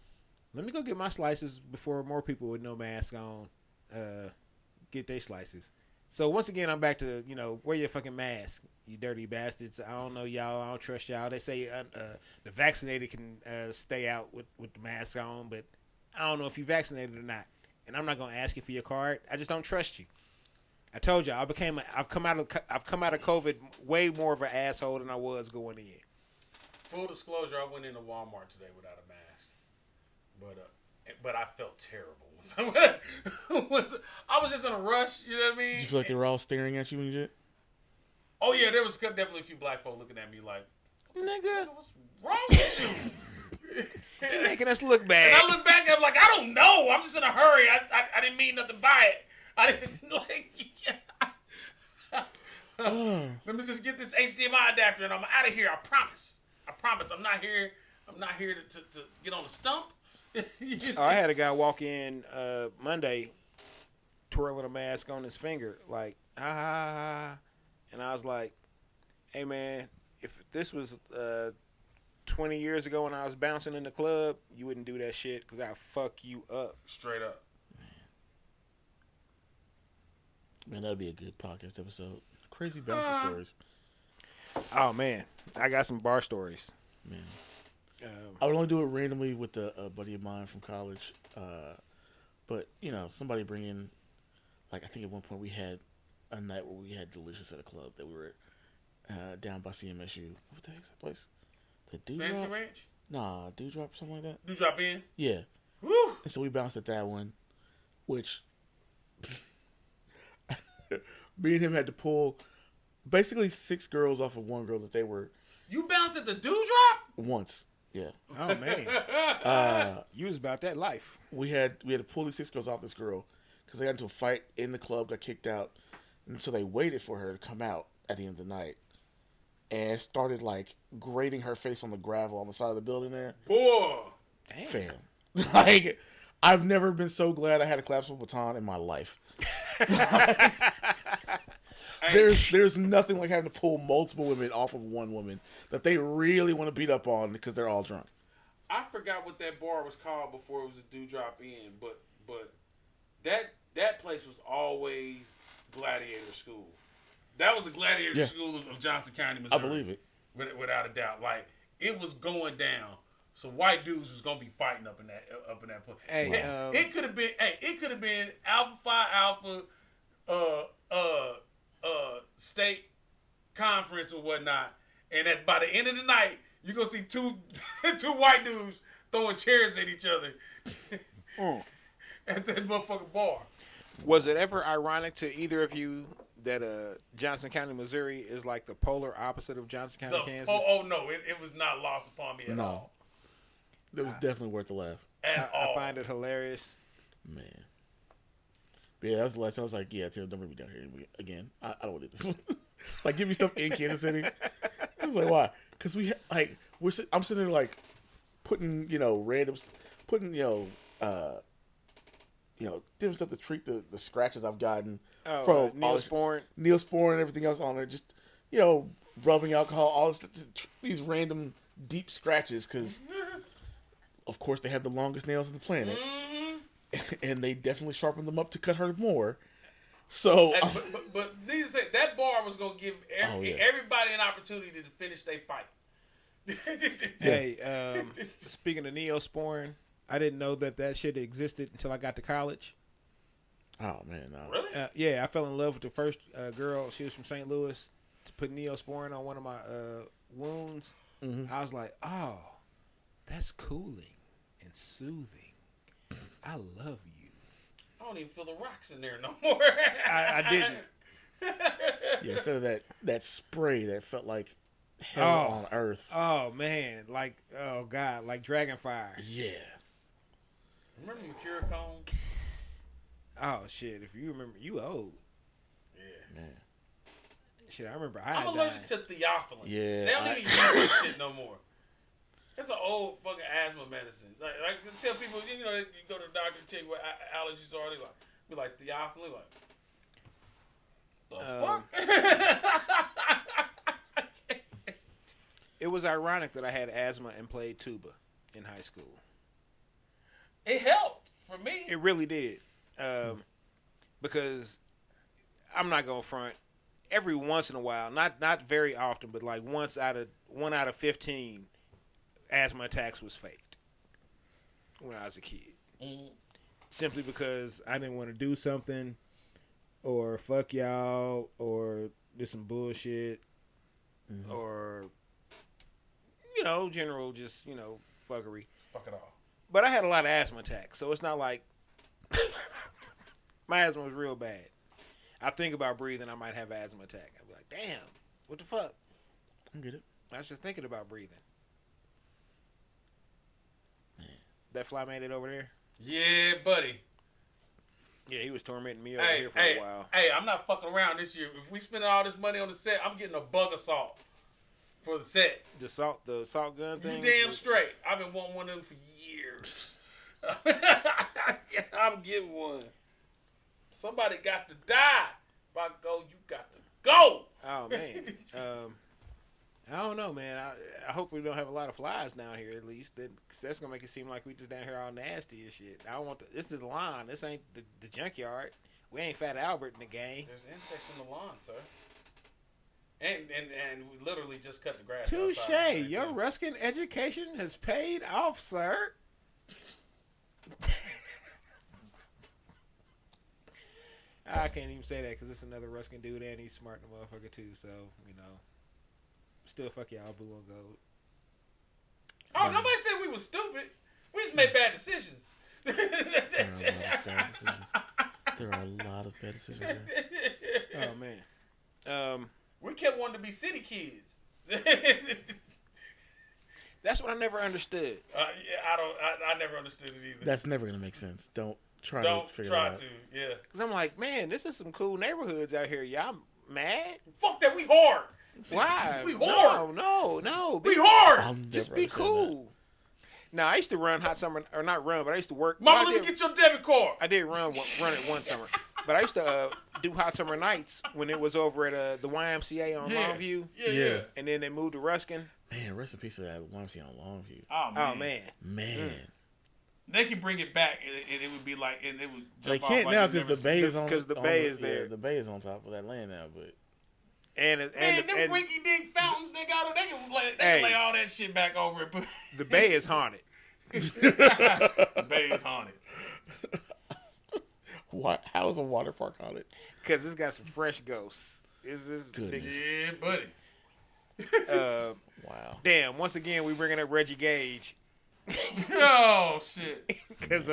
let me go get my slices before more people with no mask on get their slices." So once again, I'm back to, wear your fucking mask, you dirty bastards. I don't know y'all. I don't trust y'all. They say the vaccinated can stay out with the mask on, but I don't know if you're vaccinated or not. And I'm not gonna ask you for your card. I just don't trust you. I told you I've come out of COVID way more of an asshole than I was going in. Full disclosure, I went into Walmart today without a mask, but I felt terrible. I was just in a rush, you know what I mean? Did you feel like they were all staring at you when you did? Oh yeah, there was definitely a few black folk looking at me like, Nigga, what's wrong with you? You're making us look bad. And I look back and I'm like, I don't know. I'm just in a hurry. I didn't mean nothing by it. I didn't like. Let me just get this HDMI adapter and I'm out of here. I promise. I'm not here. I'm not here to get on the stump. I had a guy walk in Monday, twirling a mask on his finger, like ha ha ha, ha. And I was like, "Hey man, if this was 20 years ago when I was bouncing in the club, you wouldn't do that shit because I'd fuck you up." Straight up. Man, that'd be a good podcast episode. Crazy bouncer stories. Oh man, I got some bar stories. Man, I would only do it randomly with a buddy of mine from college. But you know, somebody bring in, like I think at one point we had a night where we had Delicious at a club that we were down by CMSU. What the heck's that place? The Dewdrop? Fancy Ranch? Nah, Dewdrop, something like that. Dewdrop in? Yeah. Woo! And so we bounced at that one, which me and him had to pull basically 6 girls off of one girl that they were You bounced at the Dewdrop? once. Yeah. Oh man, you was about that life. We had to pull these 6 girls off this girl because they got into a fight in the club, got kicked out, and so they waited for her to come out at the end of the night and started like grating her face on the gravel on the side of the building there. Boy. Damn. Fam. Like, I've never been so glad I had a collapsible baton in my life. There's nothing like having to pull multiple women off of one woman that they really want to beat up on because they're all drunk. I forgot what that bar was called before it was a Dewdrop Inn, but that place was always Gladiator School. That was the Gladiator School of Johnson County, Missouri. I believe it. Without a doubt. Like, it was going down. So white dudes was gonna be fighting up in that place. Hey, it could have been Alpha Phi Alpha state conference or whatnot, and by the end of the night, you're gonna see two white dudes throwing chairs at each other at that motherfucking bar. Was it ever ironic to either of you that Johnson County, Missouri is like the polar opposite of Johnson County, Kansas? Oh no, it was not lost upon me at all. It was definitely worth the laugh. I find it hilarious. Man. But yeah, that was the last time I was like, yeah, Tim, don't bring me down here again. I don't want to do this one. It's like, give me stuff in Kansas City. I was like, why? Because I'm sitting there like putting, different stuff to treat the scratches I've gotten from Neosporin and everything else on there. Just, rubbing alcohol, all this, these random deep scratches because, of course, they have the longest nails on the planet. And they definitely sharpened them up to cut her more. So, but needless to say, that bar was gonna give everybody an opportunity to finish their fight. Hey, speaking of Neosporin, I didn't know that shit existed until I got to college. Oh man, no. Really? Yeah, I fell in love with the first girl. She was from St. Louis. To put Neosporin on one of my wounds, I was like, oh, that's cooling and soothing. I love you. I don't even feel the rocks in there no more. I didn't. Yeah, instead of that spray that felt like hell on earth. Oh man, like god, like Dragonfire. Yeah. Remember Mercurochrome? Oh shit, if you remember, you old. Yeah. Man. Shit, I remember. I'm allergic to theophylline. Yeah. They don't even use that shit no more. It's an old fucking asthma medicine. Like tell people, you go to the doctor and tell you what allergies are. They be like theophylline. The fuck? It was ironic that I had asthma and played tuba in high school. It helped for me. It really did, because I'm not gonna front. Every once in a while, not very often, but like one out of 15. Asthma attacks was faked when I was a kid. Simply because I didn't want to do something or fuck y'all or do some bullshit or, general just, fuckery. Fuck it all. But I had a lot of asthma attacks, so it's not like my asthma was real bad. I think about breathing, I might have an asthma attack. I'd be like, damn, what the fuck? I get it. I was just thinking about breathing. that fly man over there? Yeah, buddy. Yeah, he was tormenting me over here for a while. Hey, I'm not fucking around this year. If we spend all this money on the set, I'm getting a bug assault for the set. The salt gun thing? You damn straight. I've been wanting one of them for years. I'm getting one. Somebody got to die. If I go, you got to go. Oh, man. I don't know, man. I hope we don't have a lot of flies down here, at least. Cause that's going to make it seem like we just down here all nasty and shit. I don't want this is the lawn. This ain't the junkyard. We ain't Fat Albert in the game. There's insects in the lawn, sir. And we literally just cut the grass. Touche. Your Ruskin education has paid off, sir. I can't even say that because it's another Ruskin dude and he's smart in the motherfucker too. So, you know, still fuck y'all, blue and gold. Oh, nobody said we were stupid. We just made bad decisions. There are a lot of bad decisions there. Oh, man. We kept wanting to be city kids. That's what I never understood. I never understood it either. That's never going to make sense. Don't try to figure it out. Yeah. Because I'm like, man, this is some cool neighborhoods out here. Y'all mad? Fuck that, we hard. Why? We hard. No. We hard. Just be cool. Now, I used to run hot summer, or not run, but I used to work. Mama, let me get your debit card. I did run it one summer. But I used to do hot summer nights when it was over at the YMCA on Longview. Yeah. And then they moved to Ruskin. Man, rest in peace to that YMCA on Longview. Oh, man. Man. They could bring it back, and it would be like, and it would They jump can't off now like because the bay is on. Because the bay is there. Yeah, the bay is on top of that land now, but. Man, them rinky dink fountains they can lay all that shit back over it. The bay is haunted. The bay is haunted. What? How is a water park haunted? Because it's got some fresh ghosts. It's just big. Yeah, buddy. Wow. Damn, once again, we bringing up Reggie Gage. Oh, shit. Because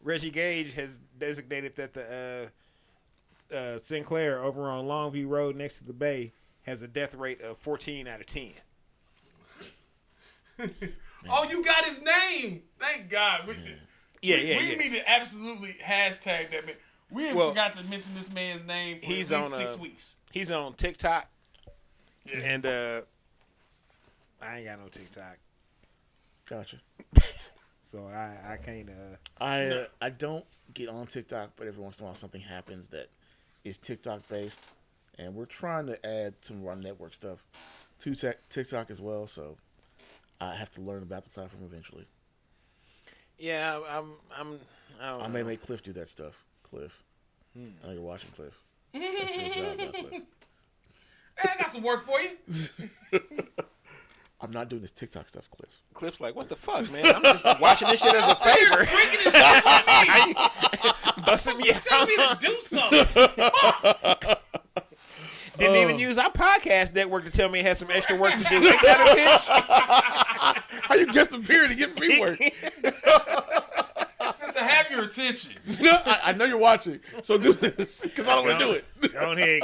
Reggie Gage has designated that the Sinclair over on Longview Road next to the bay has a death rate of 14 out of 10. Oh, you got his name. Thank God. We need to absolutely hashtag that man. We forgot to mention this man's name for at least 6 weeks. He's on TikTok. Yeah. And I ain't got no TikTok. Gotcha. So I can't. I don't get on TikTok, but every once in a while something happens that is TikTok based, and we're trying to add some of our network stuff to TikTok as well. So I have to learn about the platform eventually. Yeah, I may make Cliff do that stuff. Cliff, I know you're watching Cliff. That's your job now, Cliff. Hey, I got some work for you. I'm not doing this TikTok stuff, Cliff. Cliff's like, what the fuck, man? I'm just watching this shit as a favor. Breaking this shit on me. Busting me out. Tell me to do something. Didn't even use our podcast network to tell me it had some extra work to do. Ain't that a bitch? How you guess the period to get me work? Since I have your attention. I know you're watching, so do this because I don't want to do it. Go ahead.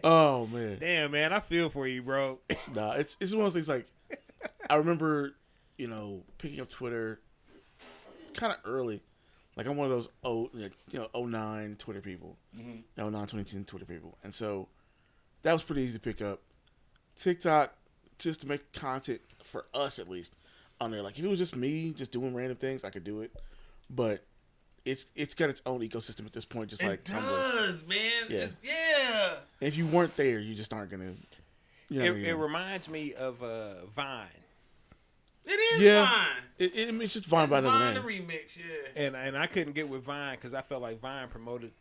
Oh man. Damn, man, I feel for you, bro. Nah, it's one of those things like I remember, picking up Twitter kind of early. Like I'm one of those 09 Twitter people. 09, 2010 Twitter people. And so that was pretty easy to pick up. TikTok, just to make content for us at least on there. Like if it was just me just doing random things, I could do it. But it's got its own ecosystem at this point, just like Tumblr. It does, man. Yeah. And if you weren't there, you just aren't gonna. It reminds me of Vine. It is Vine. It's just Vine by another name. Vine the remix, yeah. And I couldn't get with Vine because I felt like Vine promoted,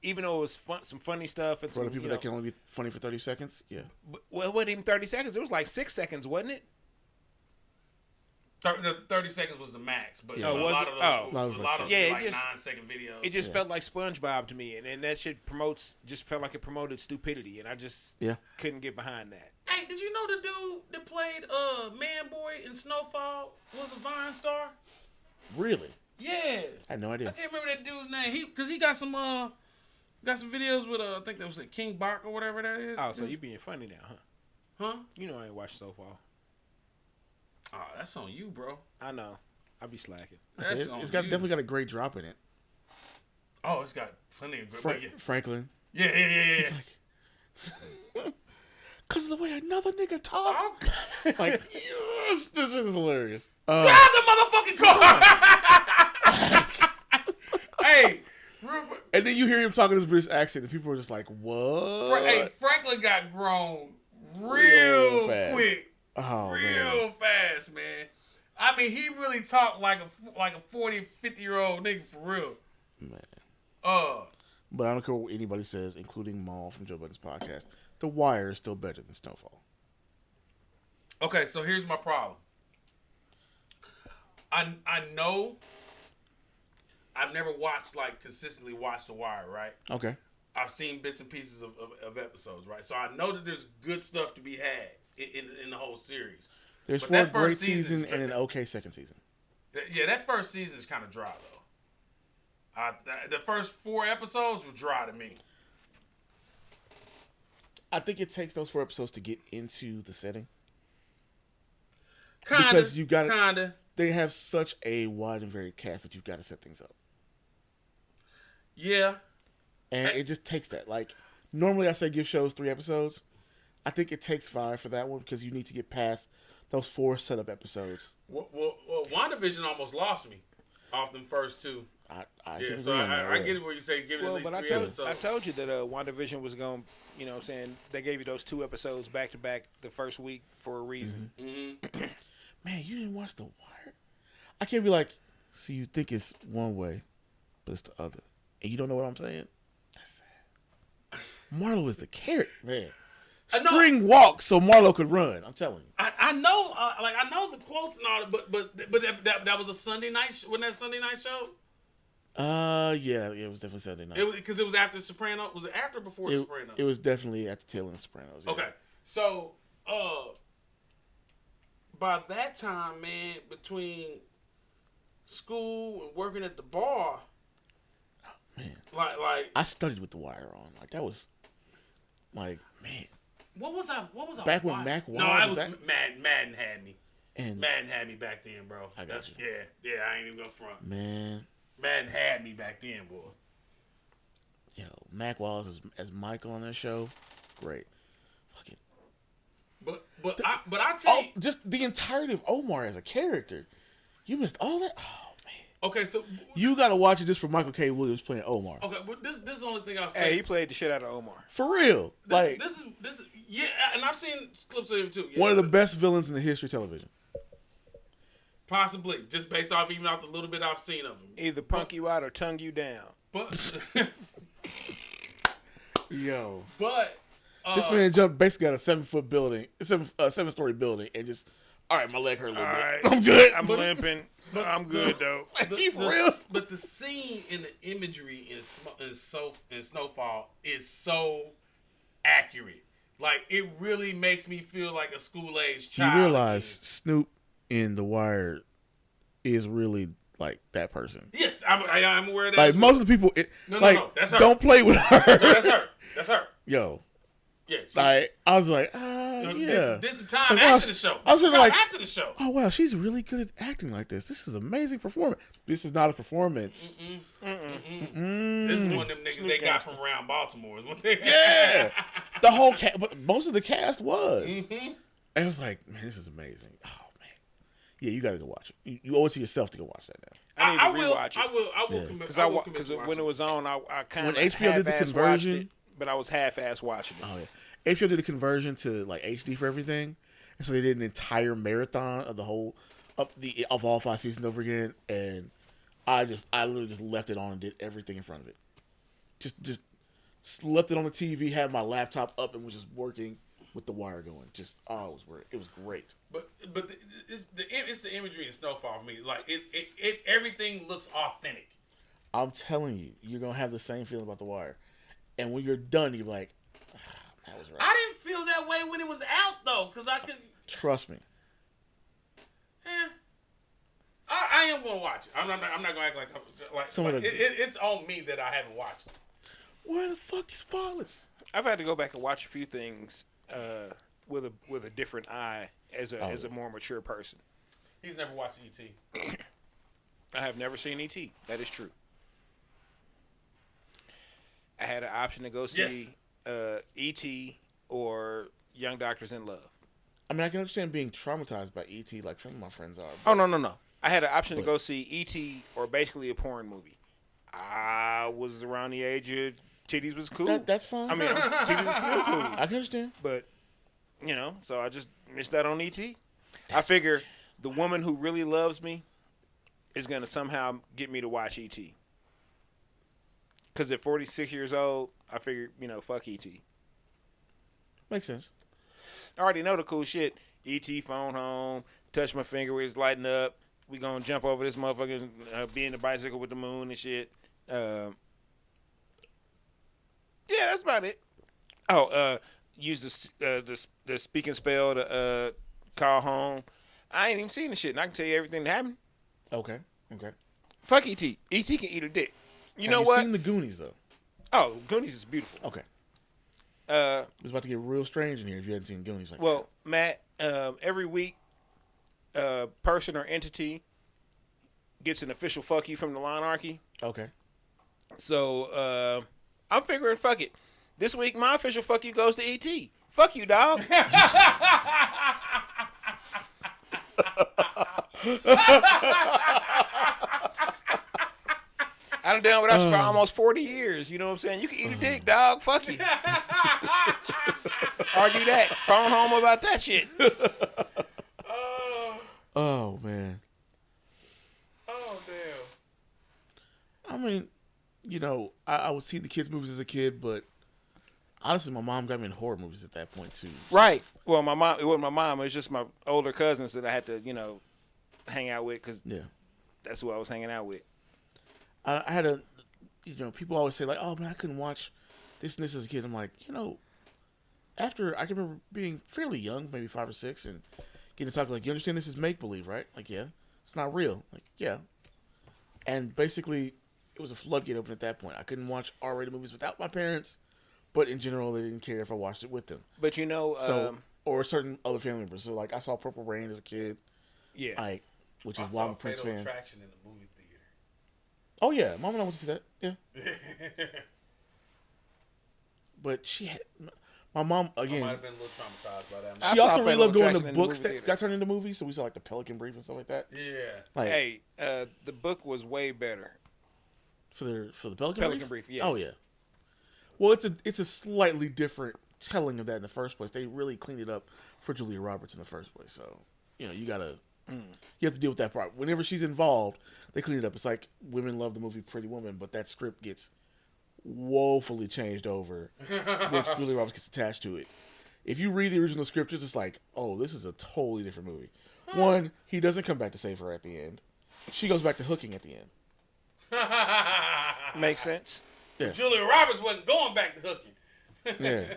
even though it was some funny stuff and for the people that can only be funny for 30 seconds. Yeah. Well, it wasn't even 30 seconds. It was like 6 seconds, wasn't it? 30 seconds was the max, but yeah. a lot of those, it 9-second videos. It just felt like SpongeBob to me, and that shit just felt like it promoted stupidity, and I just couldn't get behind that. Hey, did you know the dude that played Man Boy in Snowfall was a Vine star? Really? Yeah. I had no idea. I can't remember that dude's name. Because he got some videos with I think that was King Bach or whatever that is. Oh, so you being funny now, huh? Huh? You know I ain't watched Snowfall. Oh, that's on you, bro. I know. I be slacking. It's got definitely got a great drop in it. Oh, it's got plenty of good. Franklin. Yeah. He's like, because of the way another nigga talk. Like, yes, this is hilarious. Drive the motherfucking car. Hey. And then you hear him talking his British accent, and people are just like, what? Hey, Franklin got grown real quick. Oh, real fast, man. I mean, he really talked like a 40, 50-year-old nigga for real. Man. But I don't care what anybody says, including Maul from Joe Budden's podcast. The Wire is still better than Snowfall. Okay, so here's my problem. I know I've never consistently watched The Wire, right? Okay. I've seen bits and pieces of episodes, right? So I know that there's good stuff to be had in the whole series. There's 4 great seasons and an okay second season. Yeah, that first season is kind of dry, though. The first 4 episodes were dry to me. I think it takes those 4 episodes to get into the setting. Because they have such a wide and varied cast that you've got to set things up. Yeah. And it just takes that. Like, normally I say give shows 3 episodes. I think it takes 5 for that one because you need to get past those 4 setup episodes. Well, WandaVision almost lost me off them first 2. I get it where you say give it at least 3 episodes. I told you that WandaVision was going, you know what I'm saying, they gave you those 2 episodes back to back the first week for a reason. Mm-hmm. Man, you didn't watch The Wire? I can't be like, see, you think it's one way, but it's the other. And you don't know what I'm saying? That's sad. Marlo is the carrot, man. String walk so Marlo could run. I'm telling you. I know, I know the quotes and all that, but that was a Sunday night. Wasn't that a Sunday night show? Yeah, it was definitely Saturday night. Because it was after Sopranos. Was it after or before Sopranos? It was definitely at the tail end of Sopranos. Yeah. Okay, so by that time, man, between school and working at the bar, man, like I studied with The Wire on. Like that was, like, man. What was I back watching? when Mac No, I was Madden had me. And Madden had me back then, bro. I got you. Yeah, I ain't even gonna front. Man, Madden had me back then, boy. Yo, Mac Wallace as Michael on that show, great. Fucking. But I tell you, just the entirety of Omar as a character, you missed all that. Oh man. Okay, so you got to watch it just for Michael K. Williams playing Omar. Okay, but this is the only thing I'll say. Hey, he played the shit out of Omar for real. This is yeah, and I've seen clips of him too. Yeah, one of the best villains in the history of television. Possibly, just based off the little bit I've seen of him. Either punk you out or tongue you down. But yo, this man jumped basically out a 7-foot building, 7-story building, and just all right, my leg hurt a little bit. Right. I'm good. I'm limping. I'm good though. For real. But the scene and the imagery in Snowfall is so accurate. Like it really makes me feel like a school-age child. You realize Snoop in The Wire is really like that person. Yes, I'm aware of that. Like most of the people, no, that's her. Don't play with her. No, that's her. Yo. Yeah, I was like, yeah. This is time like, after the show. I was like, after the show. Oh wow, she's really good at acting like this. This is amazing performance. This is not a performance. This is one of them niggas they got from around Baltimore. Yeah, the whole cast, but most of the cast was. And it was like, man, this is amazing. Oh man, yeah, you got to go watch it. You owe it to yourself to go watch that now. I need to rewatch it. I will. Because when it was on, I kind of HBO did the conversion. But I was half-ass watching it. Oh yeah, HBO did a conversion to like HD for everything, and so they did an entire marathon of the whole of all 5 seasons over again. And I literally just left it on and did everything in front of it. Just left it on the TV, had my laptop up, and was just working with The Wire going. It was great. But it's the imagery in Snowfall for me. Like it everything looks authentic. I'm telling you, you're gonna have the same feeling about The Wire. And when you're done, you're like, that was right. I didn't feel that way when it was out, though, because I could... Trust me. I am going to watch it. I'm not going to act like it's on me that I haven't watched it. Where the fuck is Wallace? I've had to go back and watch a few things with a different eye as a more mature person. He's never watched E.T. I have never seen E.T. That is true. I had an option to go see E.T. or Young Doctors in Love. I mean, I can understand being traumatized by E.T. like some of my friends are. Oh, no. I had an option to go see E.T. or basically a porn movie. I was around the age of titties was cool. That's fine. I mean, titties is still cool. I can understand. But, so I just missed out on E.T. I figure the woman who really loves me is going to somehow get me to watch E.T. Because at 46 years old, I figured, fuck E.T. Makes sense. I already know the cool shit. E.T. phone home, touch my finger where it's lighting up. We gonna jump over this motherfucker, be in the bicycle with the moon and shit. Yeah, that's about it. Oh, use the speaking spell to call home. I ain't even seen the shit, and I can tell you everything that happened. Okay. Fuck E.T. E.T. can eat a dick. You know Have what? Seen the Goonies though? Oh, Goonies is beautiful. Okay. It was about to get real strange in here if you hadn't seen Goonies. Well, Matt, every week, person or entity gets an official fuck you from the Lawnarchy. Okay. So I'm figuring, fuck it. This week, my official fuck you goes to E.T. Fuck you, dog. I done dealt without you for almost 40 years. You know what I'm saying? You can eat a dick, dog. Fuck you. Argue that. Phone home about that shit. Oh man. Oh damn. I mean, I would see the kids' movies as a kid, but honestly, my mom got me in horror movies at that point too. Right. Well, it wasn't my mom. It was just my older cousins that I had to, hang out with because that's who I was hanging out with. I had people always say like, "Oh man, I couldn't watch this and this as a kid." I'm like, after I can remember being fairly young, maybe 5 or 6, and getting to talk like, "You understand this is make believe, right?" Like, yeah, it's not real. Like, yeah. And basically, it was a floodgate open at that point. I couldn't watch R-rated movies without my parents, but in general, they didn't care if I watched it with them. But or certain other family members. So like, I saw Purple Rain as a kid. Yeah. Which is why I'm a Prince fan. Attraction in the movie theater. Oh yeah, Mom and I went to see that. Yeah. But my mom again. I might have been a little traumatized by that. She also really loved going to books that got turned into movies. So we saw like the Pelican Brief and stuff like that. Yeah. Hey, the book was way better. For the Pelican Brief. Yeah. Oh yeah. Well, it's a slightly different telling of that in the first place. They really cleaned it up for Julia Roberts in the first place. So you have to deal with that part. Whenever she's involved, they clean it up. It's like women love the movie Pretty Woman, but that script gets woefully changed over when Julia Roberts gets attached to it. If you read the original script, it's just like, oh, this is a totally different movie. One, he doesn't come back to save her at the end. She goes back to hooking at the end. Makes sense. Yeah. Julia Roberts wasn't going back to hooking. Yeah.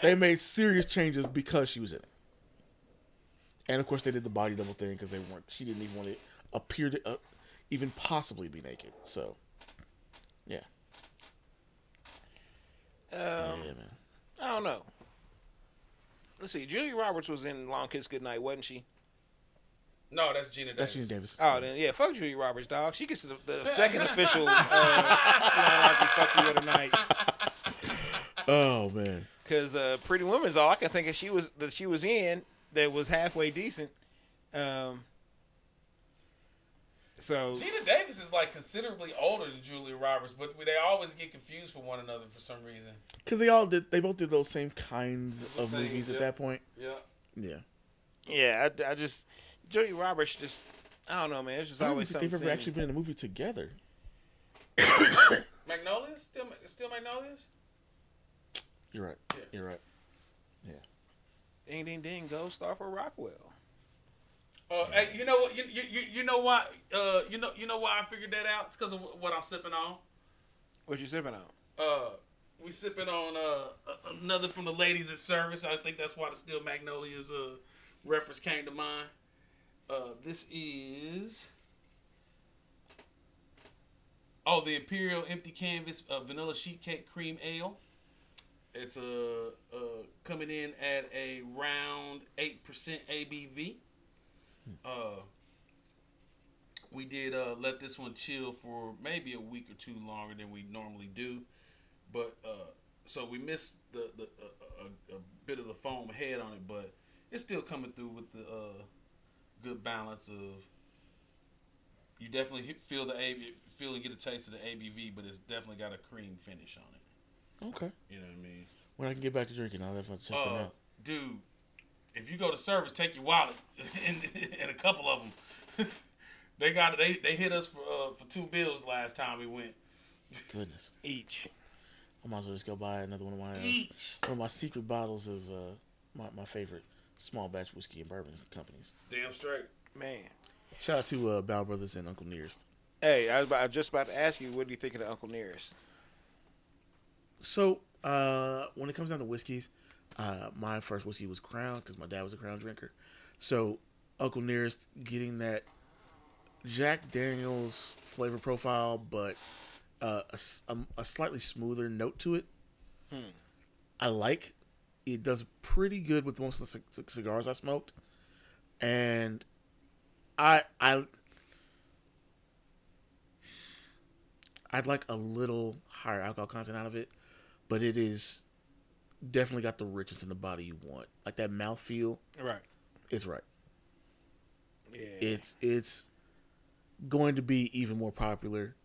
They made serious changes because she was in it. And of course, they did the body double thing because she didn't even want to appear to even possibly be naked. So, yeah. Yeah, man. I don't know. Let's see. Julia Roberts was in Long Kiss Goodnight, wasn't she? No, that's Gina Davis. That's Gina Davis. Oh, then yeah, fuck Julia Roberts, dog. She gets the second official fuck you of the night. Oh man. Because Pretty Woman's all I can think of she was in that was halfway decent. So Gina Davis is like considerably older than Julia Roberts, but they always get confused for one another for some reason. Because they both did those same kinds of movies at that point. Yeah. Yeah. Yeah, I just Julia Roberts just I don't know, man. It's just always something. They've ever actually been in a movie together. Magnolias? Still Magnolias? You're right. Yeah. You're right. Yeah. Ding ding ding, gold star for Rockwell. Hey, you know what? You know why? You know why I figured that out? It's because of what I'm sipping on. What you sipping on? We sipping on another from the ladies at service. I think that's why the Still Magnolias reference came to mind. This is the Imperial Empty Canvas Vanilla Sheet Cake Cream Ale. It's coming in at a round 8% ABV. We did let this one chill for maybe a week or two longer than we normally do, but so we missed a bit of the foam head on it, but it's still coming through with the good balance of. You definitely feel and get a taste of the ABV, but it's definitely got a cream finish on it. Okay. You know what I mean? When I can get back to drinking, I'll definitely check them out. Dude, if you go to service, take your wallet and a couple of them. They hit us for $2 bills last time we went. Goodness. Each. I might as well just go buy another one of my secret bottles of my favorite small batch whiskey and bourbon companies. Damn straight. Man. Shout out to Bow Brothers and Uncle Nearest. Hey, I was just about to ask you, what do you think of the Uncle Nearest? So, when it comes down to whiskeys, my first whiskey was Crown because my dad was a Crown drinker. So, Uncle Nearest getting that Jack Daniels flavor profile, but a slightly smoother note to it. I like. It does pretty good with most of the cigars I smoked, and I'd like a little higher alcohol content out of it, but it is definitely got the richness in the body you want. Like that mouthfeel, Right. is right. Yeah. It's going to be even more popular,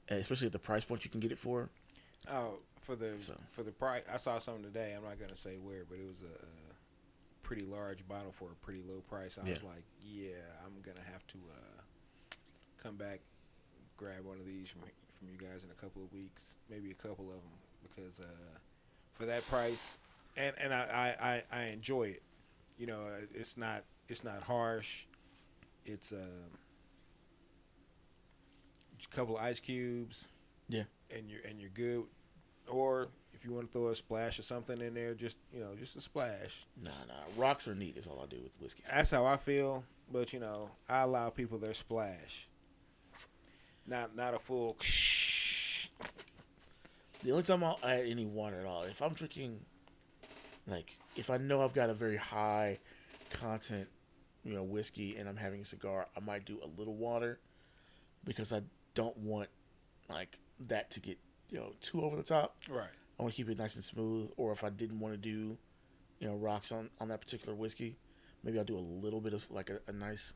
especially at the price point you can get it for. Oh, for the price, I saw something today. I'm not gonna say where, but it was a pretty large bottle for a pretty low price. I was like, yeah, I'm gonna have to come back, grab one of these from you guys in a couple of weeks, maybe a couple of them, because for that price, and I enjoy it. You know, it's not harsh. It's a couple of ice cubes. Yeah. And you're good. Or if you want to throw a splash of something in there, just a splash. Nah. Rocks are neat is all I do with whiskeys. That's how I feel. But I allow people their splash. Not a full. The only time I'll add any water at all, if I'm drinking, like if I know I've got a very high content, whiskey, and I'm having a cigar, I might do a little water because I don't want like that to get too over the top. Right. I want to keep it nice and smooth. Or if I didn't want to do rocks on that particular whiskey, maybe I'll do a little bit of like a nice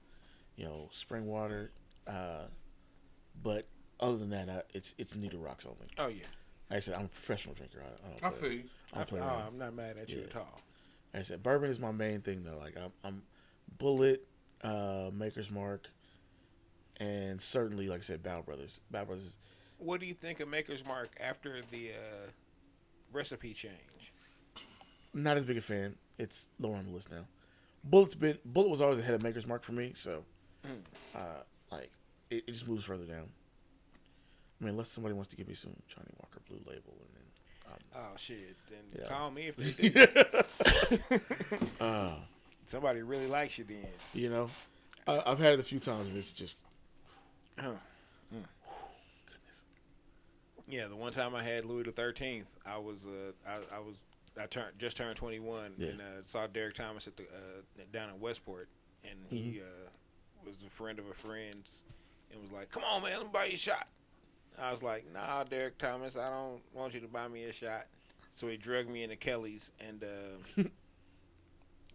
spring water. But other than that, it's neither rocks only. Oh yeah. Like I said, I'm a professional drinker. I feel you. I'm not mad at you at all. Like I said, bourbon is my main thing though. Like I'm Bullet, Maker's Mark, and certainly, like I said, Bow Brothers. Bow Brothers. What do you think of Maker's Mark after the recipe change? Not as big a fan. It's lower on the list now. Bullet was always ahead of Maker's Mark for me, so like it just moves further down. I mean, unless somebody wants to give me some Johnny Walker Blue Label, and then oh shit, then yeah. call me if they do. Somebody really likes you then. I've had it a few times, and it's just goodness. Yeah, the one time I had Louis the 13th, I just turned 21 and saw Derek Thomas at the down in Westport, and he was a friend of a friend's, and was like, "Come on, man, let me buy you a shot." I was like, "Nah, Derek Thomas, I don't want you to buy me a shot." So he drugged me into Kelly's and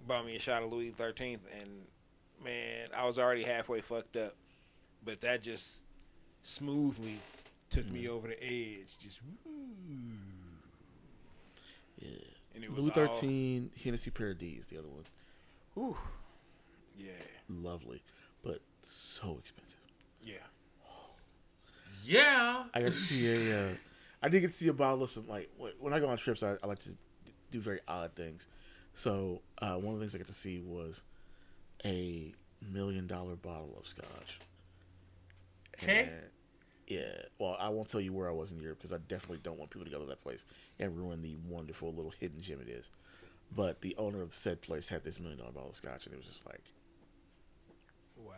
bought me a shot of Louis the 13th, and man, I was already halfway fucked up, but that just smoothly took me over the edge. Just woo. Yeah. And it was Louis 13, Hennessy Paradise, the other one. Whew. Yeah. Lovely, but so expensive. Yeah. Yeah. I got to see I did get to see a bottle of some, like, when I go on trips, I like to do very odd things. So, one of the things I got to see was a $1 million bottle of scotch. Okay. Yeah. Well, I won't tell you where I was in Europe because I definitely don't want people to go to that place and ruin the wonderful little hidden gem it is. But the owner of the said place had this $1 million bottle of scotch, and it was just like, wow.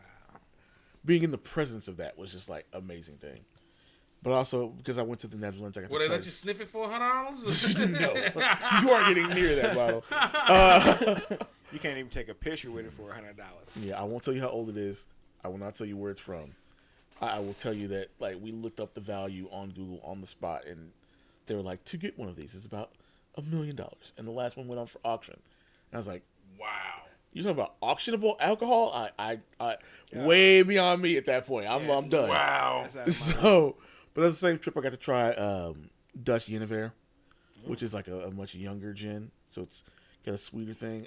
Being in the presence of that was just like amazing thing. But also because I went to the Netherlands, I got to Would they let you sniff it for $100? No, you aren't getting near that bottle. You can't even take a picture with it for $100. Yeah, I won't tell you how old it is. I will not tell you where it's from. I will tell you that like we looked up the value on Google on the spot, and they were like, to get one of these is about $1 million, and the last one went on for auction. And I was like, Wow. you talking about auctionable alcohol? Way beyond me at that point. I'm done. Wow. So, but at the same trip, I got to try Dutch Jenever, which is like a much younger gin, so it's got a sweeter thing.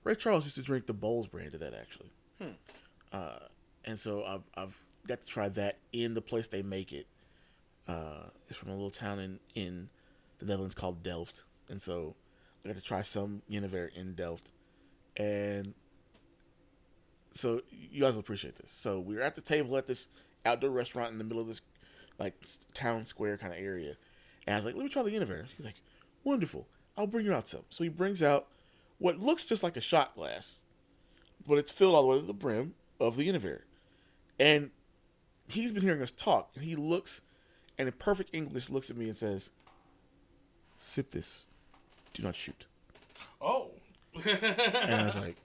Ray Charles used to drink the Bowles brand of that actually, and so I've got to try that in the place they make it. It's from a little town in the Netherlands called Delft, and so I got to try some Jenever in Delft, and so you guys will appreciate this. So we were at the table at this outdoor restaurant in the middle of this like town square kind of area, and I was like, "Let me try the Jenever." She's like, "Wonderful, I'll bring you out some." So he brings out what looks just like a shot glass, but it's filled all the way to the brim of the Jenever, and he's been hearing us talk, and he looks, and in perfect English, looks at me and says, "Sip this. Do not shoot." Oh. And I was like,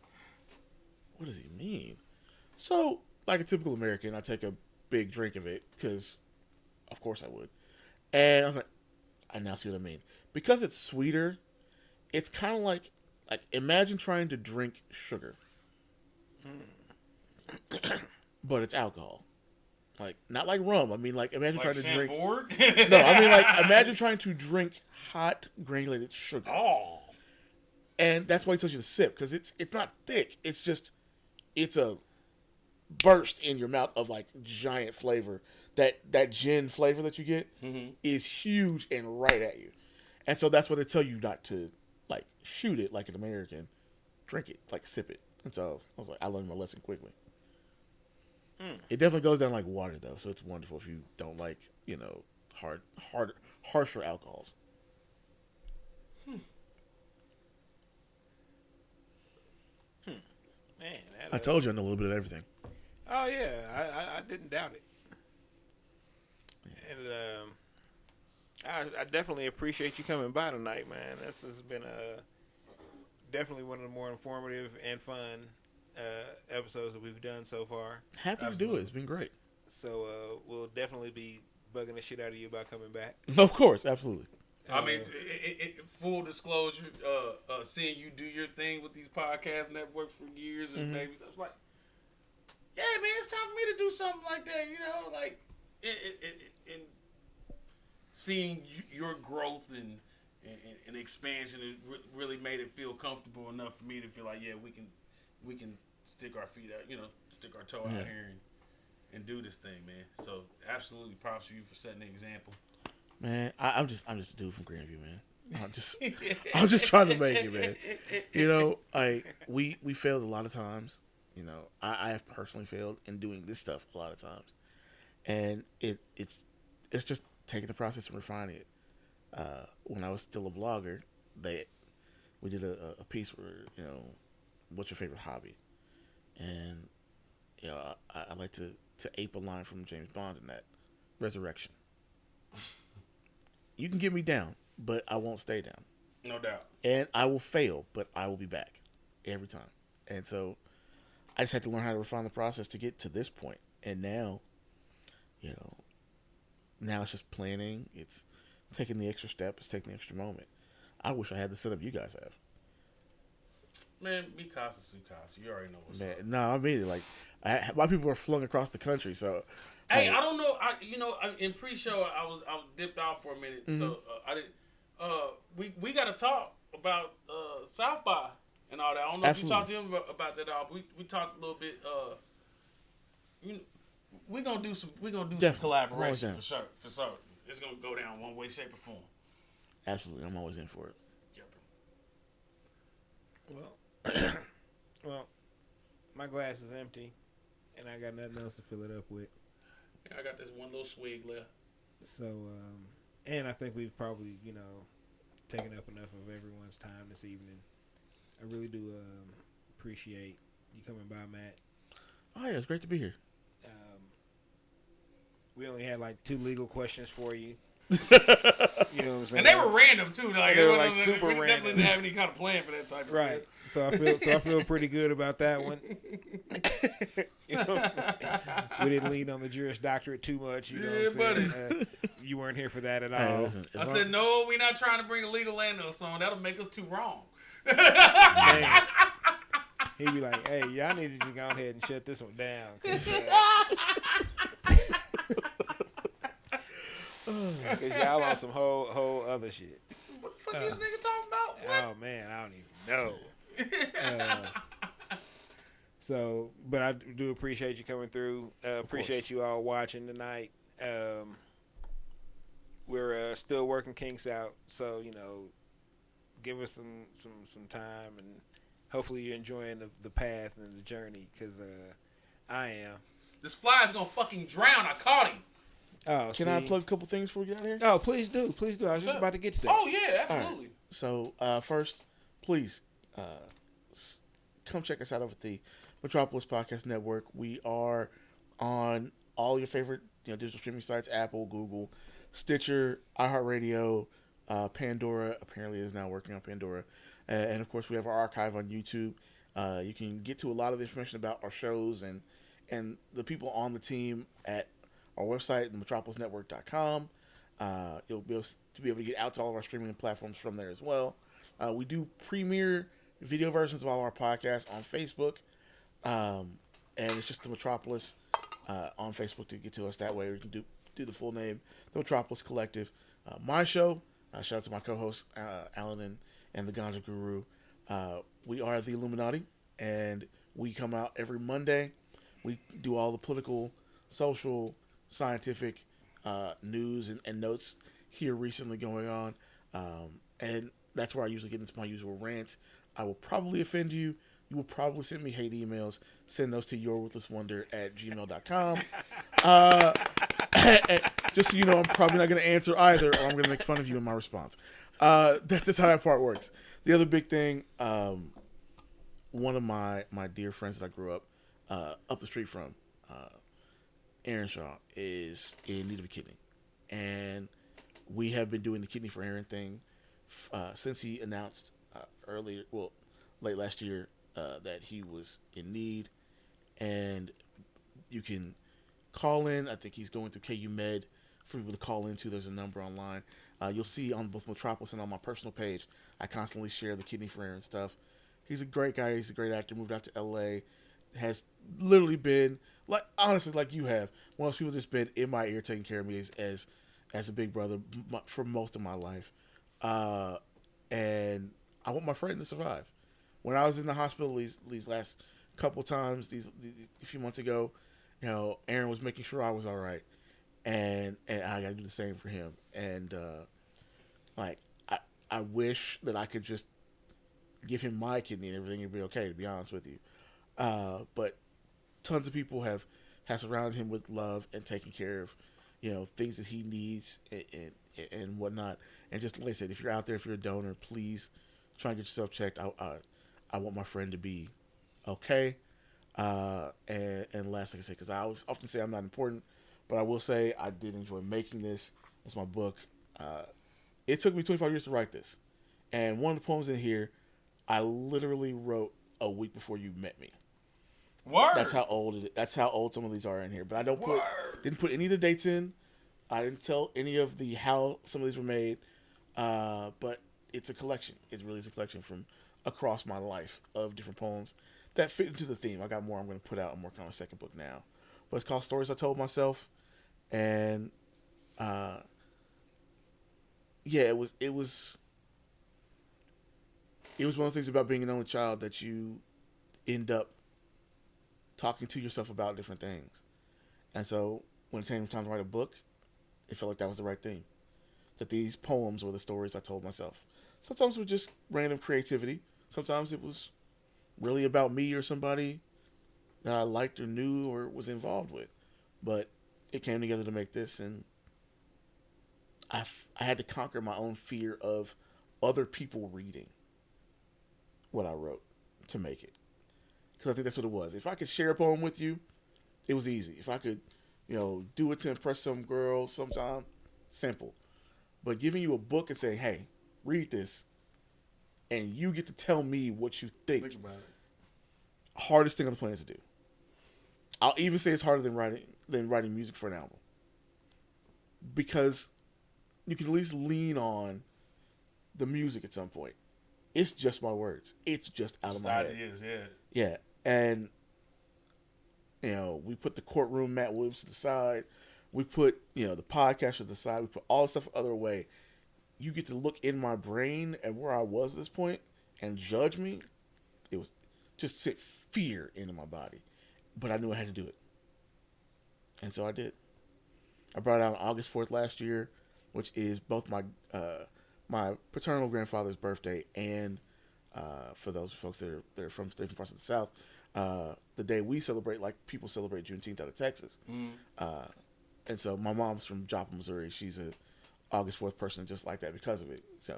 what does he mean? So, like a typical American, I take a big drink of it, because of course I would. And I was like, I now see what I mean. Because it's sweeter, it's kind of like imagine trying to drink sugar. But it's alcohol. Like, not like rum. I mean, like, imagine Like trying to drink. Chambord? No, I mean, like, imagine trying to drink hot granulated sugar. Oh. And that's why he tells you to sip, because it's not thick. It's a burst in your mouth of like giant flavor. That gin flavor that you get is huge and right at you. And so that's why they tell you not to like shoot it like an American. Drink it, like sip it. And so I was like, I learned my lesson quickly. It definitely goes down like water though, so it's wonderful if you don't like, harsher alcohols. Man, I told you I know a little bit of everything. Oh yeah, I didn't doubt it, and I definitely appreciate you coming by tonight, man. This has been definitely one of the more informative and fun episodes that we've done so far. Happy to do it. It's been great. So we'll definitely be bugging the shit out of you about coming back. Of course, absolutely. I mean, full disclosure, seeing you do your thing with these podcast networks for years and maybe I was like, yeah, man, it's time for me to do something like that, like, and seeing your growth and expansion, it really made it feel comfortable enough for me to feel like, yeah, we can stick our feet out, stick our toe out here and do this thing, man. So absolutely props to you for setting the example. Man, I'm just a dude from Grandview, man. I'm just trying to make it, man. We failed a lot of times. I have personally failed in doing this stuff a lot of times, and it's just taking the process and refining it. When I was still a blogger, we did a piece where what's your favorite hobby, and I like to ape a line from James Bond in that, resurrection. You can get me down, but I won't stay down. No doubt. And I will fail, but I will be back every time. And so I just had to learn how to refine the process to get to this point. And now, now it's just planning. It's taking the extra step. It's taking the extra moment. I wish I had the setup you guys have. Man, be casa su casa. You already know what's up. No, I mean it. Like, my people are flung across the country, so. Hey, I don't know. In pre-show, I was dipped out for a minute, so I didn't. We got to talk about South by and all that. I don't know if you talked to him about that at all. But we talked a little bit. We're gonna do some collaboration for sure. It's gonna go down one way, shape, or form. Absolutely, I'm always in for it. Yep. Well, my glass is empty, and I got nothing else to fill it up with. Yeah, I got this one little swig left. So, and I think we've probably, taken up enough of everyone's time this evening. I really do appreciate you coming by, Matt. Oh, yeah, it's great to be here. We only had like 2 legal questions for you. You know what I'm saying? And they were random too. Like, they were like super we random. definitely didn't have any kind of plan for that type of right. thing. So I feel pretty good about that one. You know, we didn't lean on the Juris Doctorate too much. You know what I'm saying? You weren't here for that at all. Hey, listen, I said, no, we're not trying to bring a legal landlord song. That'll make us too wrong. Man. He'd be like, hey, y'all need to just go ahead and shut this one down. Because y'all on some whole other shit. What the fuck is this nigga talking about? What? Oh, man, I don't even know. But I do appreciate you coming through. Appreciate you all watching tonight. We're still working kinks out, so, you know, give us some time, and hopefully you're enjoying the path and the journey, because I am. This fly is gonna fucking drown. I caught him. Oh, Can I plug a couple things before we get out of here? Oh, please do. Please do. I was just about to get to that. Oh, yeah, absolutely. Right. So, first, please come check us out over at the Metropolis Podcast Network. We are on all your favorite digital streaming sites: Apple, Google, Stitcher, iHeartRadio, Pandora. Apparently is now working on Pandora. And, of course, we have our archive on YouTube. You can get to a lot of the information about our shows and the people on the team at our website, metropolisnetwork.com. You'll be able to get out to all of our streaming platforms from there as well. We do premiere video versions of all our podcasts on Facebook. And it's just the Metropolis on Facebook to get to us that way. Or you can do the full name, the Metropolis Collective. My show, shout out to my co-hosts, Alan and the Ganja Guru. We are the Illuminati, and we come out every Monday. We do all the political, social, scientific news and notes here recently going on. And that's where I usually get into my usual rants. I will probably offend you. You will probably send me hate emails. Send those to yourruthlesswonder@gmail.com. Just so you know, I'm probably not going to answer either, or I'm going to make fun of you in my response. That's just how that part works. The other big thing, one of my dear friends that I grew up the street from, Aaron Shaw, is in need of a kidney. And we have been doing the Kidney for Aaron thing since he announced late last year that he was in need. And you can call in. I think he's going through KU Med for people to call into. There's a number online. You'll see on both Metropolis and on my personal page, I constantly share the Kidney for Aaron stuff. He's a great guy. He's a great actor. Moved out to LA. Has literally been, honestly, like you have, one of those people that's been in my ear taking care of me as a big brother for most of my life. And I want my friend to survive. When I was in the hospital these last couple times, a few months ago, Aaron was making sure I was all right. And I got to do the same for him. And, I wish that I could just give him my kidney and everything would be okay, to be honest with you. But tons of people have surrounded him with love and taken care of, things that he needs and whatnot. And just like I said, if you're out there, if you're a donor, please try and get yourself checked. I want my friend to be okay. And last, like I said, because I often say I'm not important, but I will say I did enjoy making this. It's my book. It took me 25 years to write this. And one of the poems in here, I literally wrote a week before you met me. Word. That's how old some of these are in here. But I didn't put any of the dates in. I didn't tell any of how some of these were made. But it's a collection. It really is a collection from across my life of different poems that fit into the theme. I got more I'm going to put out. I'm working on a second book now. But it's called Stories I Told Myself. And it was one of those things about being an only child that you end up talking to yourself about different things. And so when it came time to write a book, it felt like that was the right thing. That these poems were the stories I told myself. Sometimes it was just random creativity. Sometimes it was really about me or somebody that I liked or knew or was involved with. But it came together to make this, and I had to conquer my own fear of other people reading what I wrote to make it. Because I think that's what it was. If I could share a poem with you, it was easy. If I could, do it to impress some girl sometime, simple. But giving you a book and saying, hey, read this, and you get to tell me what you think. Think about it. Hardest thing on the planet to do. I'll even say it's harder than writing music for an album, because you can at least lean on the music at some point. It's just my words. It's just out of my head. Ideas, yeah. Yeah, and we put the courtroom Matt Williams to the side. We put the podcast to the side. We put all the stuff the other way. You get to look in my brain at where I was at this point and judge me. It was just sent fear into my body, but I knew I had to do it, and so I did. I brought it out on August 4th last year, which is both my paternal grandfather's birthday and for those folks that are from different parts of the South, the day we celebrate, like people celebrate Juneteenth out of Texas. And so my mom's from Joplin, Missouri. She's a August 4th person just like that because of it. So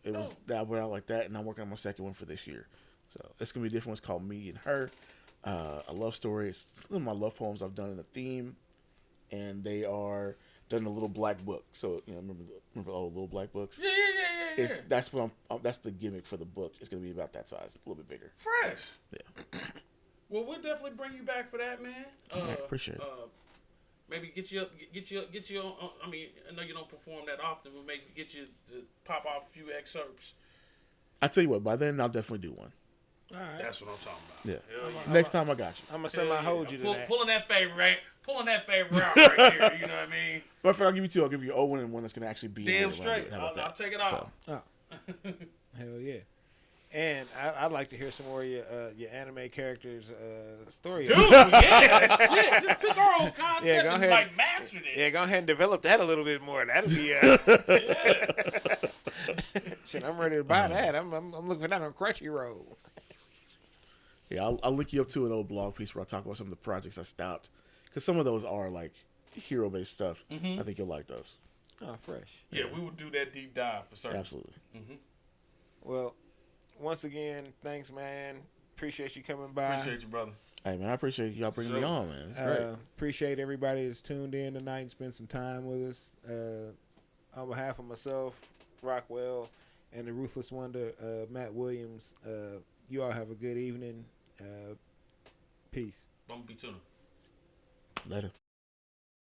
it was that I went out like that, and I'm working on my second one for this year. So it's gonna be a different one. It's called Me and Her, a love story. It's some of my love poems I've done in a theme, and they are done in a little black book. So remember all the little black books? Yeah. That's what that's the gimmick for the book. It's gonna be about that size, a little bit bigger. Fresh. Yeah. Well, we'll definitely bring you back for that, man. Appreciate it. Maybe get you on. I mean, I know you don't perform that often, but maybe get you to pop off a few excerpts. I tell you what, by then I'll definitely do one. All right. That's what I'm talking about. Yeah. Next time I got you. I'm gonna semi-hold you to that. Pulling that favor out right here. You know what I mean? But if I'll give you two, I'll give you an old one and one that's gonna actually be damn straight. I'll take it off. Oh. Hell yeah. And I'd like to hear some more of your anime characters' story. Dude, yeah, shit. Just took our own concept and mastered it. Yeah, go ahead and develop that a little bit more. That'll be shit. I'm ready to buy that. I'm looking for that on Crunchyroll. Yeah, I'll link you up to an old blog piece where I talk about some of the projects I stopped, because some of those are like hero-based stuff. I think you'll like those. Oh, fresh. Yeah, we will do that deep dive for certain. Absolutely. Well, once again, thanks, man. Appreciate you coming by. Appreciate you, brother. Hey, man, I appreciate y'all bringing me on, man. It's great. Appreciate everybody that's tuned in tonight and spent some time with us. On behalf of myself, Rockwell, and the Ruthless Wonder, Matt Williams, you all have a good evening. Peace. Bumblebee tuna. Later.